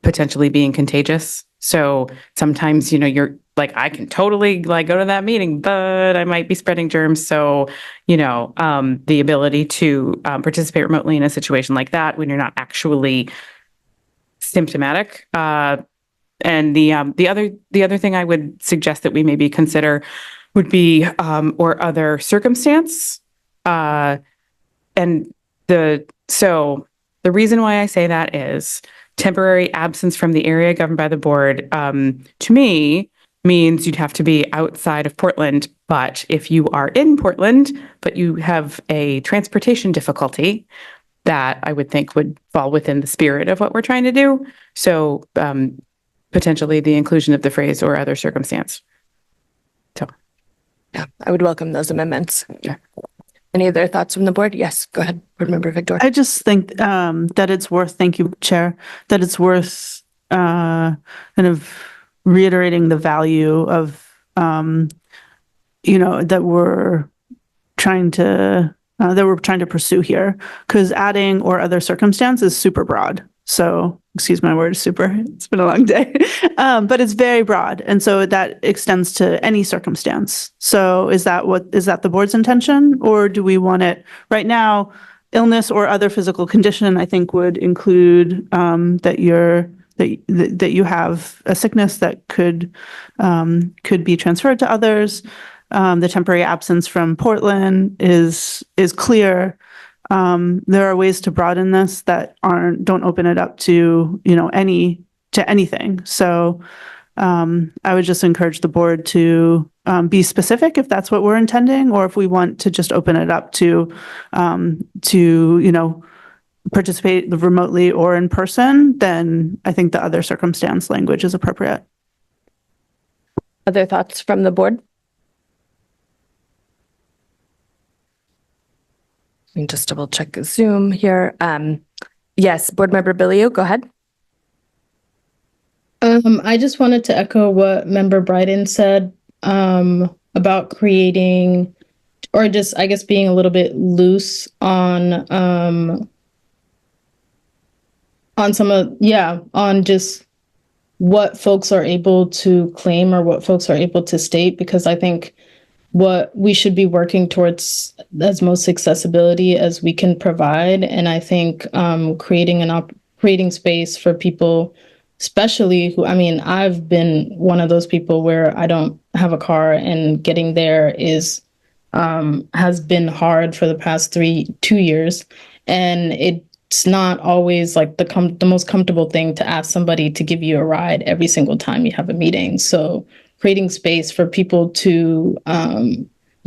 potentially being contagious. So sometimes, you're like, I can totally like go to that meeting, but I might be spreading germs. So, the ability to participate remotely in a situation like that when you're not actually symptomatic. And the other thing I would suggest that we maybe consider would be or other circumstance. So the reason why I say that is temporary absence from the area governed by the board, to me, means you'd have to be outside of Portland. But if you are in Portland, but you have a transportation difficulty, that I would think would fall within the spirit of what we're trying to do. So potentially the inclusion of the phrase or other circumstance. So, yeah, I would welcome those amendments. Yeah. Any other thoughts from the board? Yes, go ahead, Board Member Victor. I just think that it's worth, thank you, Chair, that it's worth kind of reiterating the value of, that we're trying to pursue here, because adding or other circumstance is super broad. So, excuse my word, super, it's been a long day, but it's very broad. And so that extends to any circumstance. So is that the board's intention, or do we want it right now? Illness or other physical condition, I think, would include that you have a sickness that could be transferred to others. The temporary absence from Portland is clear. There are ways to broaden this that don't open it up to anything. So I would just encourage the board to be specific if that's what we're intending, or if we want to just open it up to participate remotely or in person, then I think the other circumstance language is appropriate. Other thoughts from the board? Let me just double check Zoom here. Yes, Board Member Bilio, go ahead. I just wanted to echo what Member Bryden said about creating, or just, I guess, being a little bit loose on just what folks are able to claim or what folks are able to state, because I think what we should be working towards as most accessibility as we can provide. And I think creating space for people, especially who, I've been one of those people where I don't have a car, and getting there has been hard for the past 2 years. And it's not always like the most comfortable thing to ask somebody to give you a ride every single time you have a meeting. So creating space for people to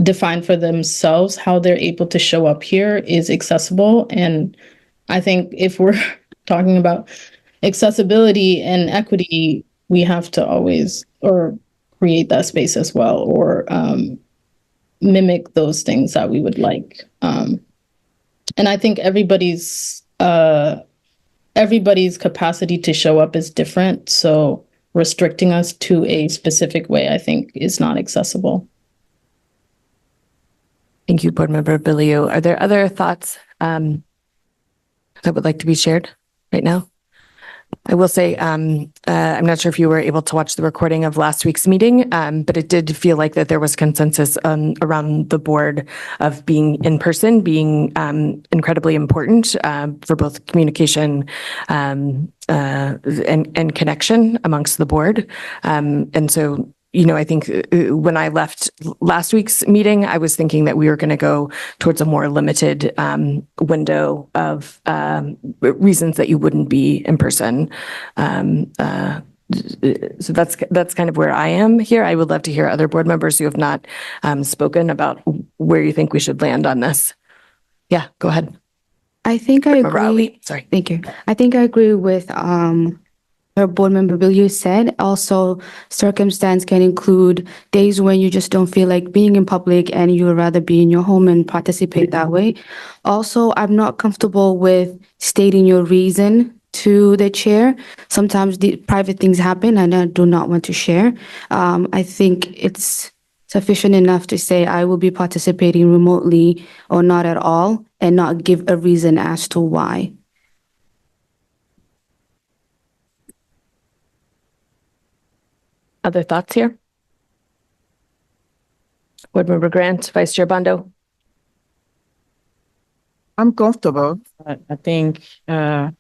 define for themselves how they're able to show up here is accessible. And I think if we're talking about accessibility and equity, we have to always create that space as well, or mimic those things that we would like. And I think everybody's capacity to show up is different. So restricting us to a specific way, I think, is not accessible. Thank you, Board Member Bilio. Are there other thoughts that would like to be shared right now? I will say, I'm not sure if you were able to watch the recording of last week's meeting, but it did feel like that there was consensus around the board of being in person, being incredibly important for both communication and connection amongst the board. And so, I think when I left last week's meeting, I was thinking that we were going to go towards a more limited window of reasons that you wouldn't be in person. So that's kind of where I am here. I would love to hear other board members who have not spoken about where you think we should land on this. Yeah, go ahead. I think I agree. Sorry. Thank you. I think I agree with our board member Bill you said. Also, circumstance can include days when you just don't feel like being in public and you would rather be in your home and participate that way. Also, I'm not comfortable with stating your reason to the chair. Sometimes the private things happen and I do not want to share. I think it's sufficient enough to say I will be participating remotely or not at all and not give a reason as to why. Other thoughts here? Board Member Grant, Vice Chair Bondo. I'm comfortable. I think I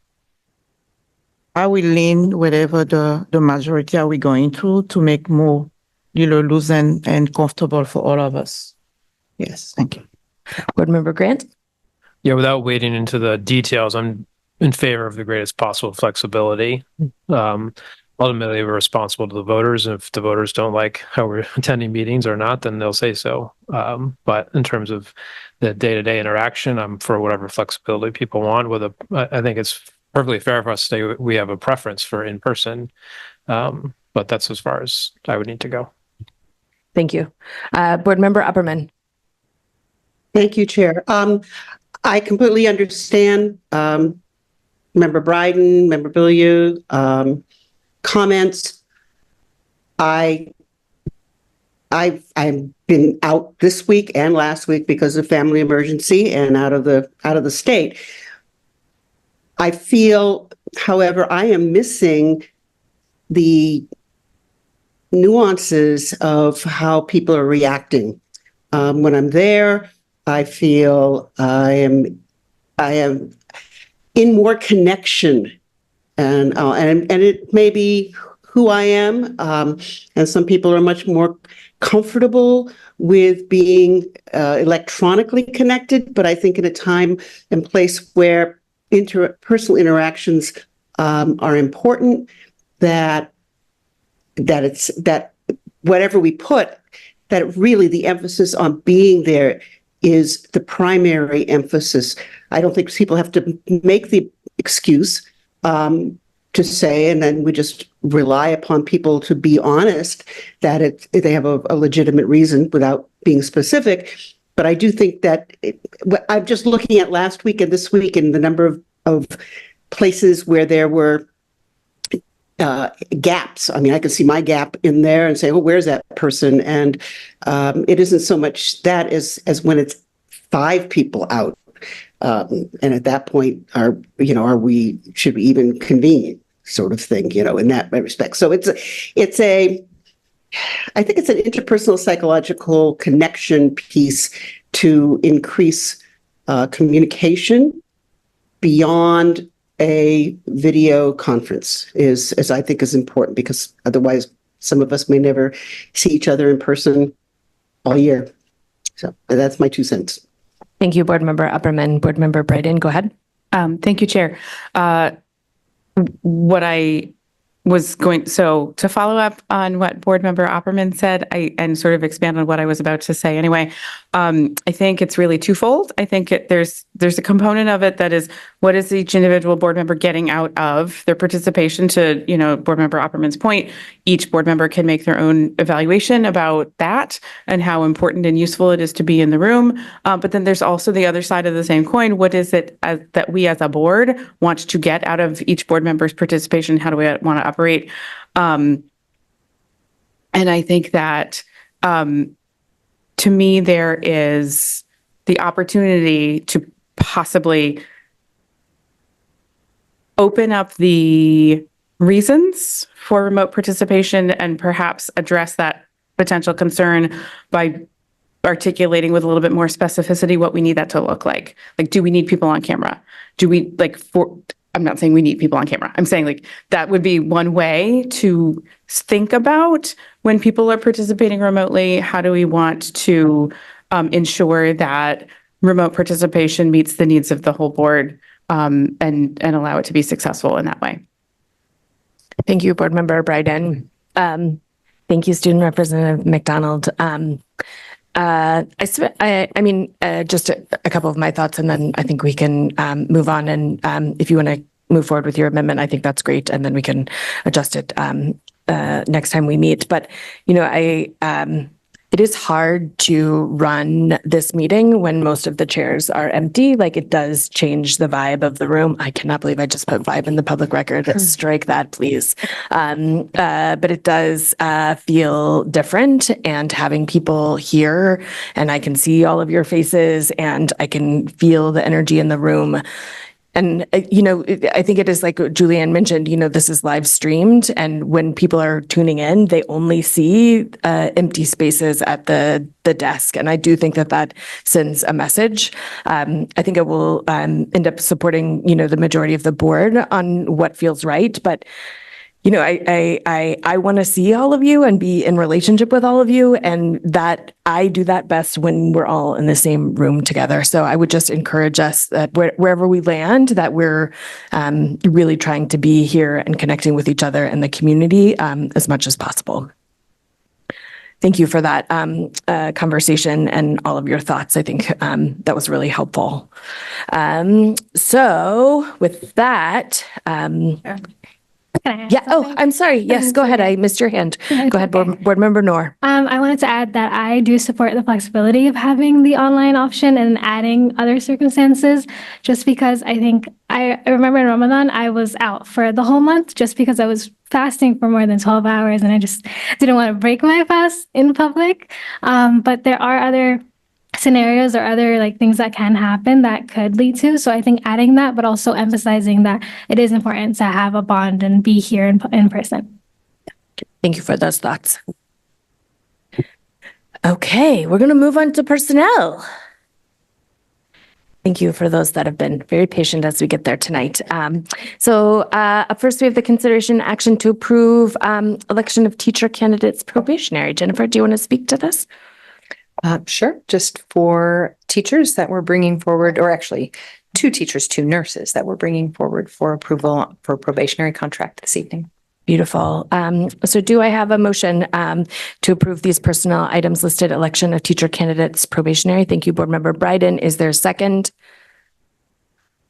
will lean whatever the majority are we going through to make more, loose and comfortable for all of us. Yes, thank you. Board Member Grant? Yeah, without wading into the details, I'm in favor of the greatest possible flexibility. Ultimately, we're responsible to the voters. If the voters don't like how we're attending meetings or not, then they'll say so. But in terms of the day-to-day interaction, I'm for whatever flexibility people want. I think it's perfectly fair for us to say we have a preference for in-person, but that's as far as I would need to go. Thank you. Board Member Upperman. Thank you, Chair. I completely understand Member Bryden, Member Bilyeu, comments. I've been out this week and last week because of family emergency and out of the state. I feel, however, I am missing the nuances of how people are reacting. When I'm there, I feel I am in more connection, and it may be who I am. And some people are much more comfortable with being electronically connected, but I think in a time and place where interpersonal interactions are important, that whatever we put, that really the emphasis on being there is the primary emphasis. I don't think people have to make the excuse to say, and then we just rely upon people to be honest that they have a legitimate reason without being specific. But I do think that I'm just looking at last week and this week and the number of places where there were gaps. I mean, I can see my gap in there and say, well, where's that person? And it isn't so much that as when it's 5 people out. And at that point, should we even convene, sort of thing, in that respect. So I think it's an interpersonal psychological connection piece to increase communication beyond a video conference as I think is important, because otherwise some of us may never see each other in person all year. So that's my 2 cents. Thank you, Board Member Upperman. Board Member Bryden, go ahead. Thank you, Chair. What I was to follow up on what Board Member Opperman said, and sort of expand on what I was about to say anyway, I think it's really twofold. I think there's a component of it that is, what is each individual board member getting out of their participation? To, Board Member Opperman's point, each board member can make their own evaluation about that and how important and useful it is to be in the room. But then there's also the other side of the same coin. What is it that we as a board want to get out of each board member's participation? How do we want to operate? And I think that to me, there is the opportunity to possibly open up the reasons for remote participation and perhaps address that potential concern by articulating with a little bit more specificity what we need that to look like. Like, do we need people on camera? Do we I'm not saying we need people on camera. I'm saying like that would be one way to think about when people are participating remotely. How do we want to ensure that remote participation meets the needs of the whole board and allow it to be successful in that way? Thank you, Board Member Bryden. Thank you, Student Representative McDonald. Just a couple of my thoughts, and then I think we can move on. And if you want to move forward with your amendment, I think that's great, and then we can adjust it next time we meet. But it is hard to run this meeting when most of the chairs are empty. Like, it does change the vibe of the room. I cannot believe I just put vibe in the public record. Strike that, please. But it does feel different, and having people here, and I can see all of your faces and I can feel the energy in the room. And, I think it is like Julianne mentioned, this is live streamed. And when people are tuning in, they only see empty spaces at the desk. And I do think that sends a message. I think it will end up supporting, the majority of the board on what feels right. But I want to see all of you and be in relationship with all of you, and that I do that best when we're all in the same room together. So I would just encourage us that wherever we land, that we're really trying to be here and connecting with each other and the community as much as possible. Thank you for that conversation and all of your thoughts. I think that was really helpful. So with that, Can I ask something? I'm sorry. Yes, go ahead. I missed your hand. Go ahead, Board Member Noor. I wanted to add that I do support the flexibility of having the online option and adding other circumstances, just because I think I remember in Ramadan, I was out for the whole month just because I was fasting for more than 12 hours and I just didn't want to break my fast in public. But there are other scenarios or other things that can happen that could lead to. So I think adding that, but also emphasizing that it is important to have a bond and be here in person. Thank you for those thoughts. Okay, we're going to move on to personnel. Thank you for those that have been very patient as we get there tonight. Up first, we have the consideration action to approve election of teacher candidates probationary. Jennifer, do you want to speak to this? Sure. Just for teachers that we're bringing forward, or actually 2 nurses that we're bringing forward for approval for probationary contract this evening. Beautiful. So do I have a motion to approve these personnel items listed, election of teacher candidates probationary? Thank you, Board Member Bryden. Is there a second?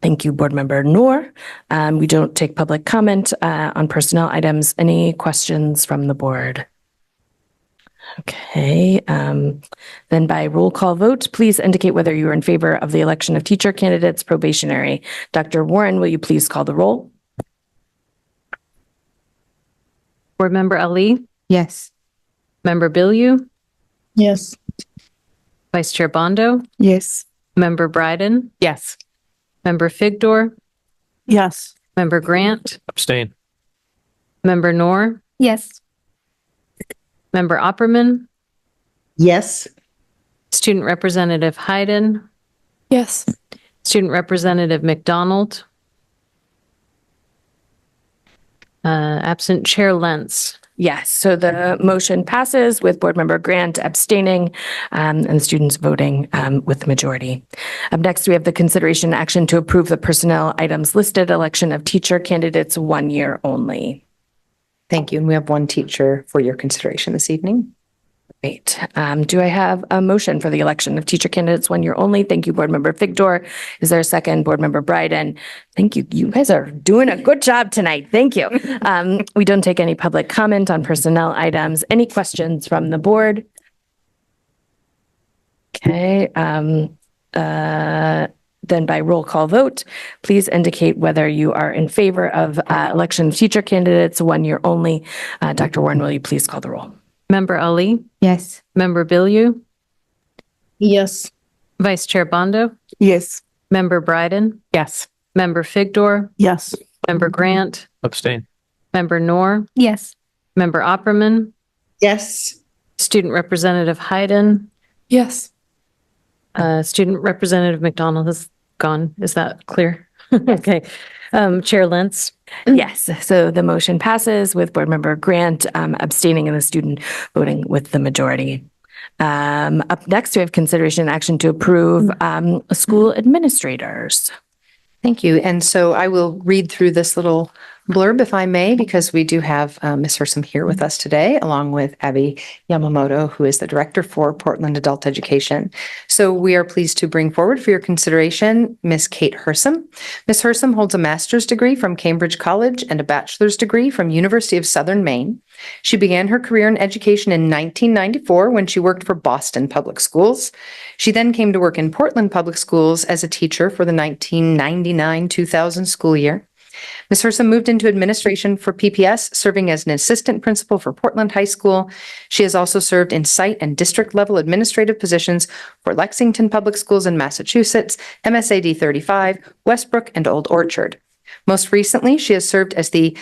Thank you, Board Member Noor. We don't take public comment on personnel items. Any questions from the board? Okay, then by roll call vote, please indicate whether you are in favor of the election of teacher candidates probationary. Dr. Warren, will you please call the roll? Board Member Ali? Yes. Member Bilyeu? Yes. Vice Chair Bondo? Yes. Member Bryden? Yes. Member Figdor? Yes. Member Grant? Abstain. Member Noor? Yes. Member Opperman? Yes. Student Representative Hayden? Yes. Student Representative McDonald? Absent Chair Lentz? Yes, so the motion passes with Board Member Grant abstaining and students voting with the majority. Up next, we have the consideration action to approve the personnel items listed, election of teacher candidates 1 year only. Thank you. And we have 1 teacher for your consideration this evening. Great. Do I have a motion for the election of teacher candidates 1 year only? Thank you, Board Member Figdor. Is there a second? Board Member Bryden. Thank you. You guys are doing a good job tonight. Thank you. We don't take any public comment on personnel items. Any questions from the board? Okay. Then by roll call vote, please indicate whether you are in favor of election of teacher candidates 1 year only. Dr. Warren, will you please call the roll? Member Ali? Yes. Member Bilyeu? Yes. Vice Chair Bondo? Yes. Member Bryden? Yes. Member Figdor? Yes. Member Grant? Abstain. Member Noor? Yes. Member Opperman? Yes. Student Representative Hayden? Yes. Student Representative McDonald has gone. Is that clear? Okay. Chair Lentz. Yes, so the motion passes with Board Member Grant abstaining and the student voting with the majority. Up next, we have consideration and action to approve school administrators. Thank you. And so I will read through this little blurb, if I may, because we do have Ms. Hersom here with us today, along with Abby Yamamoto, who is the Director for Portland Adult Education. So we are pleased to bring forward for your consideration Ms. Kate Hersom. Ms. Hersom holds a master's degree from Cambridge College and a bachelor's degree from University of Southern Maine. She began her career in education in 1994 when she worked for Boston Public Schools. She then came to work in Portland Public Schools as a teacher for the 1999-2000 school year. Ms. Hersom moved into administration for PPS, serving as an assistant principal for Portland High School. She has also served in site and district level administrative positions for Lexington Public Schools in Massachusetts, MSAD 35, Westbrook, and Old Orchard. Most recently, she has served as the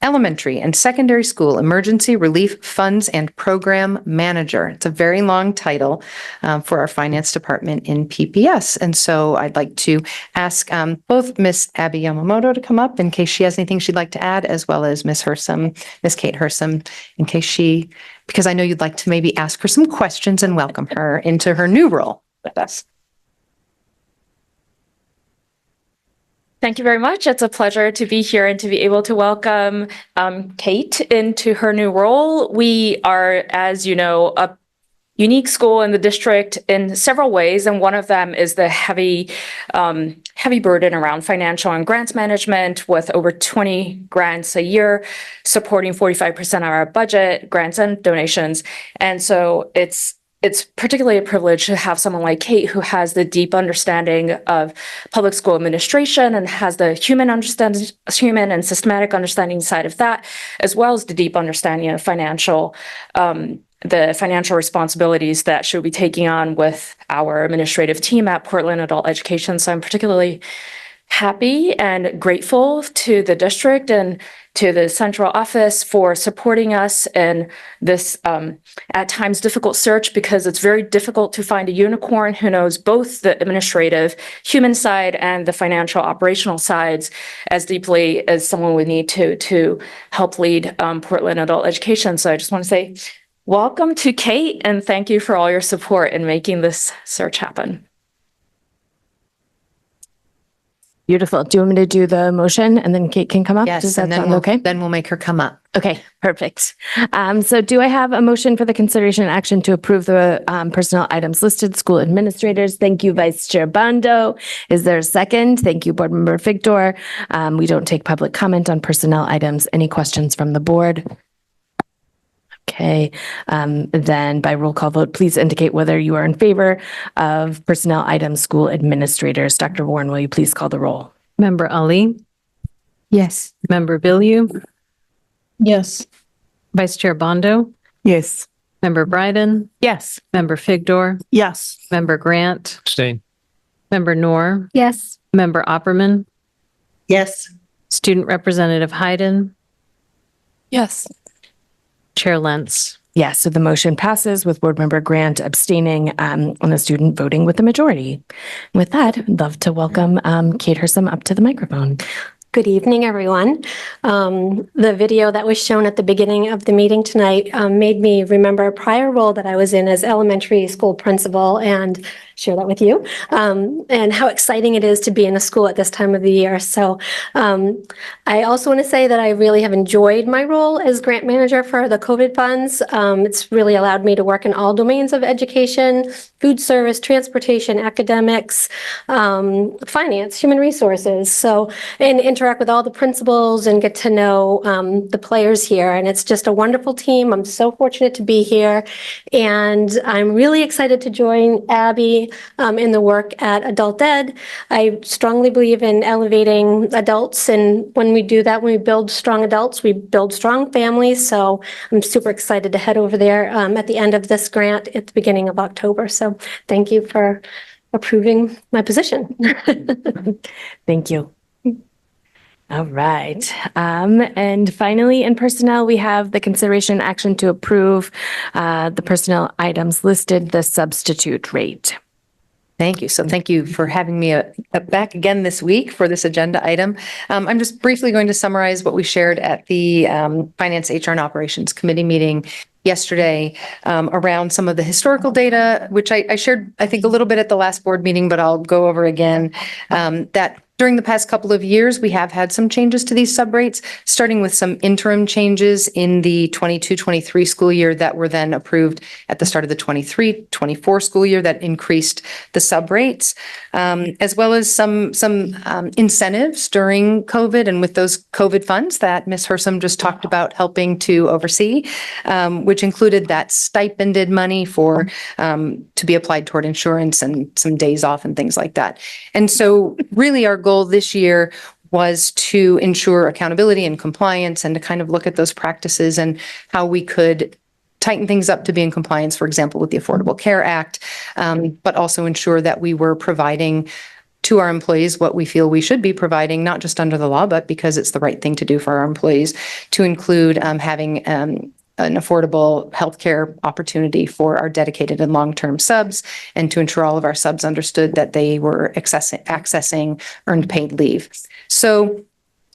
Elementary and Secondary School Emergency Relief Funds and Program Manager. It's a very long title for our finance department in PPS. And so I'd like to ask both Ms. Abby Yamamoto to come up in case she has anything she'd like to add, as well as Ms. Hersom, Ms. Kate Hersom, in case because I know you'd like to maybe ask her some questions and welcome her into her new role with us. Thank you very much. It's a pleasure to be here and to be able to welcome Kate into her new role. We are, as you know, a unique school in the district in several ways, and one of them is the heavy burden around financial and grants management, with over 20 grants a year, supporting 45% of our budget, grants and donations. And so it's particularly a privilege to have someone like Kate, who has the deep understanding of public school administration and has the human and systematic understanding side of that, as well as the deep understanding of the financial responsibilities that she'll be taking on with our administrative team at Portland Adult Education. So I'm particularly happy and grateful to the district and to the central office for supporting us in this at times difficult search, because it's very difficult to find a unicorn who knows both the administrative human side and the financial operational sides as deeply as someone would need to help lead Portland Adult Education. So I just want to say welcome to Kate, and thank you for all your support in making this search happen. Beautiful. Do you want me to do the motion and then Kate can come up? Yes, Does that and then sound okay? Then we'll make her come up. Okay, perfect. So do I have a motion for the consideration and action to approve the personnel items listed, school administrators? Thank you, Vice Chair Bondo. Is there a second? Thank you, Board Member Victor. We don't take public comment on personnel items. Any questions from the board? Okay, then by roll call vote, please indicate whether you are in favor of personnel items, school administrators. Dr. Warren, will you please call the roll? Member Ali? Yes. Member Bilyeu? Yes. Vice Chair Bondo? Yes. Member Bryden? Yes. Member Figdor? Yes. Member Grant? Abstain. Member Noor? Yes. Member Opperman? Yes. Student Representative Hayden? Yes. Chair Lentz? Yes, so the motion passes with Board Member Grant abstaining and the student voting with the majority. With that, I'd love to welcome Kate Hersom up to the microphone. Good evening, everyone. The video that was shown at the beginning of the meeting tonight made me remember a prior role that I was in as elementary school principal and share that with you, and how exciting it is to be in a school at this time of the year. So I also want to say that I really have enjoyed my role as grant manager for the COVID funds. It's really allowed me to work in all domains of education, food service, transportation, academics, finance, human resources. So, and interact with all the principals and get to know the players here. And it's just a wonderful team. I'm so fortunate to be here. And I'm really excited to join Abby in the work at Adult Ed. I strongly believe in elevating adults. And when we do that, when we build strong adults, we build strong families. So I'm super excited to head over there at the end of this grant at the beginning of October. So thank you for approving my position. Thank you. All right. And finally, in personnel, we have the consideration action to approve the personnel items listed, the substitute rate. Thank you. So thank you for having me back again this week for this agenda item. I'm just briefly going to summarize what we shared at the Finance, HR, and Operations Committee meeting yesterday around some of the historical data, which I shared, I think, a little bit at the last board meeting, but I'll go over again, that during the past couple of years, we have had some changes to these subrates, starting with some interim changes in the 22-23 school year that were then approved at the start of the 23-24 school year that increased the subrates, as well as some incentives during COVID and with those COVID funds that Ms. Hersom just talked about helping to oversee, which included that stipended money for to be applied toward insurance and some days off and things like that. And so really our goal this year was to ensure accountability and compliance and to kind of look at those practices and how we could tighten things up to be in compliance, for example, with the Affordable Care Act, but also ensure that we were providing to our employees what we feel we should be providing, not just under the law, but because it's the right thing to do for our employees, to include having an affordable healthcare opportunity for our dedicated and long-term subs, and to ensure all of our subs understood that they were accessing earned paid leave. So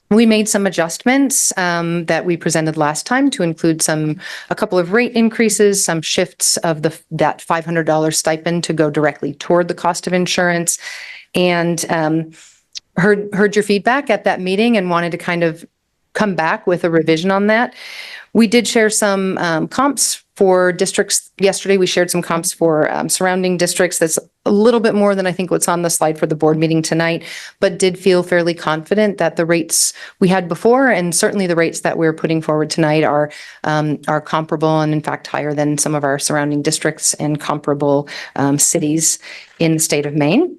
we made some adjustments that we presented last time to include a couple of rate increases, some shifts of that $500 stipend to go directly toward the cost of insurance, and heard your feedback at that meeting and wanted to kind of come back with a revision on that. We did share some comps for districts yesterday. We shared some comps for surrounding districts. That's a little bit more than I think what's on the slide for the board meeting tonight, but did feel fairly confident that the rates we had before, and certainly the rates that we're putting forward tonight, are comparable and in fact higher than some of our surrounding districts and comparable cities in the state of Maine.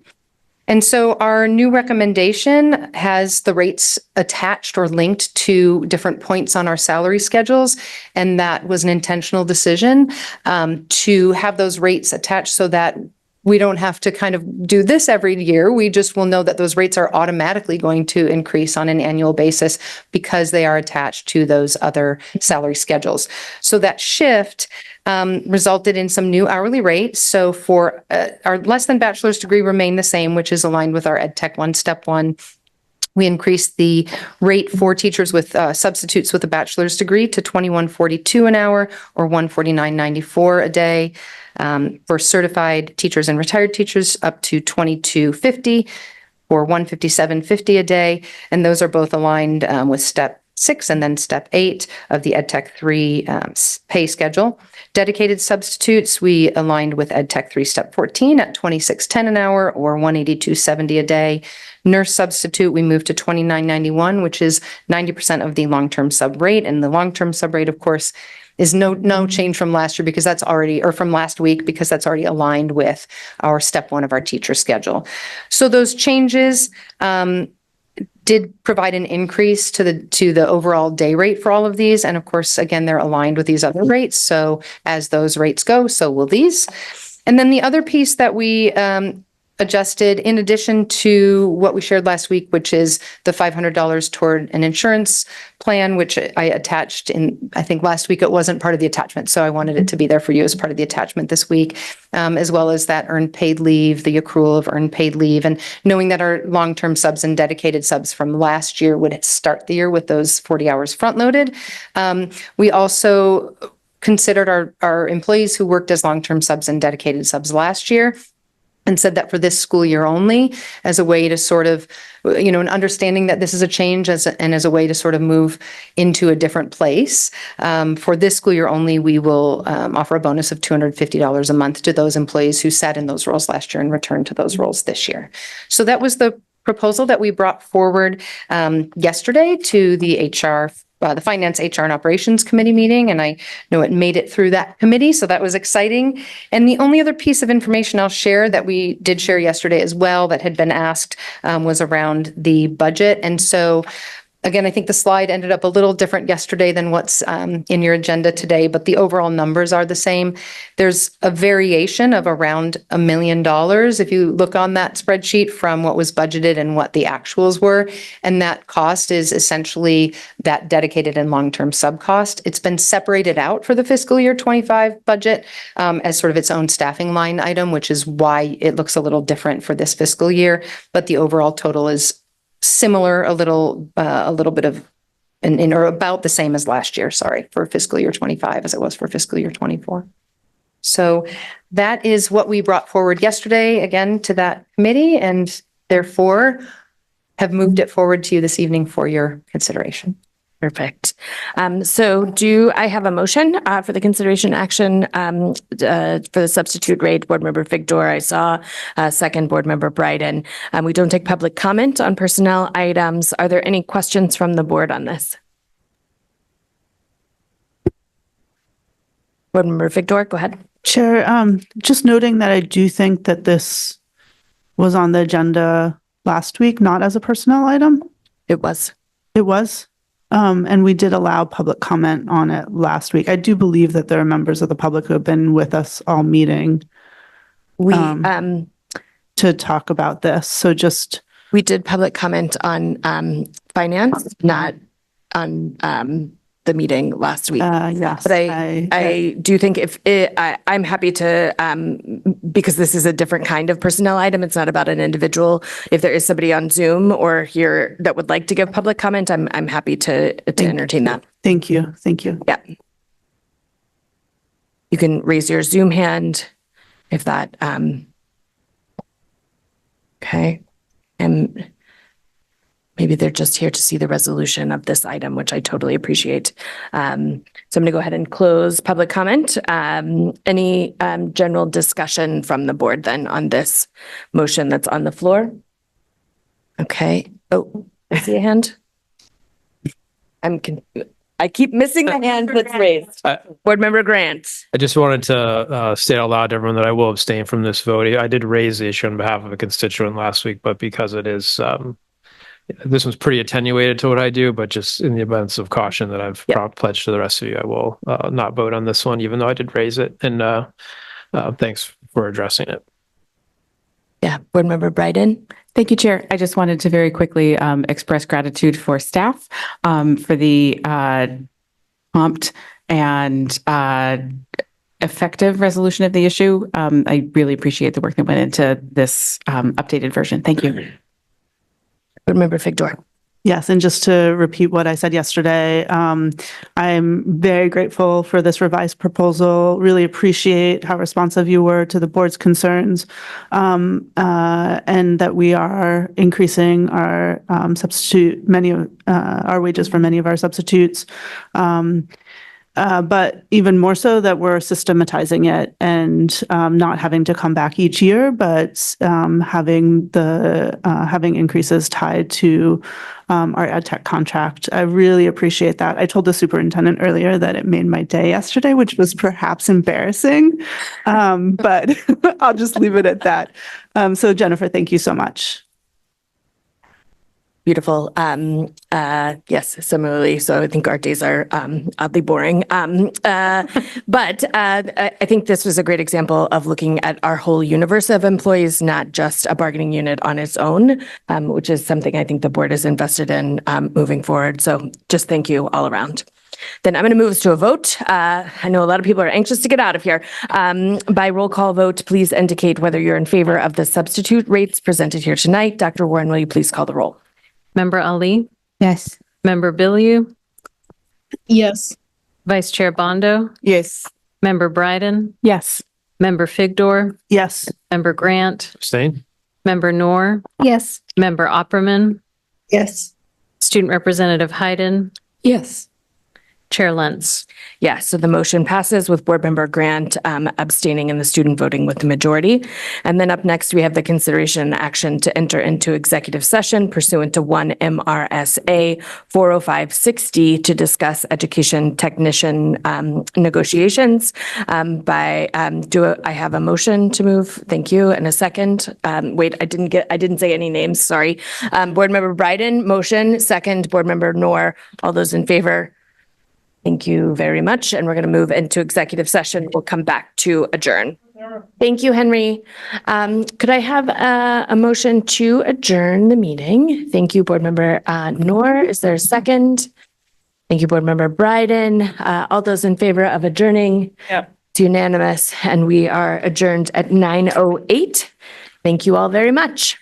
And so our new recommendation has the rates attached or linked to different points on our salary schedules. And that was an intentional decision to have those rates attached so that we don't have to kind of do this every year. We just will know that those rates are automatically going to increase on an annual basis because they are attached to those other salary schedules. So that shift resulted in some new hourly rates. So for our less than bachelor's degree remain the same, which is aligned with our EdTech 1 Step 1. We increased the rate for teachers with substitutes with a bachelor's degree to $21.42 an hour or $149.94 a day. For certified teachers and retired teachers up to $22.50 or $157.50 a day. And those are both aligned with Step 6 and then Step 8 of the EdTech 3 pay schedule. Dedicated substitutes, we aligned with EdTech 3 Step 14 at $26.10 an hour or $182.70 a day. Nurse substitute, we moved to $29.91, which is 90% of the long-term sub rate. And the long-term sub rate, of course, is no change from last year because that's already, or from last week, because that's already aligned with our Step 1 of our teacher schedule. So those changes did provide an increase to the overall day rate for all of these. And of course, again, they're aligned with these other rates. So as those rates go, so will these. And then the other piece that we adjusted, in addition to what we shared last week, which is the $500 toward an insurance plan, which I attached in, I think last week it wasn't part of the attachment. So I wanted it to be there for you as part of the attachment this week, as well as that earned paid leave, the accrual of earned paid leave, and knowing that our long-term subs and dedicated subs from last year would start the year with those 40 hours front-loaded. We also considered our employees who worked as long-term subs and dedicated subs last year, and said that for this school year only, as a way to sort of, an understanding that this is a change and as a way to sort of move into a different place. For this school year only, we will offer a bonus of $250 a month to those employees who sat in those roles last year and returned to those roles this year. So that was the proposal that we brought forward yesterday to the the Finance, HR, and Operations Committee meeting, and I know it made it through that committee, so that was exciting. And the only other piece of information I'll share that we did share yesterday as well that had been asked was around the budget. And so Again, I think the slide ended up a little different yesterday than what's in your agenda today, but the overall numbers are the same. There's a variation of around $1 million if you look on that spreadsheet from what was budgeted and what the actuals were. And that cost is essentially that dedicated and long-term sub cost. It's been separated out for the fiscal year 25 budget as sort of its own staffing line item, which is why it looks a little different for this fiscal year. But the overall total is similar, a little bit of, or about the same as last year, sorry, for fiscal year 25 as it was for fiscal year 24. So that is what we brought forward yesterday, again, to that committee, and therefore have moved it forward to you this evening for your consideration. Perfect. So do I have a motion for the consideration action for the substitute grade? Board Member Figdor, I saw. Second, Board Member Bryden. We don't take public comment on personnel items. Are there any questions from the board on this? Board Member Figdor, go ahead. Chair, just noting that I do think that this was on the agenda last week, not as a personnel item. It was. It was. And we did allow public comment on it last week. I do believe that there are members of the public who have been with us all meeting to talk about this. So just. We did public comment on finance, not on the meeting last week. Yes. But I do think I'm happy to, because this is a different kind of personnel item, it's not about an individual. If there is somebody on Zoom or here that would like to give public comment, I'm happy to entertain that. Thank you. Thank you. Yeah. You can raise your Zoom hand if that, okay. And maybe they're just here to see the resolution of this item, which I totally appreciate. So I'm going to go ahead and close public comment. Any general discussion from the board then on this motion that's on the floor? Okay. Oh, I see a hand. I keep missing the hand that's raised. Board Member Grant. I just wanted to state out loud to everyone that I will abstain from this vote. I did raise the issue on behalf of a constituent last week, but because it is, this one's pretty attenuated to what I do, but just in the abundance of caution that I've pledged to the rest of you, I will not vote on this one, even though I did raise it. And thanks for addressing it. Yeah, Board Member Bryden. Thank you, Chair. I just wanted to very quickly express gratitude for staff for the prompt and effective resolution of the issue. I really appreciate the work that went into this updated version. Thank you. Board Member Figdor. Yes, and just to repeat what I said yesterday, I'm very grateful for this revised proposal. Really appreciate how responsive you were to the board's concerns, and that we are increasing our our wages for many of our substitutes. But even more so that we're systematizing it and not having to come back each year, but having increases tied to our ed tech contract. I really appreciate that. I told the superintendent earlier that it made my day yesterday, which was perhaps embarrassing, but I'll just leave it at that. So Jennifer, thank you so much. Beautiful. Yes, similarly. So I think our days are oddly boring. But I think this was a great example of looking at our whole universe of employees, not just a bargaining unit on its own, which is something I think the board is invested in moving forward. So just thank you all around. Then I'm going to move us to a vote. I know a lot of people are anxious to get out of here. By roll call vote, please indicate whether you're in favor of the substitute rates presented here tonight. Dr. Warren, will you please call the roll? Member Ali? Yes. Member Bilyeu? Yes. Vice Chair Bondo? Yes. Member Bryden? Yes. Member Figdor? Yes. Member Grant? Abstain? Member Noor? Yes. Member Opperman? Yes. Student Representative Hayden? Yes. Chair Lentz. Yeah, so the motion passes with Board Member Grant abstaining and the student voting with the majority. And then up next, we have the consideration and action to enter into executive session pursuant to 1 MRSA 40560 to discuss education technician negotiations. Do I have a motion to move? Thank you. And a second. Wait, I didn't say any names. Sorry. Board Member Bryden, motion. Second, Board Member Noor. All those in favor? Thank you very much. And we're going to move into executive session. We'll come back to adjourn. Thank you, Henry. Could I have a motion to adjourn the meeting? Thank you, Board Member Noor. Is there a second? Thank you, Board Member Bryden. All those in favor of adjourning? Yep. It's unanimous, and we are adjourned at 9:08. Thank you all very much.